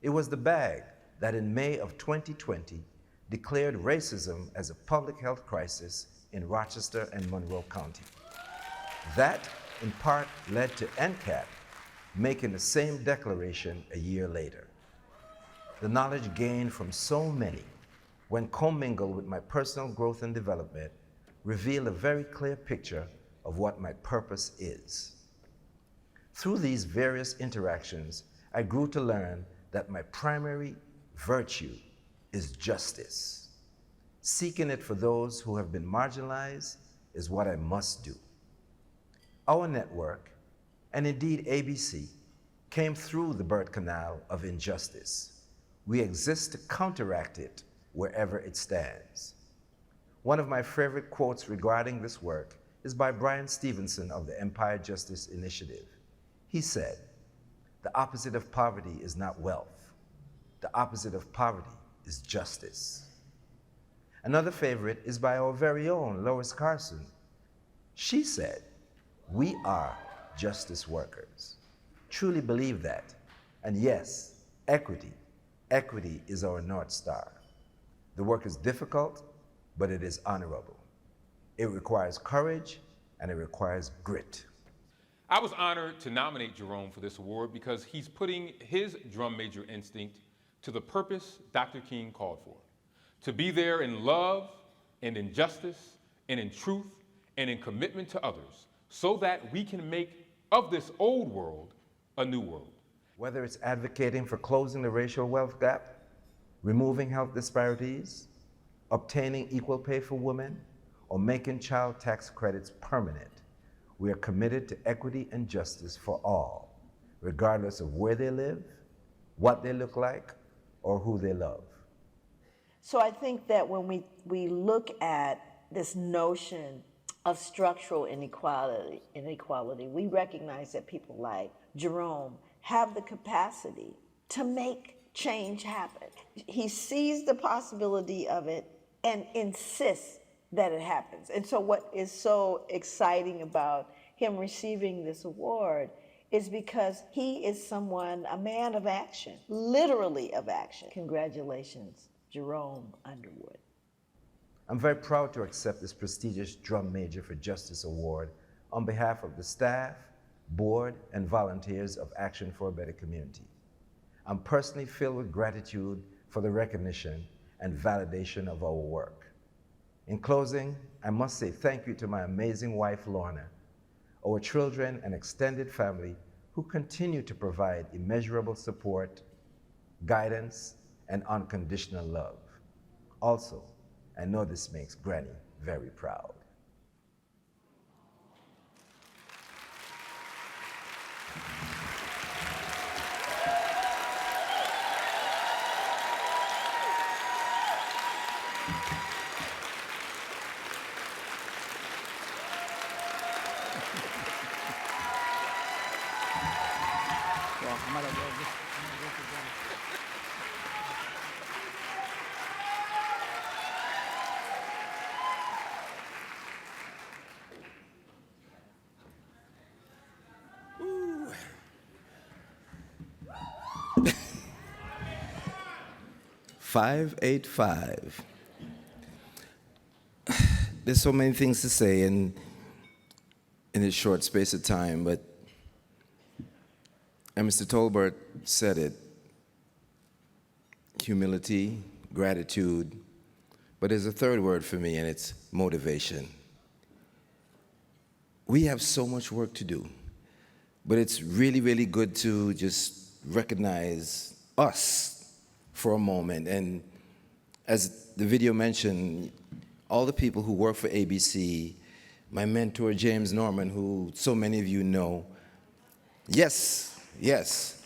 It was the BAG that in May of 2020 declared racism as a public health crisis in Rochester and Monroe County. That, in part, led to NCAP making the same declaration a year later. The knowledge gained from so many, when commingled with my personal growth and development, revealed a very clear picture of what my purpose is. Through these various interactions, I grew to learn that my primary virtue is justice. Seeking it for those who have been marginalized is what I must do. Our network, and indeed ABC, came through the birth canal of injustice. We exist to counteract it wherever it stands. One of my favorite quotes regarding this work is by Brian Stevenson of the Empire Justice Initiative. He said, "The opposite of poverty is not wealth. The opposite of poverty is justice." Another favorite is by our very own Lois Carson. She said, "We are justice workers." Truly believe that. And yes, equity is our North Star. The work is difficult, but it is honorable. It requires courage and it requires grit. I was honored to nominate Jerome for this award because he's putting his drum major instinct to the purpose Dr. King called for. To be there in love and in justice and in truth and in commitment to others so that we can make of this old world a new world. Whether it's advocating for closing the racial wealth gap, removing health disparities, obtaining equal pay for women, or making child tax credits permanent, we are committed to equity and justice for all, regardless of where they live, what they look like, or who they love. So I think that when we look at this notion of structural inequality, we recognize that people like Jerome have the capacity to make change happen. He sees the possibility of it and insists that it happens. And so what is so exciting about him receiving this award is because he is someone, a man of action, literally of action. Congratulations, Jerome Underwood. I'm very proud to accept this prestigious Drum Major for Justice Award on behalf of the staff, board, and volunteers of Action for a Better Community. I'm personally filled with gratitude for the recognition and validation of our work. In closing, I must say thank you to my amazing wife, Lorna, our children and extended family who continue to provide immeasurable support, guidance, and unconditional love. Also, I know this makes Granny very proud. "585." There's so many things to say in this short space of time, but and Mr. Tolbert said it, humility, gratitude, but there's a third word for me, and it's motivation. We have so much work to do, but it's really, really good to just recognize us for a moment. And as the video mentioned, all the people who work for ABC my mentor, James Norman, who so many of you know. Yes, yes.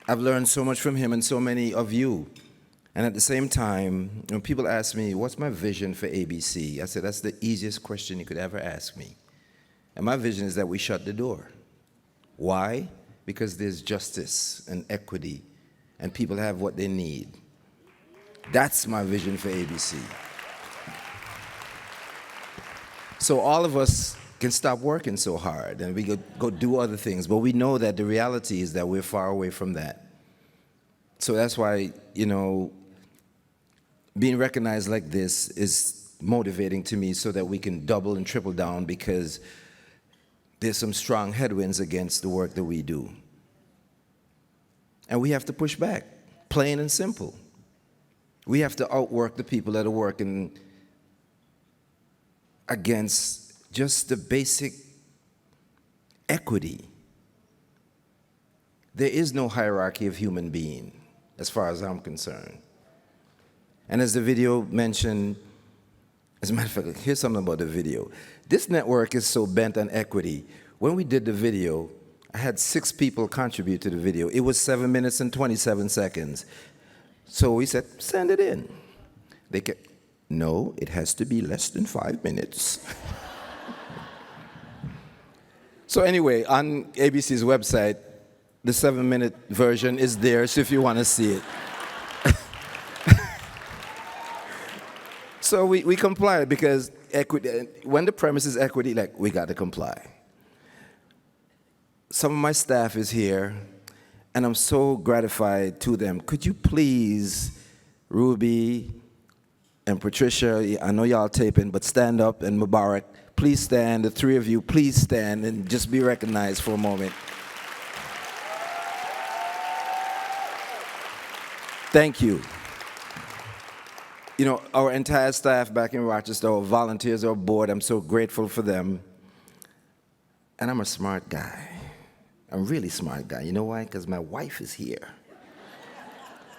I've learned so much from him and so many of you. And at the same time, when people ask me, what's my vision for ABC? I said, that's the easiest question you could ever ask me. And my vision is that we shut the door. Why? Because there's justice and equity, and people have what they need. That's my vision for ABC. So all of us can stop working so hard and we go do other things, but we know that the reality is that we're far away from that. So that's why, you know, being recognized like this is motivating to me so that we can double and triple down, because there's some strong headwinds against the work that we do. And we have to push back, plain and simple. We have to outwork the people that are working against just the basic equity. There is no hierarchy of human being, as far as I'm concerned. And as the video mentioned, as a matter of fact, here's something about the video. This network is so bent on equity. When we did the video, I had 6 people contribute to the video. It was 7 minutes and 27 seconds. So we said, send it in. They kept, no, it has to be less than 5 minutes. So anyway, on ABC's website, the 7-minute version is there, so if you want to see it. So we complied, because equity, when the premise is equity, like, we got to comply. Some of my staff is here, and I'm so gratified to them. Could you please, Ruby and Patricia, I know y'all taping, but stand up, and Mubarak, please stand, the 3 of you, please stand and just be recognized for a moment. Thank you. You know, our entire staff back in Rochester, our volunteers, our board, I'm so grateful for them. And I'm a smart guy. I'm a really smart guy. You know why? Because my wife is here.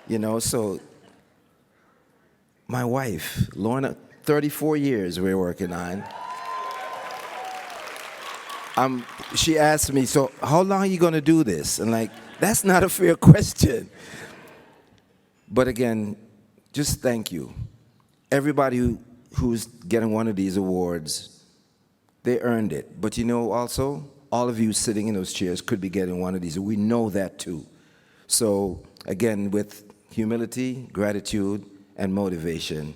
You know, so my wife, Lorna, 34 years we're working on. She asked me, so how long are you going to do this? And like, that's not a fair question. But again, just thank you. Everybody who's getting one of these awards, they earned it. But you know also, all of you sitting in those chairs could be getting one of these. We know that too. So again, with humility, gratitude, and motivation,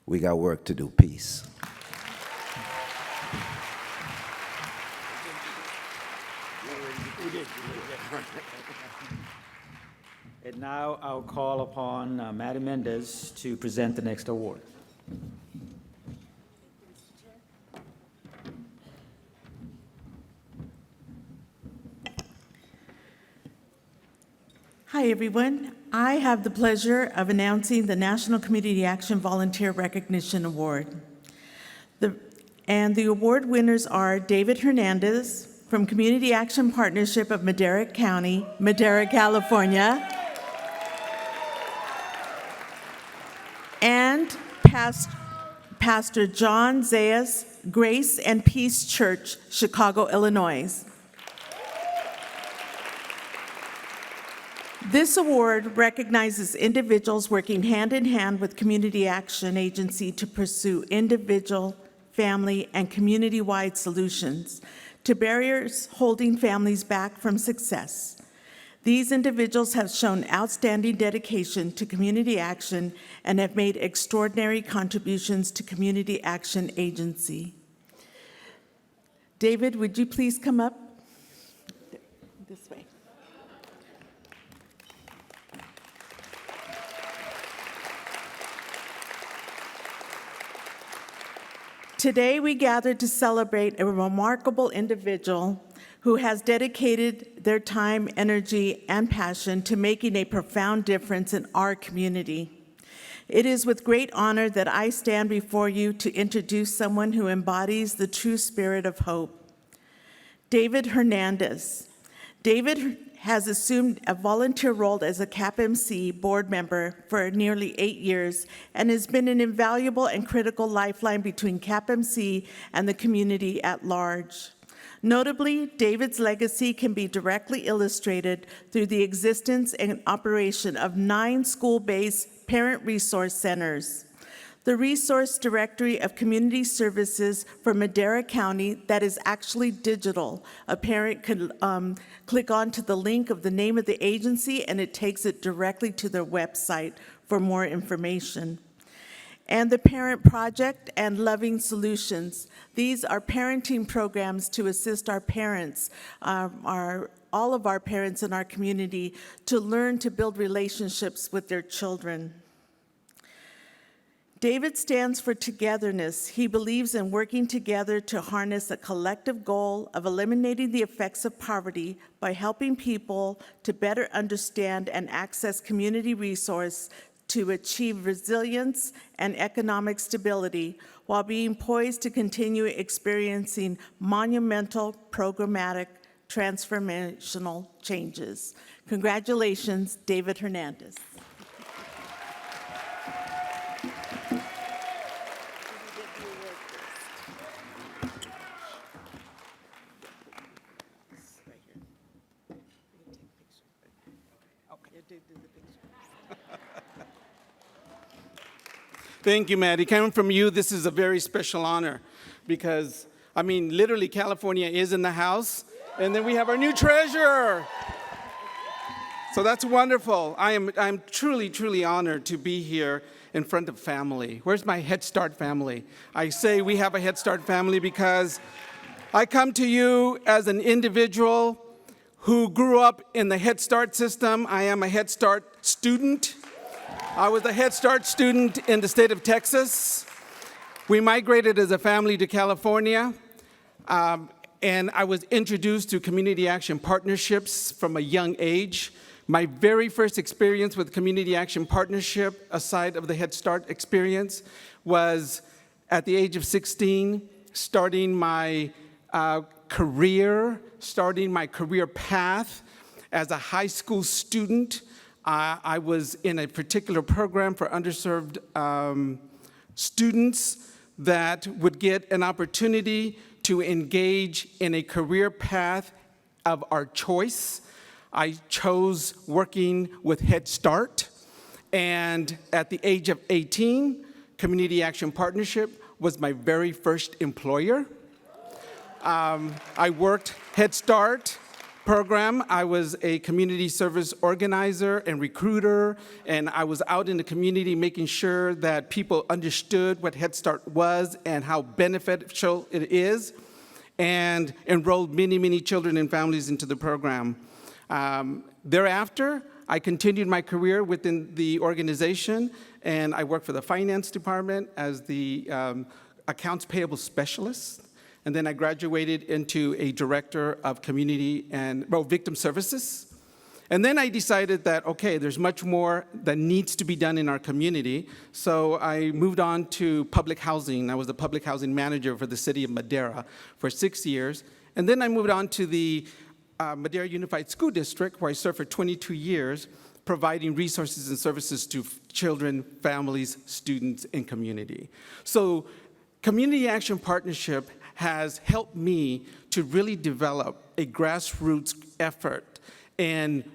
we got work to do. Peace. And now I'll call upon Maddie Mendez to present the next award. Hi, everyone. I have the pleasure of announcing the National Community Action Volunteer Recognition Award. The award winners are David Hernandez from Community Action Partnership of Madera County, Madera, California, and Pastor John Zayas, Grace and Peace Church, Chicago, Illinois. This award recognizes individuals working hand in hand with Community Action Agency to pursue individual, family, and community-wide solutions to barriers holding families back from success. These individuals have shown outstanding dedication to community action and have made extraordinary contributions to Community Action Agency. David, would you please come up this way? Today, we gathered to celebrate a remarkable individual who has dedicated their time, energy, and passion to making a profound difference in our community. It is with great honor that I stand before you to introduce someone who embodies the true spirit of hope. David Hernandez. David has assumed a volunteer role as a CAP-MC board member for nearly 8 years and has been an invaluable and critical lifeline between CAP-MC and the community at large. Notably, David's legacy can be directly illustrated through the existence and operation of 9 school-based parent resource centers. The Resource Directory of Community Services for Madera County that is actually digital. A parent can click onto the link of the name of the agency and it takes it directly to their website for more information. And the Parent Project and Loving Solutions. These are parenting programs to assist our parents, all of our parents in our community, to learn to build relationships with their children. David stands for togetherness. He believes in working together to harness a collective goal of eliminating the effects of poverty by helping people to better understand and access community resources to achieve resilience and economic stability while being poised to continue experiencing monumental programmatic transformational changes. Congratulations, David Hernandez. Thank you, Maddie. Coming from you, this is a very special honor because, I mean, literally California is in the house, and then we have our new treasurer. So that's wonderful. I'm truly, truly honored to be here in front of family. Where's my Head Start family? I say we have a Head Start family because I come to you as an individual who grew up in the Head Start system. I am a Head Start student. I was a Head Start student in the state of Texas. We migrated as a family to California, and I was introduced to community action partnerships from a young age. My very first experience with community action partnership, aside of the Head Start experience, was at the age of 16, starting my career path as a high school student. I was in a particular program for underserved students that would get an opportunity to engage in a career path of our choice. I chose working with Head Start, and at the age of 18, Community Action Partnership was my very first employer. I worked Head Start program. I was a community service organizer and recruiter, and I was out in the community making sure that people understood what Head Start was and how beneficial it is, and enrolled many, many children and families into the program. Thereafter, I continued my career within the organization, and I worked for the finance department as the accounts payable specialist. And then I graduated into a director of community and victim services. And then I decided that, okay, there's much more that needs to be done in our community. So I moved on to public housing. I was the public housing manager for the city of Madera for 6 years. And then I moved on to the Madera Unified School District, where I served for 22 years, providing resources and services to children, families, students, and community. So Community Action Partnership has helped me to really develop a grassroots effort and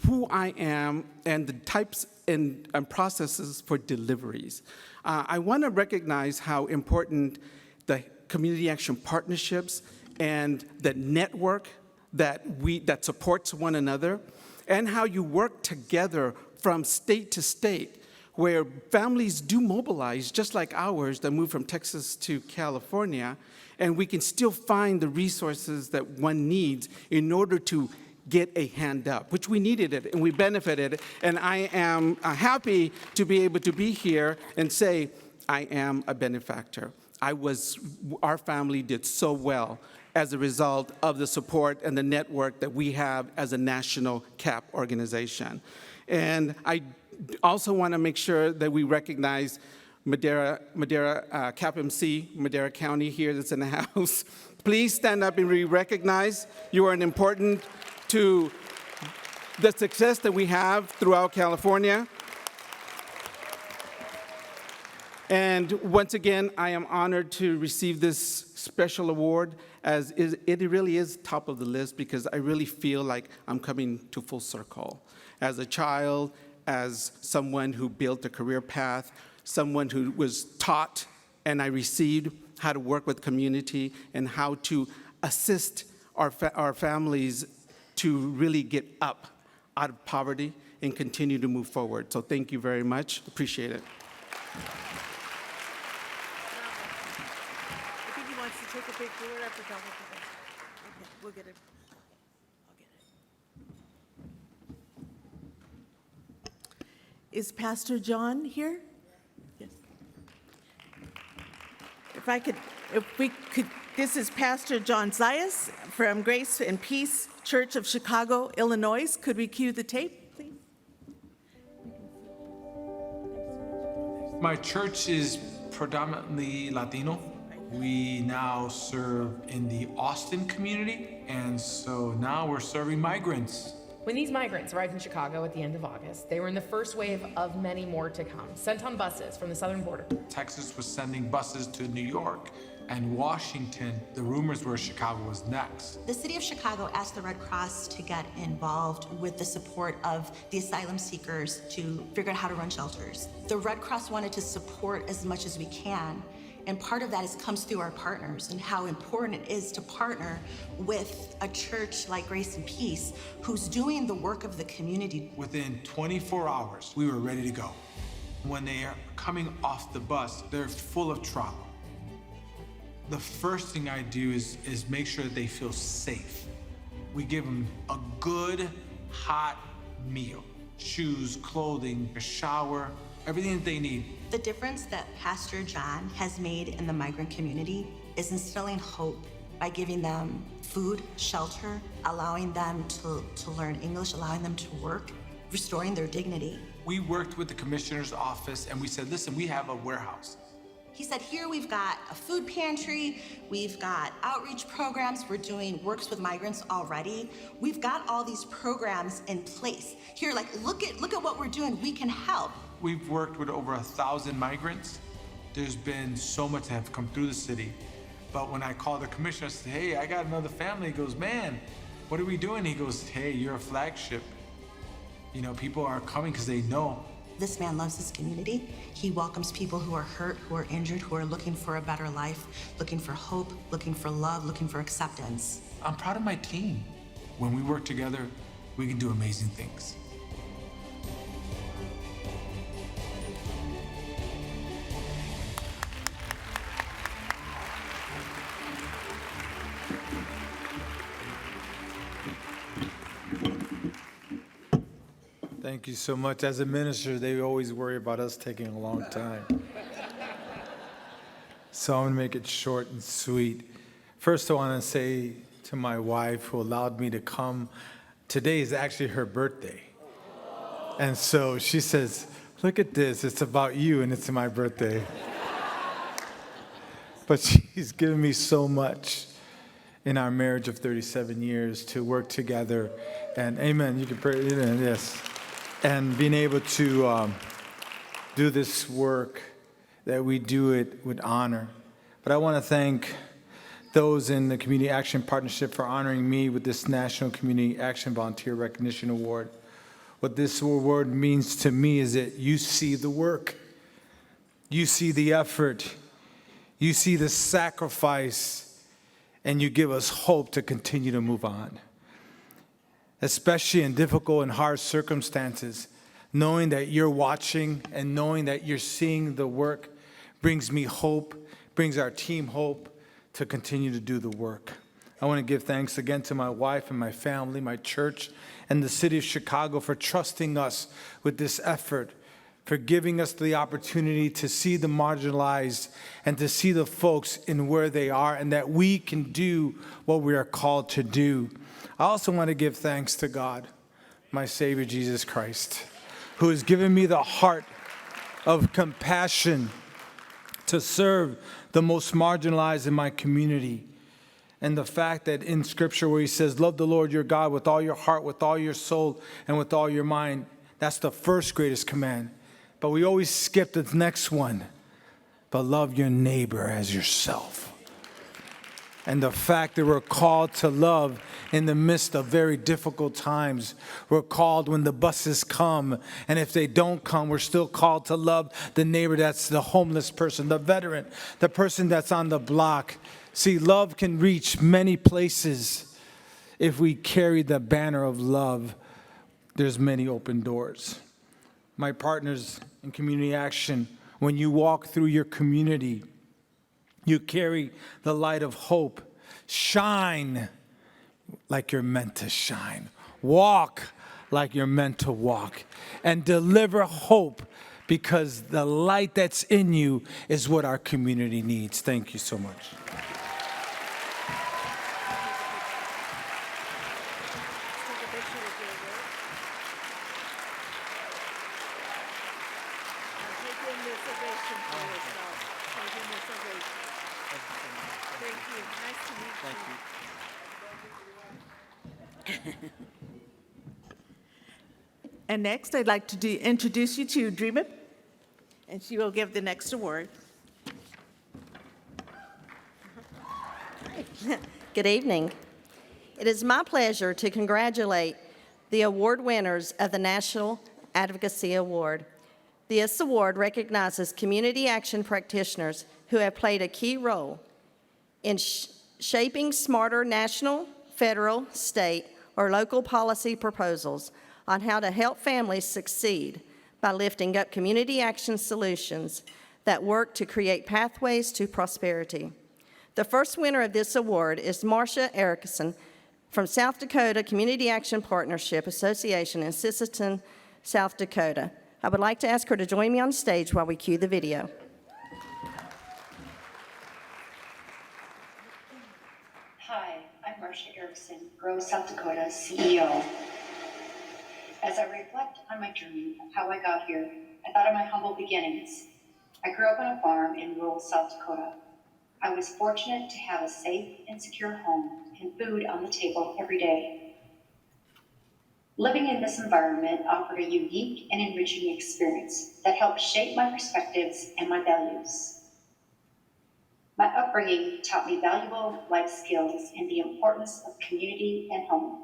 who I am and the types and processes for deliveries. I want to recognize how important the community action partnerships and the network that supports one another, and how you work together from state to state, where families do mobilize, just like ours that moved from Texas to California, and we can still find the resources that one needs in order to get a hand up, which we needed it and we benefited. And I am happy to be able to be here and say, I am a benefactor. Our family did so well as a result of the support and the network that we have as a national CAP organization. And I also want to make sure that we recognize Madera CAP-MC, Madera County here that's in the house. Please stand up and be recognized. You are important to the success that we have throughout California. And once again, I am honored to receive this special award, as it really is top of the list, because I really feel like I'm coming to full circle. As a child, as someone who built a career path, someone who was taught and I received how to work with community and how to assist our families to really get up out of poverty and continue to move forward. So thank you very much. Appreciate it. I think he wants to take a picture. We'll have to talk about that. Okay, we'll get it. Is Pastor John here? Yes. If we could, this is Pastor John Zayas from Grace and Peace Church of Chicago, Illinois. Could we cue the tape, please? My church is predominantly Latino. We now serve in the Austin community, and so now we're serving migrants. When these migrants arrived in Chicago at the end of August, they were in the first wave of many more to come, sent on buses from the southern border. Texas was sending buses to New York and Washington. The rumors were Chicago was next. The city of Chicago asked the Red Cross to get involved with the support of the asylum seekers to figure out how to run shelters. The Red Cross wanted to support as much as we can, and part of that comes through our partners and how important it is to partner with a church like Grace and Peace, who's doing the work of the community. Within 24 hours, we were ready to go. When they are coming off the bus, they're full of trauma. The first thing I do is make sure that they feel safe. We give them a good, hot meal, shoes, clothing, a shower, everything that they need. The difference that Pastor John has made in the migrant community is instilling hope by giving them food, shelter, allowing them to learn English, allowing them to work, restoring their dignity. We worked with the commissioner's office and we said, listen, we have a warehouse. He said, here we've got a food pantry, we've got outreach programs, we're doing works with migrants already. We've got all these programs in place. Here, like, look at what we're doing, we can help. We've worked with over 1,000 migrants. There's been so much that have come through the city. But when I called the commissioner, I said, hey, I got another family. He goes, man, what are we doing? He goes, hey, you're a flagship. You know, people are coming because they know. This man loves his community. He welcomes people who are hurt, who are injured, who are looking for a better life, looking for hope, looking for love, looking for acceptance. I'm proud of my team. When we work together, we can do amazing things. Thank you so much. As a minister, they always worry about us taking a long time. So I'm going to make it short and sweet. First, I want to say to my wife who allowed me to come, today is actually her birthday. And so she says, look at this, it's about you and it's my birthday. But she's given me so much in our marriage of 37 years to work together. And amen, you can pray, yes. And being able to do this work, that we do it with honor. But I want to thank those in the Community Action Partnership for honoring me with this National Community Action Volunteer Recognition Award. What this award means to me is that you see the work, you see the effort, you see the sacrifice, and you give us hope to continue to move on. Especially in difficult and hard circumstances, knowing that you're watching and knowing that you're seeing the work brings me hope, brings our team hope to continue to do the work. I want to give thanks again to my wife and my family, my church, and the city of Chicago for trusting us with this effort, for giving us the opportunity to see the marginalized and to see the folks in where they are and that we can do what we are called to do. I also want to give thanks to God, my Savior, Jesus Christ, who has given me the heart of compassion to serve the most marginalized in my community. And the fact that in Scripture where he says, love the Lord your God with all your heart, with all your soul, and with all your mind, that's the first greatest command. But we always skip the next one. But love your neighbor as yourself. And the fact that we're called to love in the midst of very difficult times. We're called when the buses come. And if they don't come, we're still called to love the neighbor that's the homeless person, the veteran, the person that's on the block. See, love can reach many places. If we carry the banner of love, there's many open doors. My partners in Community Action, when you walk through your community, you carry the light of hope. Shine like you're meant to shine. Walk like you're meant to walk. And deliver hope, because the light that's in you is what our community needs. Thank you so much. And next, I'd like to introduce you to Dreamer, and she will give the next award. Good evening. It is my pleasure to congratulate the award winners of the National Advocacy Award. This award recognizes community action practitioners who have played a key role in shaping smarter national, federal, state, or local policy proposals on how to help families succeed by lifting up community action solutions that work to create pathways to prosperity. The first winner of this award is Marcia Erickson from South Dakota Community Action Partnership Association in Sisseton, South Dakota. I would like to ask her to join me on stage while we cue the video. Hi, I'm Marcia Erickson, Grow South Dakota CEO. As I reflect on my journey of how I got here, I thought of my humble beginnings. I grew up on a farm in rural South Dakota. I was fortunate to have a safe and secure home and food on the table every day. Living in this environment offered a unique and enriching experience that helped shape my perspectives and my values. My upbringing taught me valuable life skills and the importance of community and home.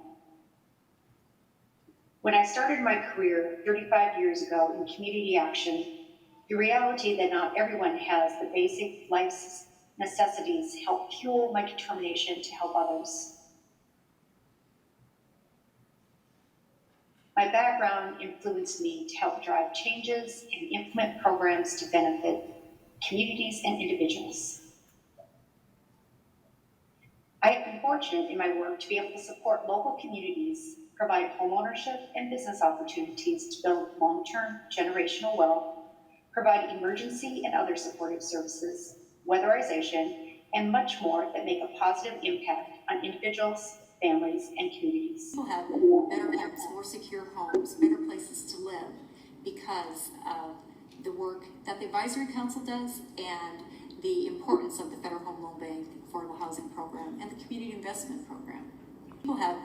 When I started my career 35 years ago in community action, the reality that not everyone has the basic life necessities helped fuel my determination to help others. My background influenced me to help drive changes and implement programs to benefit communities and individuals. I have been fortunate in my work to be able to support local communities, provide homeownership and business opportunities to build long-term generational wealth, provide emergency and other supportive services, weatherization, and much more that make a positive impact on individuals, families, and communities. People have better health, more secure homes, better places to live because of the work that the Advisory Council does and the importance of the Federal Home Loan Bank, the Affordable Housing Program, and the Community Investment Program. People have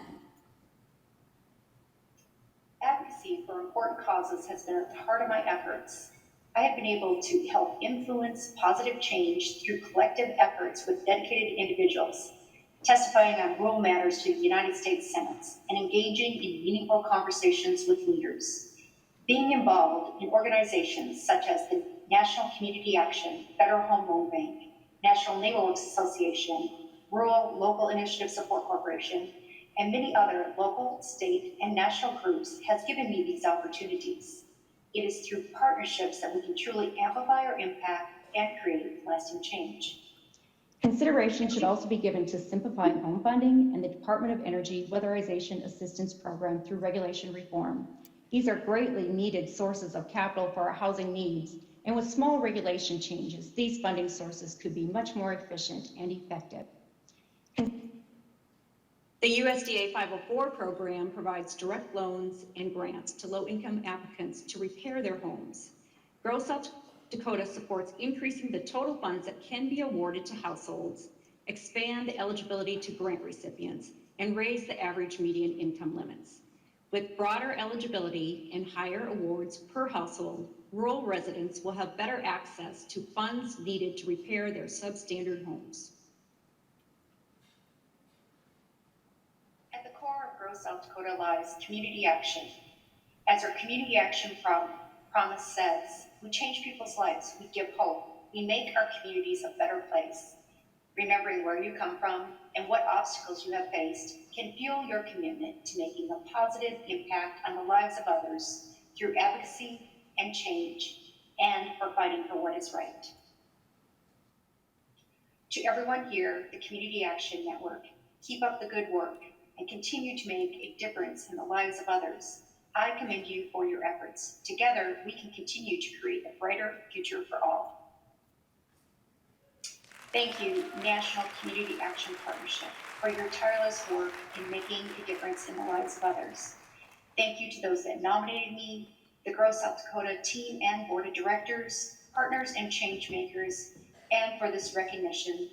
advocacy for important causes has been at the heart of my efforts. I have been able to help influence positive change through collective efforts with dedicated individuals, testifying on rural matters to the United States Senate, and engaging in meaningful conversations with leaders. Being involved in organizations such as the National Community Action, Federal Home Loan Bank, National Neighborhoods Association, Rural Local Initiative Support Corporation, and many other local, state, and national groups has given me these opportunities. It is through partnerships that we can truly amplify our impact and create lasting change. Consideration should also be given to simplifying home funding and the Department of Energy Weatherization Assistance Program through regulation reform. These are greatly needed sources of capital for our housing needs, and with small regulation changes, these funding sources could be much more efficient and effective. The USDA 504 program provides direct loans and grants to low-income applicants to repair their homes. Grow South Dakota supports increasing the total funds that can be awarded to households expand the eligibility to grant recipients, and raise the average median income limits. With broader eligibility and higher awards per household, rural residents will have better access to funds needed to repair their substandard homes. At the core of Grow South Dakota lies community action. As our community action promise says, we change people's lives, we give hope, we make our communities a better place. Remembering where you come from and what obstacles you have faced can fuel your commitment to making a positive impact on the lives of others through advocacy and change, and for fighting for what is right. To everyone here, the Community Action Network, keep up the good work and continue to make a difference in the lives of others. I commend you for your efforts. Together, we can continue to create a brighter future for all. Thank you, National Community Action Partnership, for your tireless work in making a difference in the lives of others. Thank you to those that nominated me, the Grow South Dakota team and board of directors, partners and change makers, and for this recognition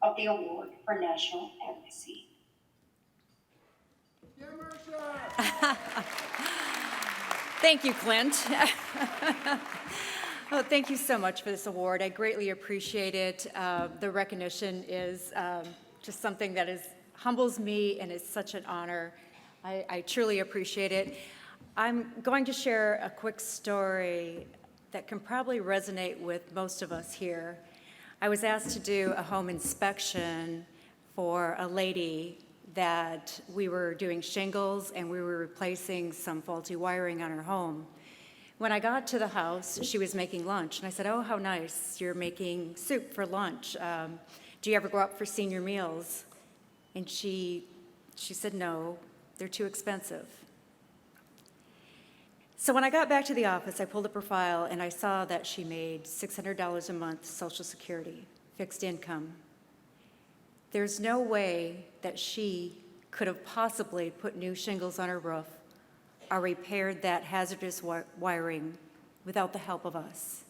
of the award for national advocacy. Thank you, Clint. Oh, thank you so much for this award. I greatly appreciate it. The recognition is just something that humbles me and is such an honor. I truly appreciate it. I'm going to share a quick story that can probably resonate with most of us here. I was asked to do a home inspection for a lady that we were doing shingles and we were replacing some faulty wiring on her home. When I got to the house, she was making lunch, and I said, "Oh, how nice, you're making soup for lunch. Do you ever go out for senior meals?" And she said, "No, they're too expensive." So when I got back to the office, I pulled up her file, and I saw that she made $600 a month Social Security, fixed income. There's no way that she could have possibly put new shingles on her roof or repaired that hazardous wiring without the help of us.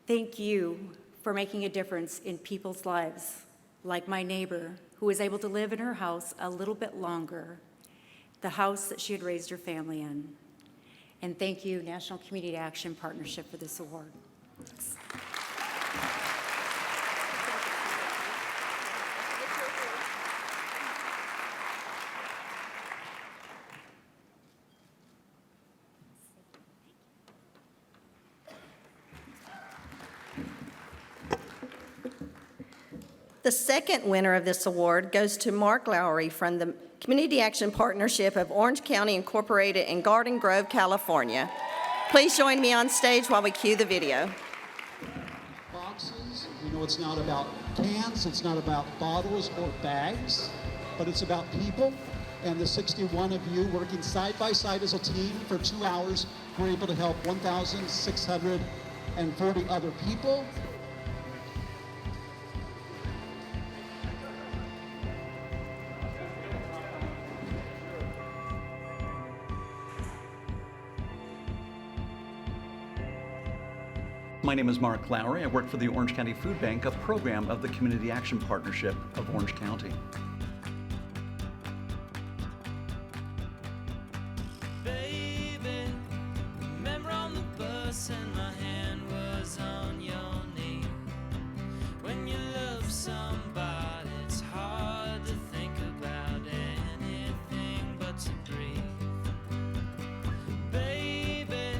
Thank you for making a difference in people's lives, like my neighbor who was able to live in her house a little bit longer, the house that she had raised her family in. And thank you, National Community Action Partnership, for this award. Thanks. The second winner of this award goes to Mark Lowry from the Community Action Partnership of Orange County Incorporated in Garden Grove, California. Please join me on stage while we cue the video. Boxes, we know it's not about cans, it's not about bottles or bags, but it's about people. And the 61 of you working side by side as a team for 2 hours were able to help 1,640 other people. My name is Mark Lowry. I work for the Orange County Food Bank, a program of the Community Action Partnership of Orange County. Baby, remember on the bus and my hand was on your knee. When you love somebody, it's hard to think about anything but to breathe. Baby,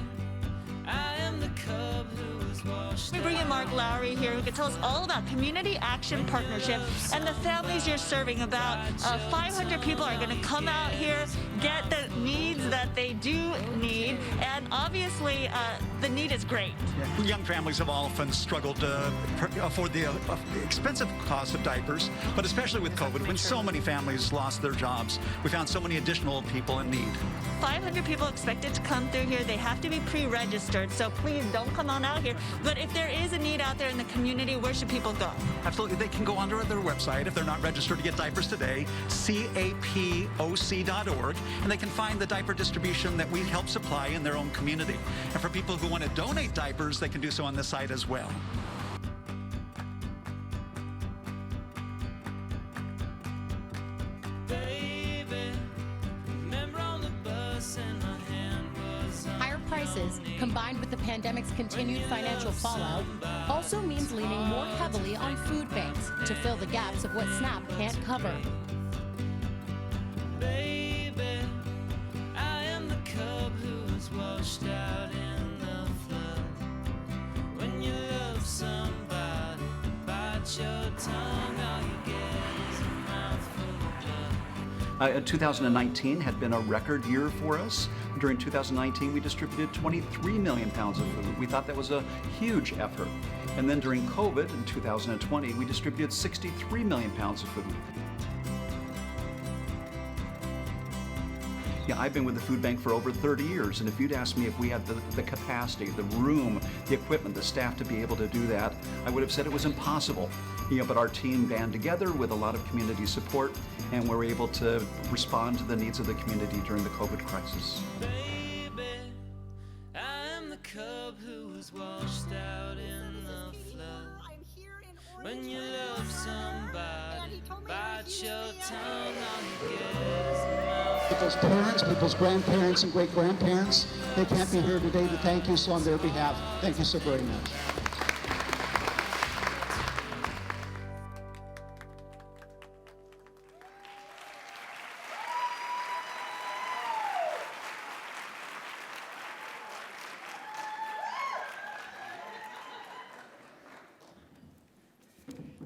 I am the cub who was washed. We bring in Mark Lowry here, who can tell us all about Community Action Partnership and the families you're serving. About 500 people are going to come out here, get the needs that they do need, and obviously the need is great. Yeah. Young families have often struggled to afford the expensive cost of diapers, but especially with COVID, when so many families lost their jobs, we found so many additional people in need. 500 people expected to come through here. They have to be pre-registered, so please don't come on out here. But if there is a need out there in the community, where should people go? Absolutely. They can go onto their website if they're not registered to get diapers today, capoc.org, and they can find the diaper distribution that we help supply in their own community. And for people who want to donate diapers, they can do so on this site as well. resources, combined with the pandemic's continued financial fallout, also means leaning more heavily on food banks to fill the gaps of what SNAP can't cover. Baby, I am the cub who was washed out in the flood. When you love somebody, bite your tongue, all you get is a mouthful of blood. 2019 had been a record year for us. During 2019, we distributed 23 million pounds of food. We thought that was a huge effort. And then during COVID in 2020, we distributed 63 million pounds of food. Yeah, I've been with the food bank for over 30 years, and if you'd asked me if we had the capacity, the room, the equipment, the staff to be able to do that, I would have said it was impossible. But our team band together with a lot of community support, and we're able to respond to the needs of the community during the COVID crisis. Baby, I am the cub who was washed out in the flood. When you love somebody, bite your tongue, all you get is a mouthful. People's parents, people's grandparents and great-grandparents, they can't be here today to thank you, so on their behalf, thank you so very much.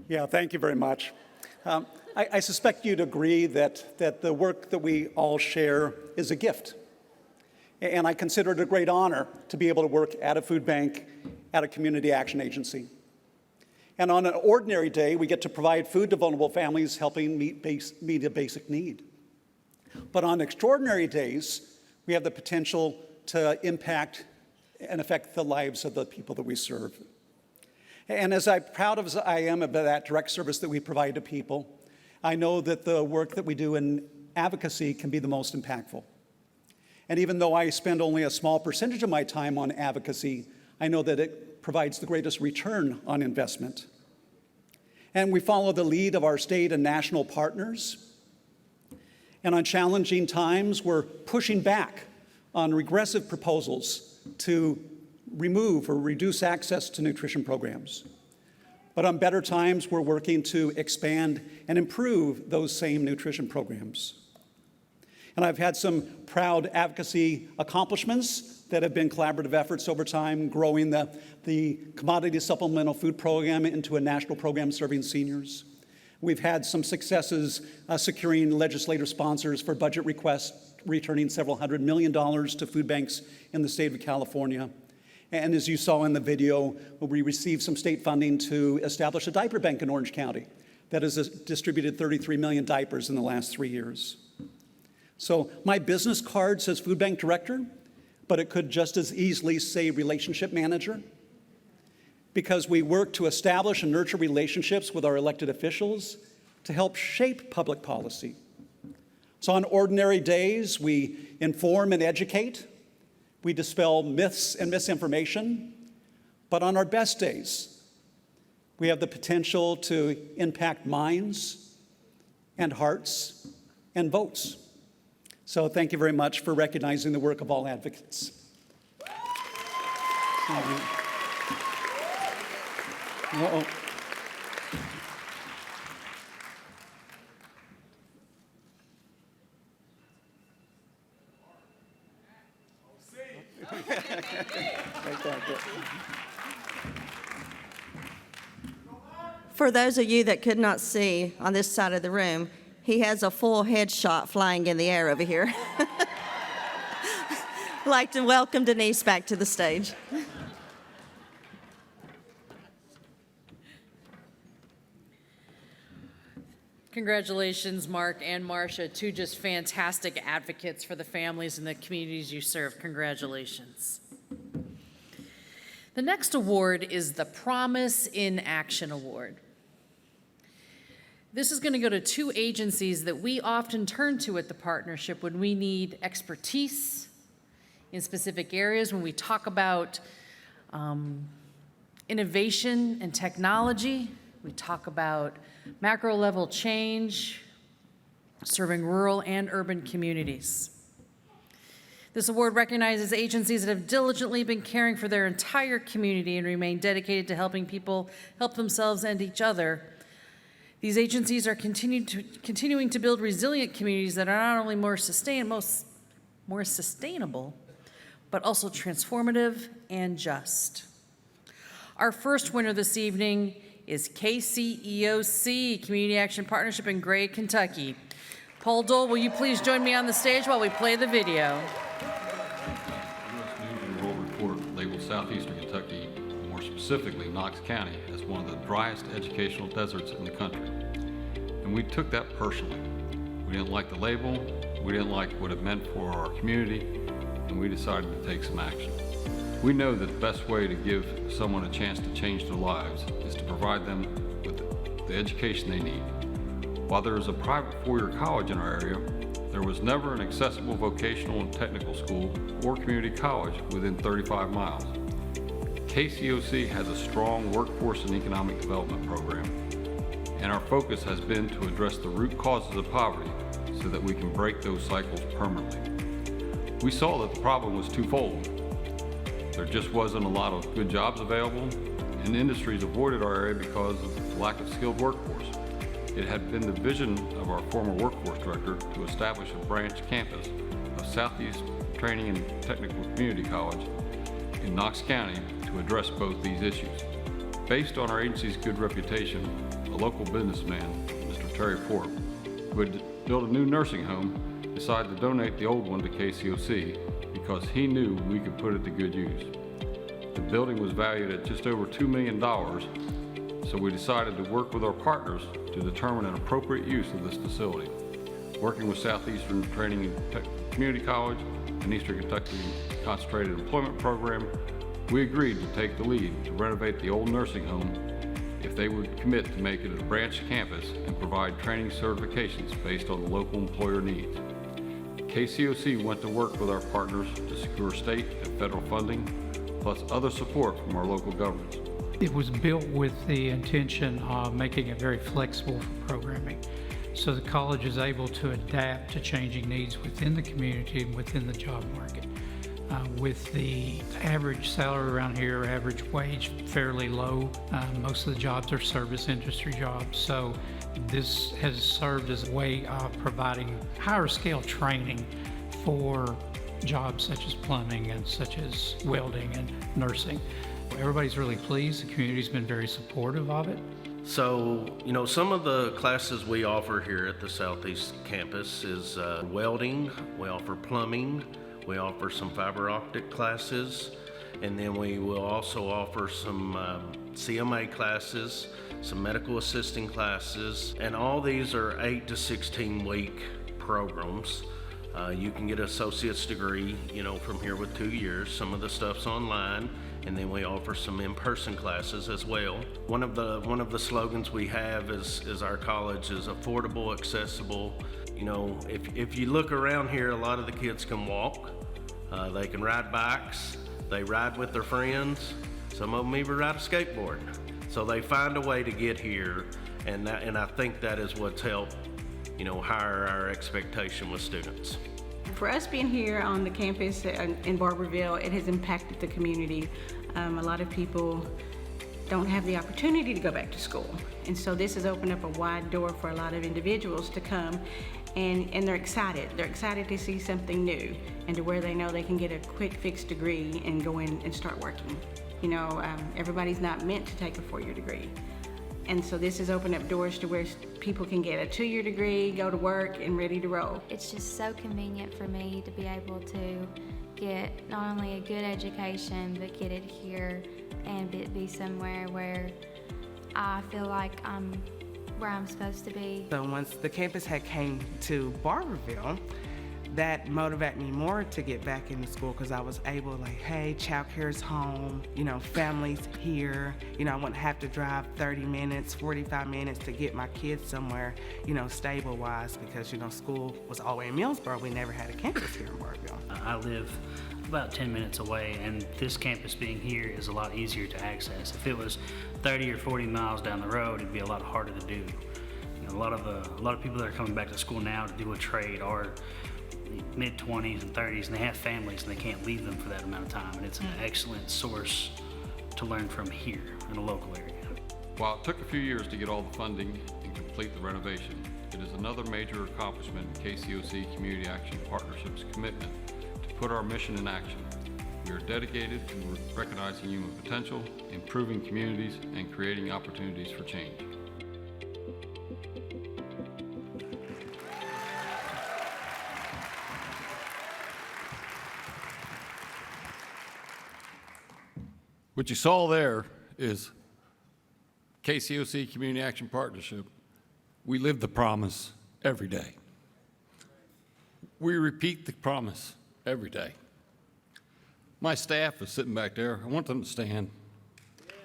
Yeah, thank you very much. I suspect you'd agree that the work that we all share is a gift. And I consider it a great honor to be able to work at a food bank, at a community action agency. And on an ordinary day, we get to provide food to vulnerable families, helping meet a basic need. But on extraordinary days, we have the potential to impact and affect the lives of the people that we serve. And as proud as I am of that direct service that we provide to people, I know that the work that we do in advocacy can be the most impactful. And even though I spend only a small percentage of my time on advocacy, I know that it provides the greatest return on investment. And we follow the lead of our state and national partners. And on challenging times, we're pushing back on regressive proposals to remove or reduce access to nutrition programs. But on better times, we're working to expand and improve those same nutrition programs. And I've had some proud advocacy accomplishments that have been collaborative efforts over time, growing the commodity supplemental food program into a national program serving seniors. We've had some successes securing legislative sponsors for budget requests, returning several $100 million to food banks in the state of California. And as you saw in the video, we received some state funding to establish a diaper bank in Orange County that has distributed 33 million diapers in the last 3 years. So my business card says food bank director, but it could just as easily say relationship manager, because we work to establish and nurture relationships with our elected officials to help shape public policy. So on ordinary days, we inform and educate. We dispel myths and misinformation, but on our best days, we have the potential to impact minds and hearts and votes. So thank you very much for recognizing the work of all advocates. Uh-oh. For those of you that could not see on this side of the room, he has a full headshot flying in the air over here. I'd like to welcome Denise back to the stage. Congratulations, Mark and Marcia, two just fantastic advocates for the families and the communities you serve. Congratulations. The next award is the Promise in Action Award. This is going to go to two agencies that we often turn to at the partnership when we need expertise in specific areas, when we talk about innovation and technology, we talk about macro level change, serving rural and urban communities. This award recognizes agencies that have diligently been caring for their entire community and remain dedicated to helping people help themselves and each other. These agencies are continuing to build resilient communities that are not only more sustainable, but also transformative and just. Our first winner this evening is KCEOC, Community Action Partnership in Gray, Kentucky. Paul Dole, will you please join me on the stage while we play the video? U.S. News and World Report labeled southeastern Kentucky, more specifically Knox County, as one of the driest educational deserts in the country. And we took that personally. We didn't like the label, we didn't like what it meant for our community, and we decided to take some action. We know that the best way to give someone a chance to change their lives is to provide them with the education they need. While there is a private four-year college in our area, there was never an accessible vocational and technical school or community college within 35 miles. KCOC has a strong workforce and economic development program, and our focus has been to address the root causes of poverty so that we can break those cycles permanently. We saw that the problem was twofold. There just wasn't a lot of good jobs available, and industries avoided our area because of the lack of skilled workforce. It had been the vision of our former workforce director to establish a branch campus of Southeast Training and Technical Community College in Knox County to address both these issues. Based on our agency's good reputation, a local businessman, Mr. Terry Fort, who had built a new nursing home, decided to donate the old one to KCOC because he knew we could put it to good use. The building was valued at just over $2 million, so we decided to work with our partners to determine an appropriate use of this facility. Working with Southeastern Training and Community College and Eastern Kentucky Concentrated Employment Program, we agreed to take the lead to renovate the old nursing home if they would commit to make it a branch campus and provide training certifications based on the local employer needs. KCOC went to work with our partners to secure state and federal funding, plus other support from our local governments. It was built with the intention of making it very flexible for programming, so the college is able to adapt to changing needs within the community and within the job market. With the average salary around here, average wage fairly low, most of the jobs are service industry jobs, so this has served as a way of providing higher scale training for jobs such as plumbing and such as welding and nursing. Everybody's really pleased. The community's been very supportive of it. So, you know, some of the classes we offer here at the Southeast campus is welding, we offer plumbing, we offer some fiber optic classes, and then we will also offer some CMA classes, some medical assisting classes, and all these are 8 to 16 week programs. You can get an associate's degree, you know, from here with 2 years. Some of the stuff's online, and then we offer some in-person classes as well. One of the slogans we have is our college is affordable, accessible. You know, if you look around here, a lot of the kids can walk, they can ride bikes, they ride with their friends, some of them even ride a skateboard. So they find a way to get here, and I think that is what's helped, you know, higher our expectation with students. For us being here on the campus in Barberville, it has impacted the community. A lot of people don't have the opportunity to go back to school. And so this has opened up a wide door for a lot of individuals to come, and they're excited. They're excited to see something new and to where they know they can get a quick fix degree and go in and start working. You know, everybody's not meant to take a 4-year degree. And so this has opened up doors to where people can get a 2-year degree, go to work, and ready to roll. It's just so convenient for me to be able to get not only a good education, but get it here and be somewhere where I feel like I'm where I'm supposed to be. So once the campus had came to Barberville, that motivated me more to get back into school because I was able to, like, hey, child care is home, you know, family's here, you know, I wouldn't have to drive 30 minutes, 45 minutes to get my kids somewhere, you know, stable-wise, because, you know, school was all the way in Millsboro. We never had a campus here in Barberville. I live about 10 minutes away, and this campus being here is a lot easier to access. If it was 30 or 40 miles down the road, it'd be a lot harder to do. You know, a lot of people that are coming back to school now to do a trade or mid-20s and 30s, and they have families and they can't leave them for that amount of time. And it's an excellent source to learn from here in a local area. While it took a few years to get all the funding and complete the renovation, it is another major accomplishment in KCOC Community Action Partnership's commitment to put our mission in action. We are dedicated to recognizing human potential, improving communities, and creating opportunities for change. What you saw there is KCOC Community Action Partnership. We live the promise every day. We repeat the promise every day. My staff is sitting back there. I want them to stand.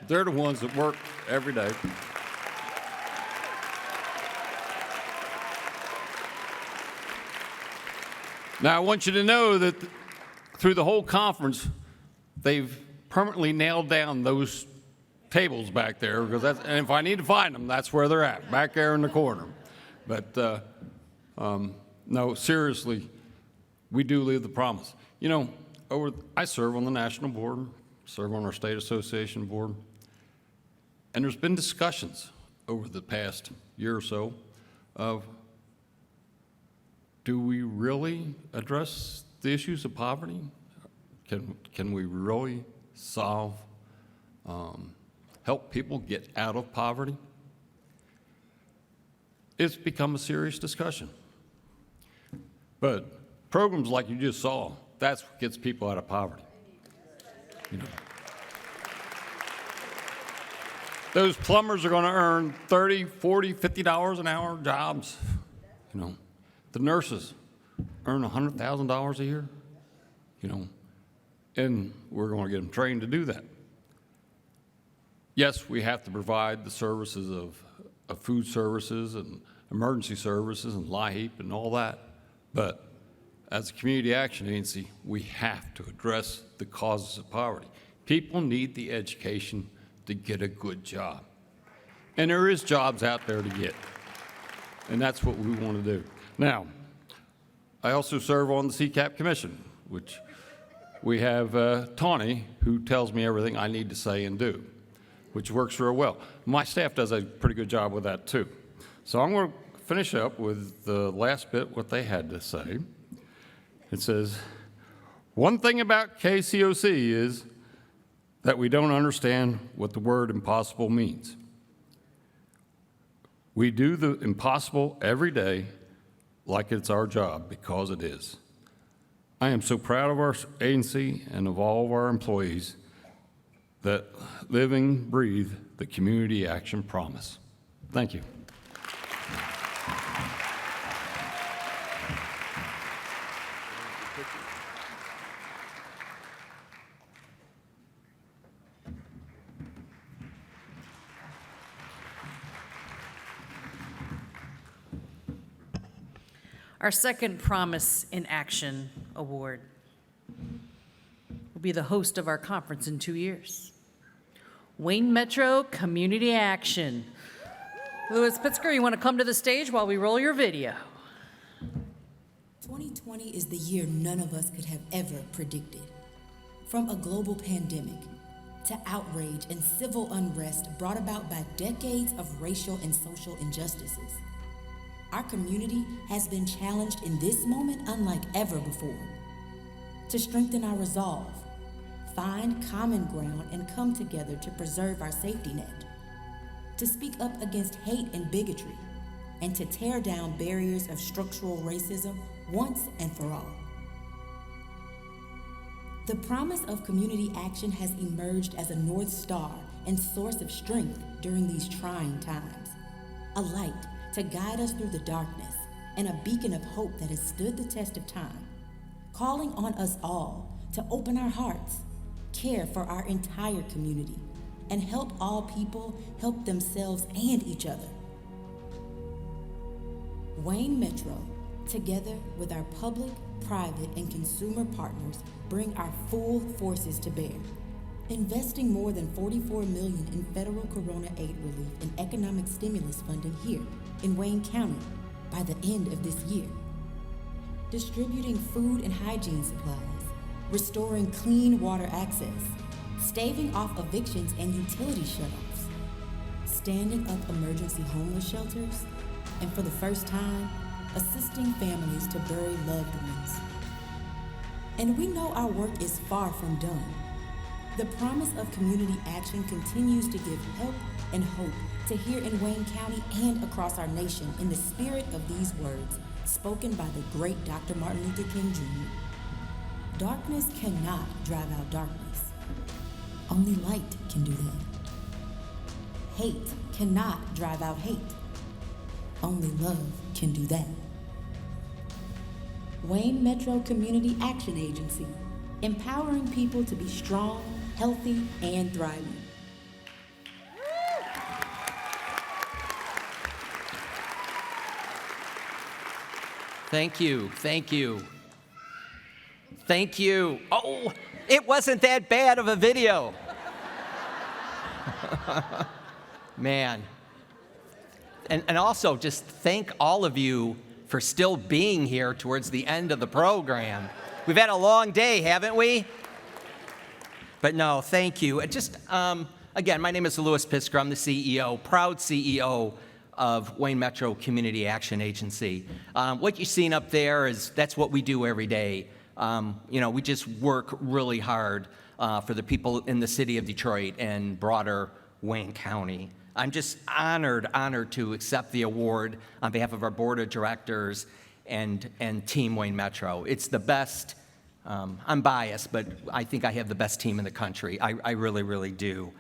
They're the ones that work every day. Now, I want you to know that through the whole conference, they've permanently nailed down those tables back there, because and if I need to find them, that's where they're at, back there in the corner. But no, seriously, we do live the promise. You know, I serve on the national board, serve on our state association board, and there's been discussions over the past year or so of, do we really address the issues of poverty? Can we really solve, help people get out of poverty? It's become a serious discussion. But programs like you just saw, that's what gets people out of poverty. You know. Those plumbers are going to earn $30, $40, $50 an hour jobs. You know, the nurses earn $100,000 a year. You know, and we're going to get them trained to do that. Yes, we have to provide the services of food services and emergency services and LIHEAP and all that, but as a community action agency, we have to address the causes of poverty. People need the education to get a good job. And there is jobs out there to get, and that's what we want to do. Now, I also serve on the NCAP Commission, which we have Tawny, who tells me everything I need to say and do, which works real well. My staff does a pretty good job with that, too. So I'm going to finish up with the last bit, what they had to say. It says, one thing about KCOC is that we don't understand what the word impossible means. We do the impossible every day like it's our job, because it is. I am so proud of our agency and of all of our employees that live and breathe the community action promise. Thank you. Our second Promise in Action Award will be the host of our conference in 2 years. Wayne Metro Community Action. Louis Pitzker, you want to come to the stage while we roll your video? 2020 is the year none of us could have ever predicted. From a global pandemic to outrage and civil unrest brought about by decades of racial and social injustices, our community has been challenged in this moment unlike ever before. To strengthen our resolve, find common ground, and come together to preserve our safety net. To speak up against hate and bigotry, and to tear down barriers of structural racism once and for all. The promise of community action has emerged as a North Star and source of strength during these trying times. A light to guide us through the darkness, and a beacon of hope that has stood the test of time, calling on us all to open our hearts, care for our entire community, and help all people help themselves and each other. Wayne Metro, together with our public, private, and consumer partners, bring our full forces to bear, investing more than $44 million in federal corona aid relief and economic stimulus funding here in Wayne County by the end of this year. distributing food and hygiene supplies, restoring clean water access, staving off evictions and utility shutoffs, standing up emergency homeless shelters, and for the first time, assisting families to bury loved ones. And we know our work is far from done. The promise of community action continues to give help and hope to here in Wayne County and across our nation in the spirit of these words spoken by the great Dr. Martin Luther King Jr. Darkness cannot drive out darkness. Only light can do that. Hate cannot drive out hate. Only love can do that. Wayne Metro Community Action Agency, empowering people to be strong, healthy, and thriving. Thank you, thank you. Thank you. Oh, it wasn't that bad of a video. Man. And also just thank all of you for still being here towards the end of the program. We've had a long day, haven't we? But no, thank you. Just, again, my name is Louis Pisker. I'm the CEO, proud CEO of Wayne Metro Community Action Agency. What you've seen up there is that's what we do every day. We just work really hard for the people in the city of Detroit and broader Wayne County. I'm just honored to accept the award on behalf of our board of directors and Team Wayne Metro. It's the best. I'm biased, but I think I have the best team in the country. I really, really do.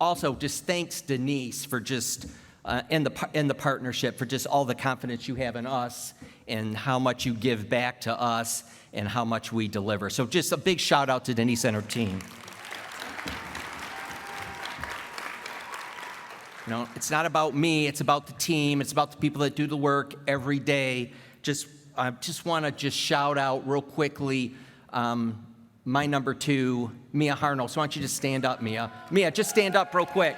Also, just thanks, Denise, for just in the partnership, for just all the confidence you have in us and how much you give back to us and how much we deliver. So just a big shout out to Denise and her team. It's not about me, it's about the team, it's about the people that do the work every day. I just want to shout out real quickly my number 2, Mia Harno. So why don't you just stand up, Mia? Mia, just stand up real quick.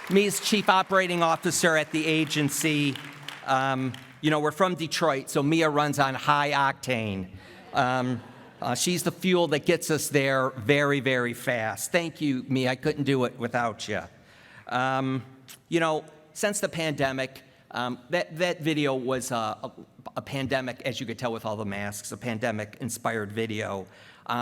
Mia's Chief Operating Officer at the agency. We're from Detroit, so Mia runs on high octane. She's the fuel that gets us there very, very fast. Thank you, Mia. I couldn't do it without you. Since the pandemic, that video was a pandemic, as you could tell with all the masks, a pandemic-inspired video.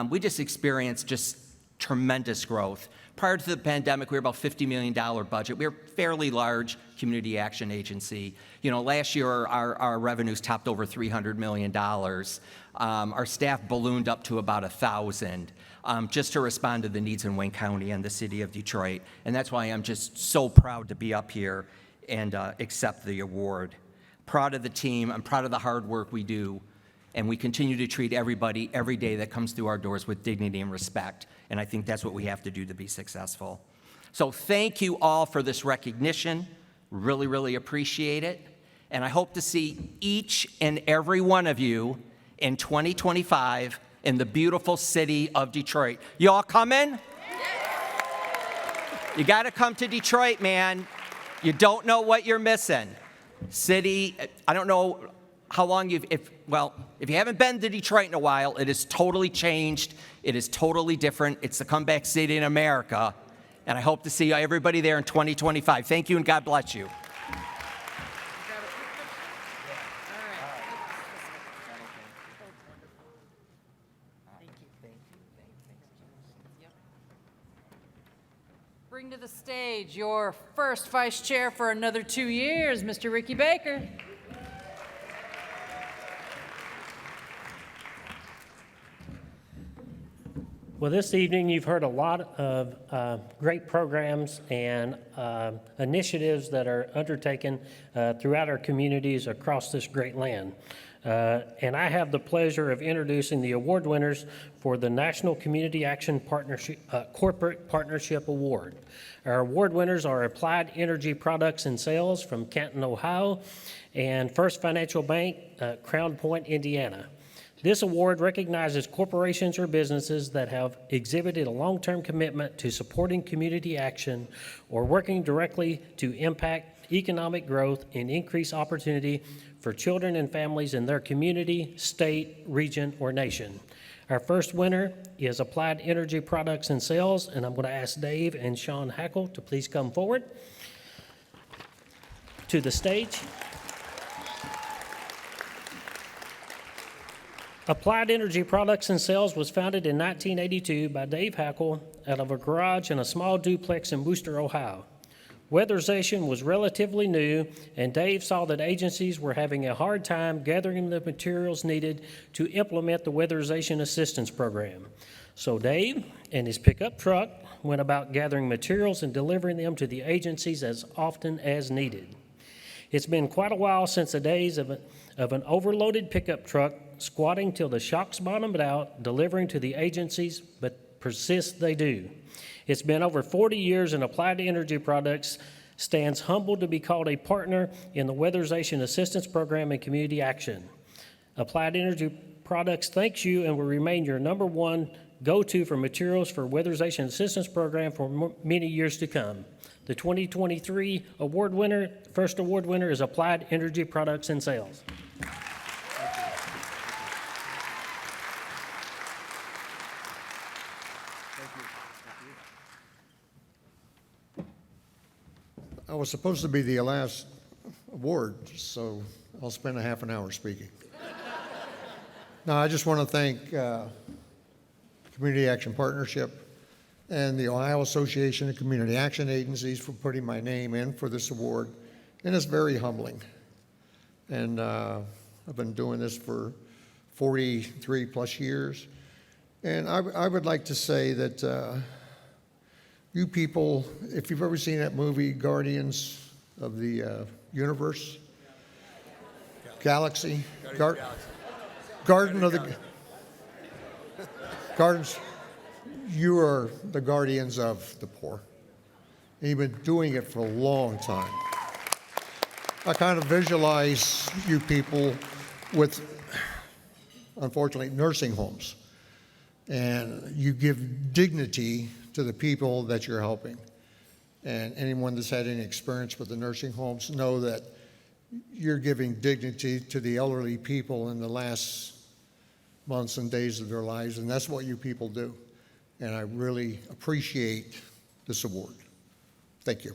We just experienced just tremendous growth. Prior to the pandemic, we were about $50 million budget. We were a fairly large community action agency. Last year, our revenues topped over $300 million. Our staff ballooned up to about 1,000. Just to respond to the needs in Wayne County and the city of Detroit. And that's why I'm just so proud to be up here and accept the award. Proud of the team. I'm proud of the hard work we do. And we continue to treat everybody every day that comes through our doors with dignity and respect. And I think that's what we have to do to be successful. So thank you all for this recognition. Really, really appreciate it. And I hope to see each and every one of you in 2025 in the beautiful city of Detroit. You all coming? You got to come to Detroit, man. You don't know what you're missing. City, I don't know how long if you haven't been to Detroit in a while, it has totally changed. It is totally different. It's the comeback city in America. And I hope to see everybody there in 2025. Thank you and God bless you. Bring to the stage your first vice chair for another 2 years, Mr. Ricky Baker. Well, this evening you've heard a lot of great programs and initiatives that are undertaken throughout our communities across this great land. And I have the pleasure of introducing the award winners for the National Community Action Partnership Corporate Partnership Award. Our award winners are Applied Energy Products and Sales from Canton, Ohio, and First Financial Bank, Crown Point, Indiana. This award recognizes corporations or businesses that have exhibited a long-term commitment to supporting community action or working directly to impact economic growth and increase opportunity for children and families in their community, state, region, or nation. Our first winner is Applied Energy Products and Sales, and I'm going to ask Dave and Sean Hackle to please come forward to the stage. Applied Energy Products and Sales was founded in 1982 by Dave Hackle out of a garage in a small duplex in Wooster, Ohio. Weatherization was relatively new, and Dave saw that agencies were having a hard time gathering the materials needed to implement the Weatherization Assistance Program. So Dave and his pickup truck went about gathering materials and delivering them to the agencies as often as needed. It's been quite a while since the days of an overloaded pickup truck squatting till the shocks bottomed out, delivering to the agencies, but persist they do. It's been over 40 years, and Applied Energy Products stands humbled to be called a partner in the Weatherization Assistance Program and Community Action. Applied Energy Products thanks you and will remain your number one go-to for materials for Weatherization Assistance Program for many years to come. The 2023 award winner, first award winner, is Applied Energy Products and Sales. I was supposed to be the last award, so I'll spend a half an hour speaking. Now, I just want to thank Community Action Partnership and the Ohio Association of Community Action Agencies for putting my name in for this award, and it's very humbling. And I've been doing this for 43 plus years, and I would like to say that you people, if you've ever seen that movie, Guardians of the Universe, Galaxy, Garden of the Gardens, you are the guardians of the poor. And you've been doing it for a long time. I kind of visualize you people with, unfortunately, nursing homes. And you give dignity to the people that you're helping. And anyone that's had any experience with the nursing homes know that you're giving dignity to the elderly people in the last months and days of their lives, and that's what you people do. And I really appreciate this award. Thank you.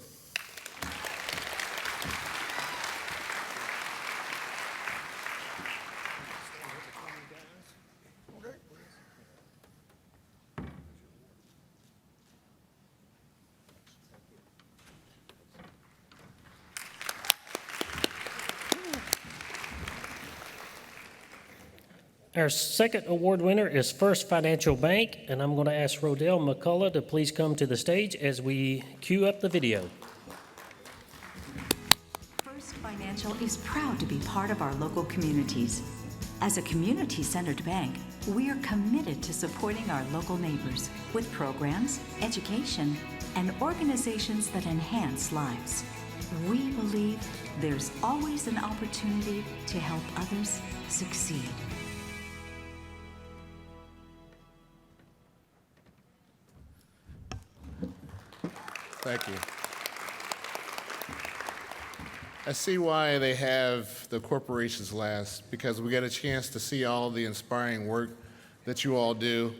Our second award winner is First Financial Bank, and I'm going to ask Rodell McCullough to please come to the stage as we cue up the video. First Financial is proud to be part of our local communities. As a community-centered bank, we are committed to supporting our local neighbors with programs, education, and organizations that enhance lives. We believe there's always an opportunity to help others succeed. Thank you. I see why they have the corporations last, because we get a chance to see all the inspiring work that you all do.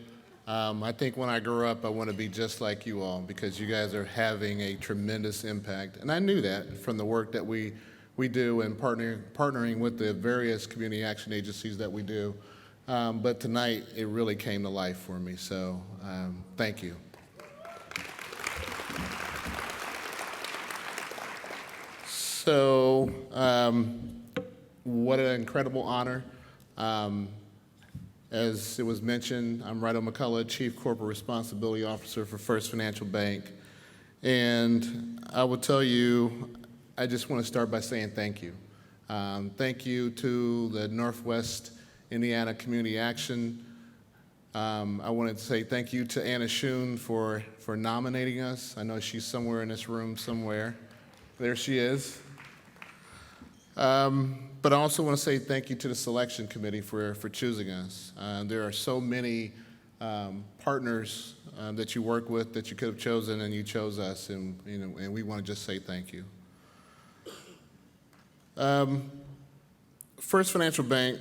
I think when I grow up, I want to be just like you all, because you guys are having a tremendous impact. And I knew that from the work that we do and partnering with the various community action agencies that we do. But tonight, it really came to life for me. So thank you. So, what an incredible honor. As it was mentioned, I'm Rodell McCullough, Chief Corporate Responsibility Officer for First Financial Bank. And I will tell you, I just want to start by saying thank you. Thank you to the Northwest Indiana Community Action. I wanted to say thank you to Anna Schoon for nominating us. I know she's somewhere in this room somewhere. There she is. But I also want to say thank you to the selection committee for choosing us. There are so many partners that you work with that you could have chosen, and you chose us, and and we want to just say thank you. First Financial Bank,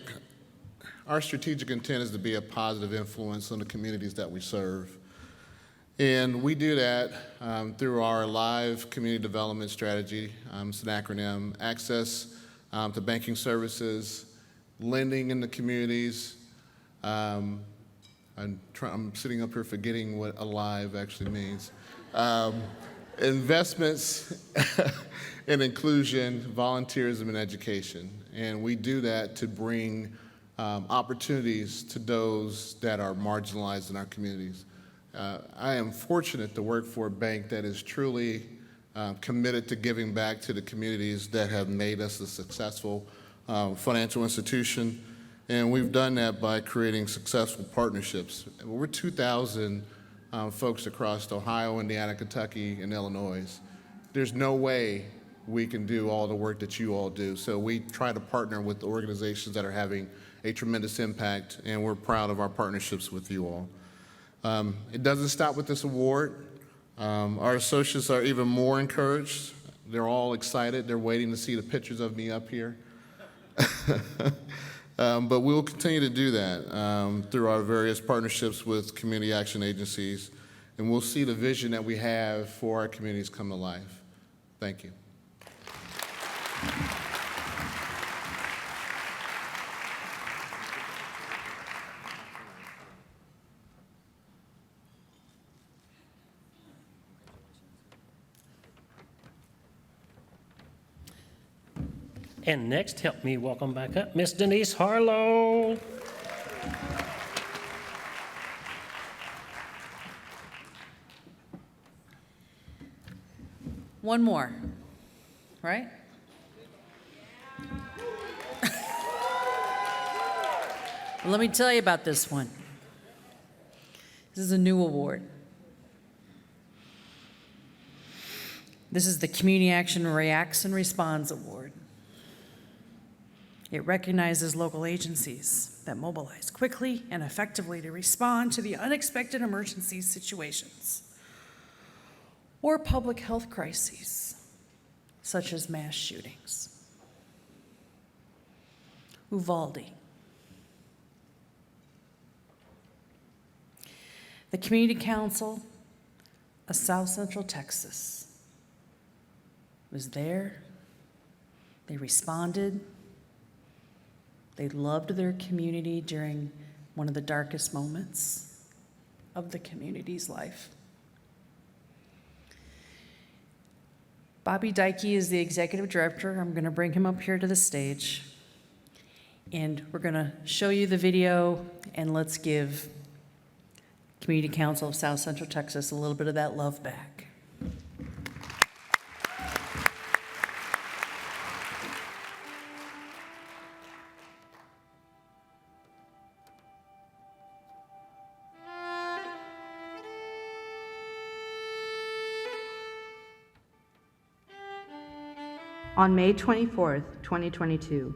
our strategic intent is to be a positive influence on the communities that we serve. And we do that through our live community development strategy. It's an acronym: access to banking services, lending in the communities. I'm sitting up here forgetting what alive actually means. Investments in inclusion, volunteerism, and education. And we do that to bring opportunities to those that are marginalized in our communities. I am fortunate to work for a bank that is truly committed to giving back to the communities that have made us a successful financial institution. And we've done that by creating successful partnerships. We're 2,000 folks across Ohio, Indiana, Kentucky, and Illinois. There's no way we can do all the work that you all do. So we try to partner with organizations that are having a tremendous impact, and we're proud of our partnerships with you all. It doesn't stop with this award. Our associates are even more encouraged. They're all excited. They're waiting to see the pictures of me up here. But we'll continue to do that through our various partnerships with community action agencies, and we'll see the vision that we have for our communities come to life. Thank you. And next, help me welcome back up Miss Denise Harlow. One more, right? Let me tell you about this one. This is a new award. This is the Community Action Reacts and Responds Award. It recognizes local agencies that mobilize quickly and effectively to respond to the unexpected emergency situations or public health crises, such as mass shootings. Uvalde. The Community Council of South Central Texas was there. They responded. They loved their community during one of the darkest moments of the community's life. Bobby Dykey is the executive director. I'm going to bring him up here to the stage. And we're going to show you the video, and let's give Community Council of South Central Texas a little bit of that love back. On May 24, 2022,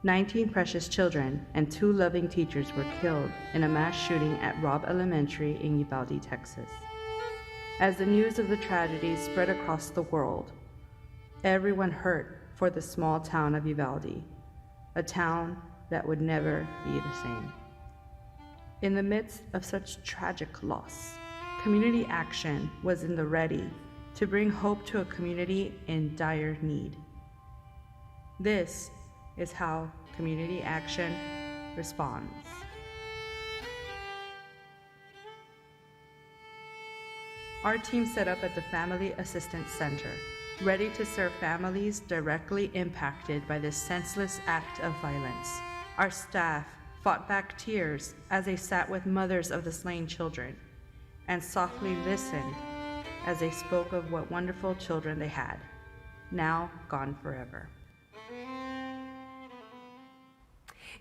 19 precious children and 2 loving teachers were killed in a mass shooting at Robb Elementary in Uvalde, Texas. As the news of the tragedy spread across the world, everyone hurt for the small town of Uvalde, a town that would never be the same. In the midst of such tragic loss, community action was in the ready to bring hope to a community in dire need. This is how community action responds. Our team set up at the Family Assistance Center, ready to serve families directly impacted by this senseless act of violence. Our staff fought back tears as they sat with mothers of the slain children and softly listened as they spoke of what wonderful children they had, now gone forever.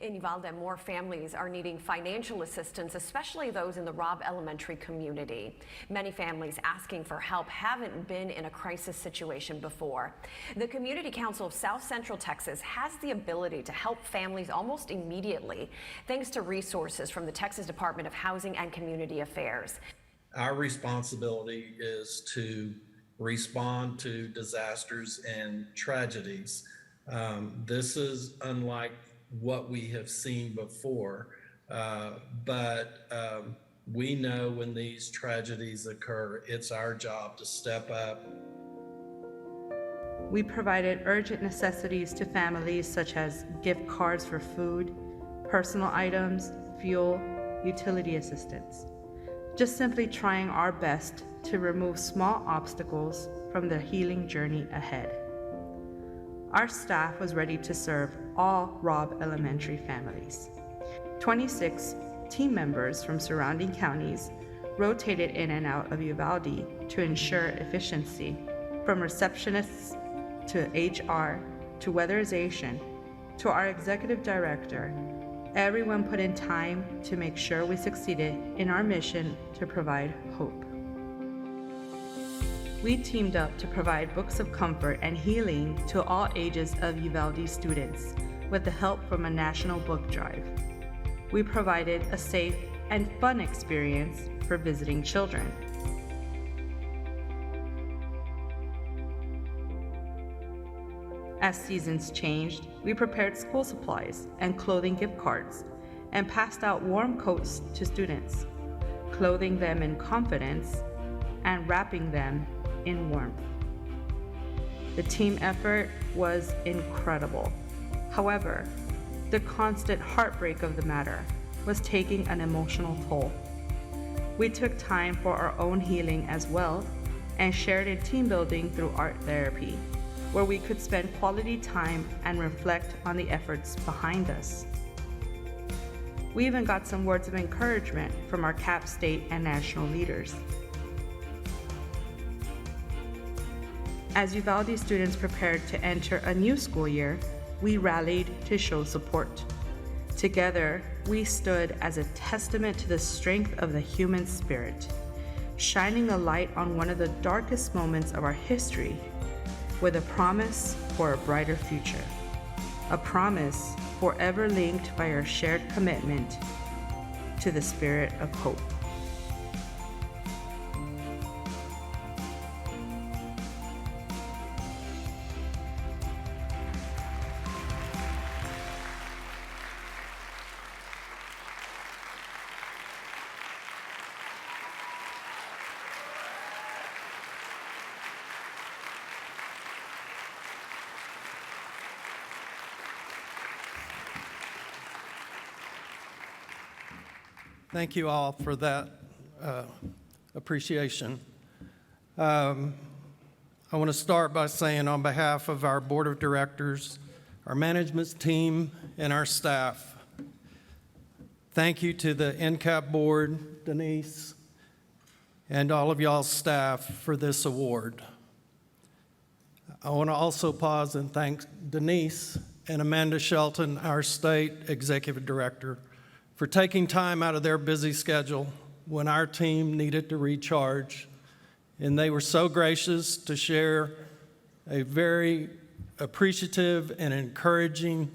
In Uvalde, more families are needing financial assistance, especially those in the Robb Elementary community. Many families asking for help haven't been in a crisis situation before. The Community Council of South Central Texas has the ability to help families almost immediately, thanks to resources from the Texas Department of Housing and Community Affairs. Our responsibility is to respond to disasters and tragedies. This is unlike what we have seen before, but we know when these tragedies occur, it's our job to step up. We provided urgent necessities to families such as gift cards for food, personal items, fuel, utility assistance. Just simply trying our best to remove small obstacles from the healing journey ahead. Our staff was ready to serve all Robb Elementary families. 26 team members from surrounding counties rotated in and out of Uvalde to ensure efficiency, from receptionists to HR to weatherization to our executive director. Everyone put in time to make sure we succeeded in our mission to provide hope. We teamed up to provide books of comfort and healing to all ages of Uvalde students with the help from a national book drive. We provided a safe and fun experience for visiting children. As seasons changed, we prepared school supplies and clothing gift cards and passed out warm coats to students, clothing them in confidence and wrapping them in warmth. The team effort was incredible. However, the constant heartbreak of the matter was taking an emotional toll. We took time for our own healing as well and shared in team building through art therapy, where we could spend quality time and reflect on the efforts behind us. We even got some words of encouragement from our CAP state and national leaders. As Uvalde students prepared to enter a new school year, we rallied to show support. Together, we stood as a testament to the strength of the human spirit, shining a light on one of the darkest moments of our history, with a promise for a brighter future, a promise forever linked by our shared commitment to the spirit of hope. Thank you all for that appreciation. I want to start by saying on behalf of our board of directors, our management team, and our staff, thank you to the NCAP board, Denise, and all of y'all's staff for this award. I want to also pause and thank Denise and Amanda Shelton, our state executive director, for taking time out of their busy schedule when our team needed to recharge. And they were so gracious to share a very appreciative and encouraging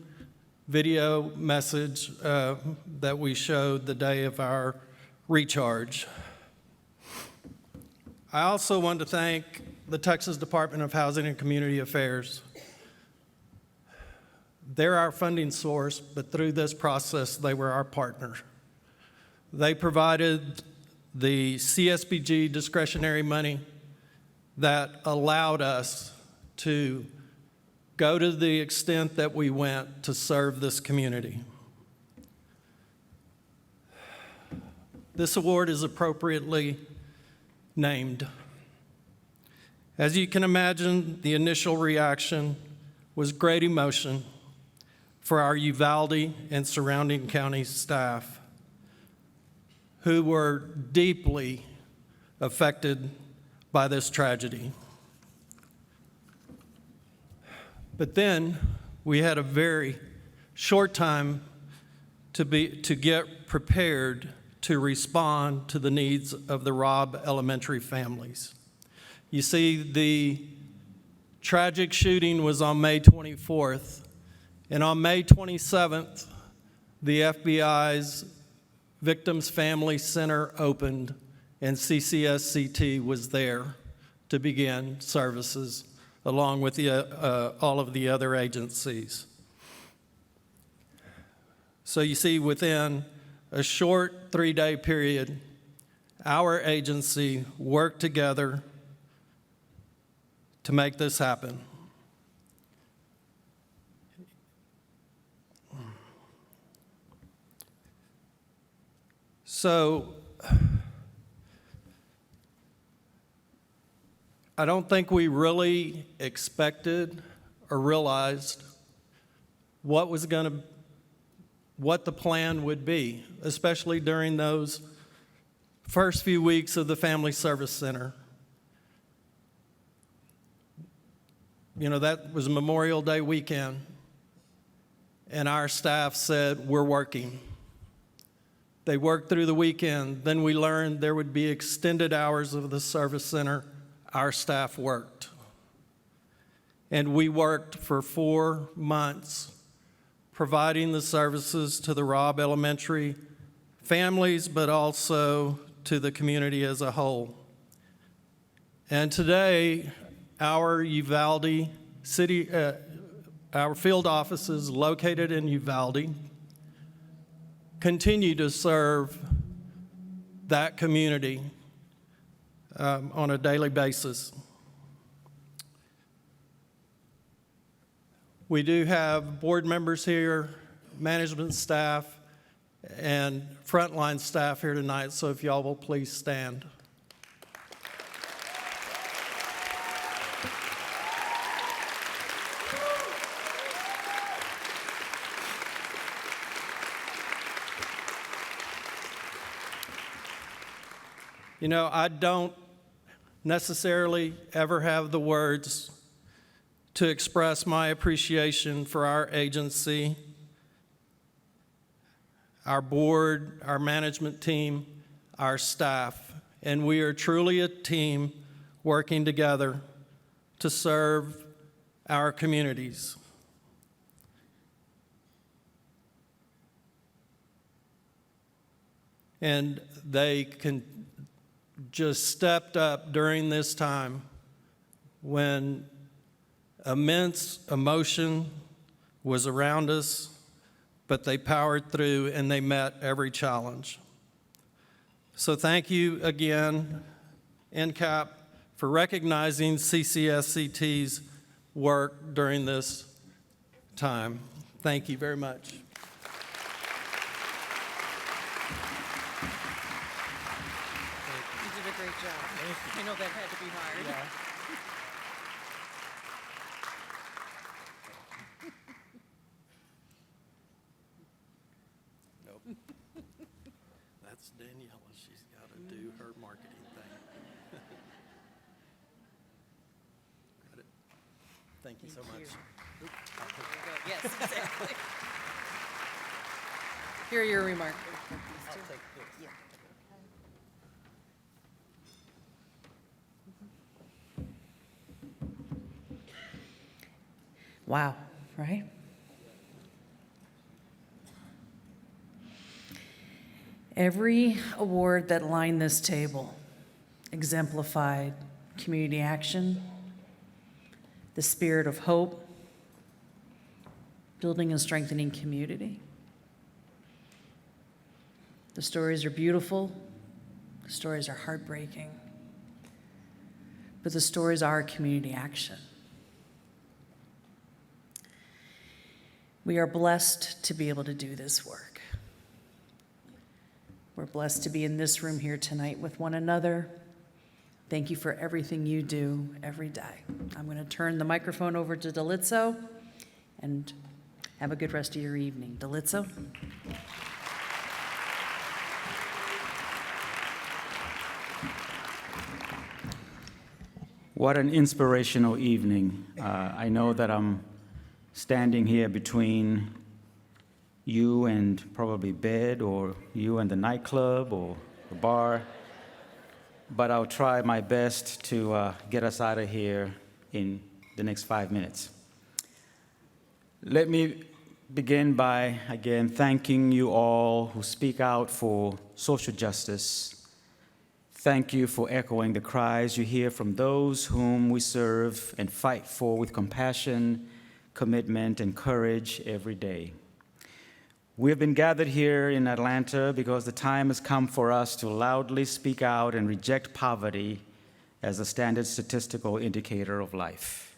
video message that we showed the day of our recharge. I also want to thank the Texas Department of Housing and Community Affairs. They're our funding source, but through this process, they were our partner. They provided the CSBG discretionary money that allowed us to go to the extent that we went to serve this community. This award is appropriately named. As you can imagine, the initial reaction was great emotion for our Uvalde and surrounding county staff, who were deeply affected by this tragedy. But then we had a very short time to get prepared to respond to the needs of the Robb Elementary families. You see, the tragic shooting was on May 24th, and on May 27th, the FBI's Victims Family Center opened, and CCSCT was there to begin services along with all of the other agencies. So you see, within a short 3-day period, our agency worked together to make this happen. So I don't think we really expected or realized what the plan would be, especially during those first few weeks of the Family Service Center. You know, that was Memorial Day weekend, and our staff said, we're working. They worked through the weekend. Then we learned there would be extended hours of the service center. Our staff worked. And we worked for 4 months, providing the services to the Robb Elementary families, but also to the community as a whole. And today, our Uvalde city, our field offices located in Uvalde continue to serve that community on a daily basis. We do have board members here, management staff, and frontline staff here tonight, so if y'all will please stand. You know, I don't necessarily ever have the words to express my appreciation for our agency, our board, our management team, our staff, and we are truly a team working together to serve our communities. And they just stepped up during this time when immense emotion was around us, but they powered through and they met every challenge. So thank you again, NCAP, for recognizing CCSCT's work during this time. Thank you very much. You did a great job. I know that had to be hard. Yeah. That's Daniela. She's got to do her marketing thing. Got it. Thank you so much. Yes, exactly. Here are your remarks. I'll take this. Yeah. Wow, right? Every award that lined this table exemplified community action, the spirit of hope, building and strengthening community. The stories are beautiful, the stories are heartbreaking, but the stories are community action. We are blessed to be able to do this work. We're blessed to be in this room here tonight with one another. Thank you for everything you do every day. I'm going to turn the microphone over to Delitzo, and have a good rest of your evening. Delitzo? What an inspirational evening. I know that I'm standing here between you and probably bed, or you and the nightclub or the bar. But I'll try my best to get us out of here in the next 5 minutes. Let me begin by, again, thanking you all who speak out for social justice. Thank you for echoing the cries you hear from those whom we serve and fight for with compassion, commitment, and courage every day. We have been gathered here in Atlanta because the time has come for us to loudly speak out and reject poverty as a standard statistical indicator of life.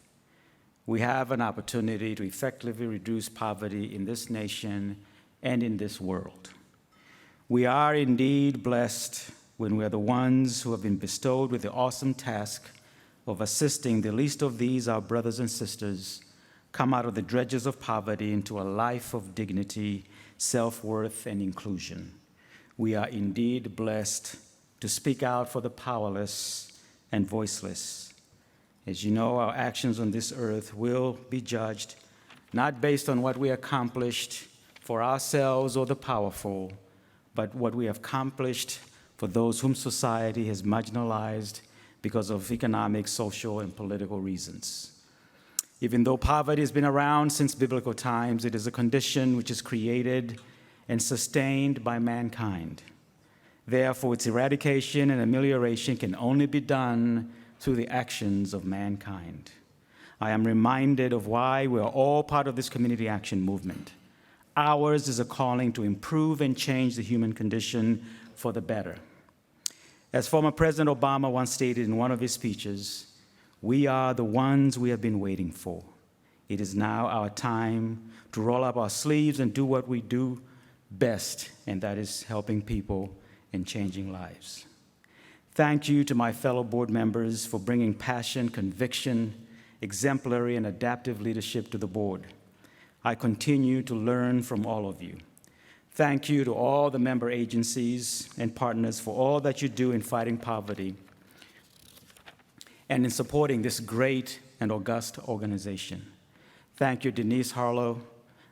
We have an opportunity to effectively reduce poverty in this nation and in this world. We are indeed blessed when we are the ones who have been bestowed with the awesome task of assisting the least of these, our brothers and sisters, come out of the dredges of poverty into a life of dignity, self-worth, and inclusion. We are indeed blessed to speak out for the powerless and voiceless. As you know, our actions on this earth will be judged not based on what we accomplished for ourselves or the powerful, but what we have accomplished for those whom society has marginalized because of economic, social, and political reasons. Even though poverty has been around since biblical times, it is a condition which is created and sustained by mankind. Therefore, its eradication and amelioration can only be done through the actions of mankind. I am reminded of why we are all part of this community action movement. Ours is a calling to improve and change the human condition for the better. As former President Obama once stated in one of his speeches, we are the ones we have been waiting for. It is now our time to roll up our sleeves and do what we do best, and that is helping people and changing lives. Thank you to my fellow board members for bringing passion, conviction, exemplary, and adaptive leadership to the board. I continue to learn from all of you. Thank you to all the member agencies and partners for all that you do in fighting poverty and in supporting this great and august organization. Thank you, Denise Harlow,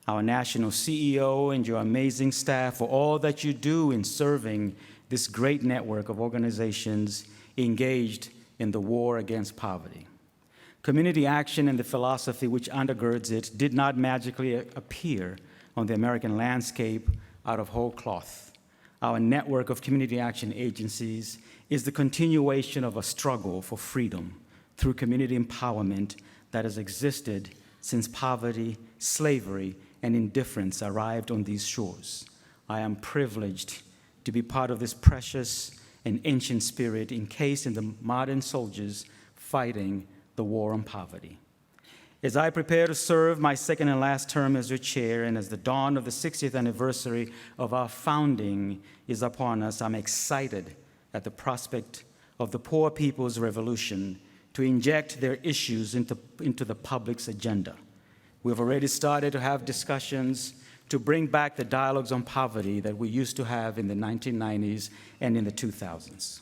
our national CEO, and your amazing staff for all that you do in serving this great network of organizations engaged in the war against poverty. Community action and the philosophy which undergirds it did not magically appear on the American landscape out of whole cloth. Our network of community action agencies is the continuation of a struggle for freedom through community empowerment that has existed since poverty, slavery, and indifference arrived on these shores. I am privileged to be part of this precious and ancient spirit encased in the modern soldiers fighting the war on poverty. As I prepare to serve my second and last term as your chair, and as the dawn of the 60th anniversary of our founding is upon us, I'm excited at the prospect of the Poor People's Revolution to inject their issues into the public's agenda. We've already started to have discussions to bring back the dialogues on poverty that we used to have in the 1990s and in the 2000s.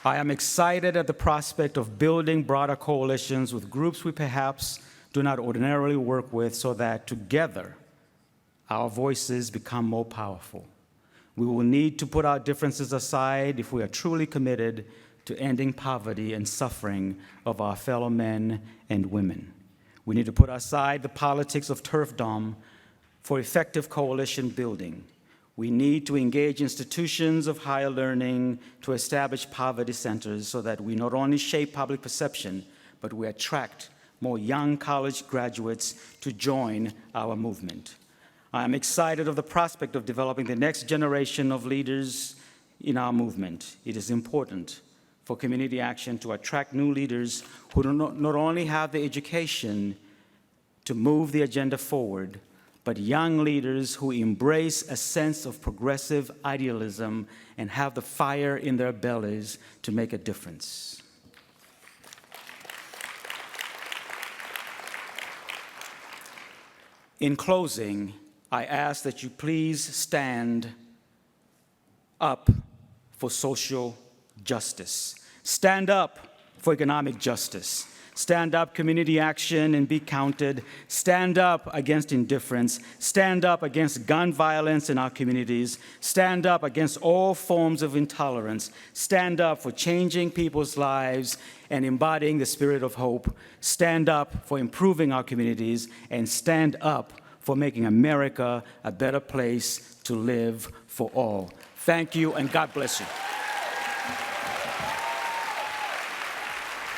I am excited at the prospect of building broader coalitions with groups we perhaps do not ordinarily work with, so that together our voices become more powerful. We will need to put our differences aside if we are truly committed to ending poverty and suffering of our fellow men and women. We need to put aside the politics of turfdom for effective coalition building. We need to engage institutions of higher learning to establish poverty centers so that we not only shape public perception, but we attract more young college graduates to join our movement. I am excited of the prospect of developing the next generation of leaders in our movement. It is important for community action to attract new leaders who do not only have the education to move the agenda forward, but young leaders who embrace a sense of progressive idealism and have the fire in their bellies to make a difference. In closing, I ask that you please stand up for social justice. Stand up for economic justice. Stand up, community action, and be counted. Stand up against indifference. Stand up against gun violence in our communities. Stand up against all forms of intolerance. Stand up for changing people's lives and embodying the spirit of hope. Stand up for improving our communities, and stand up for making America a better place to live for all. Thank you, and God bless you.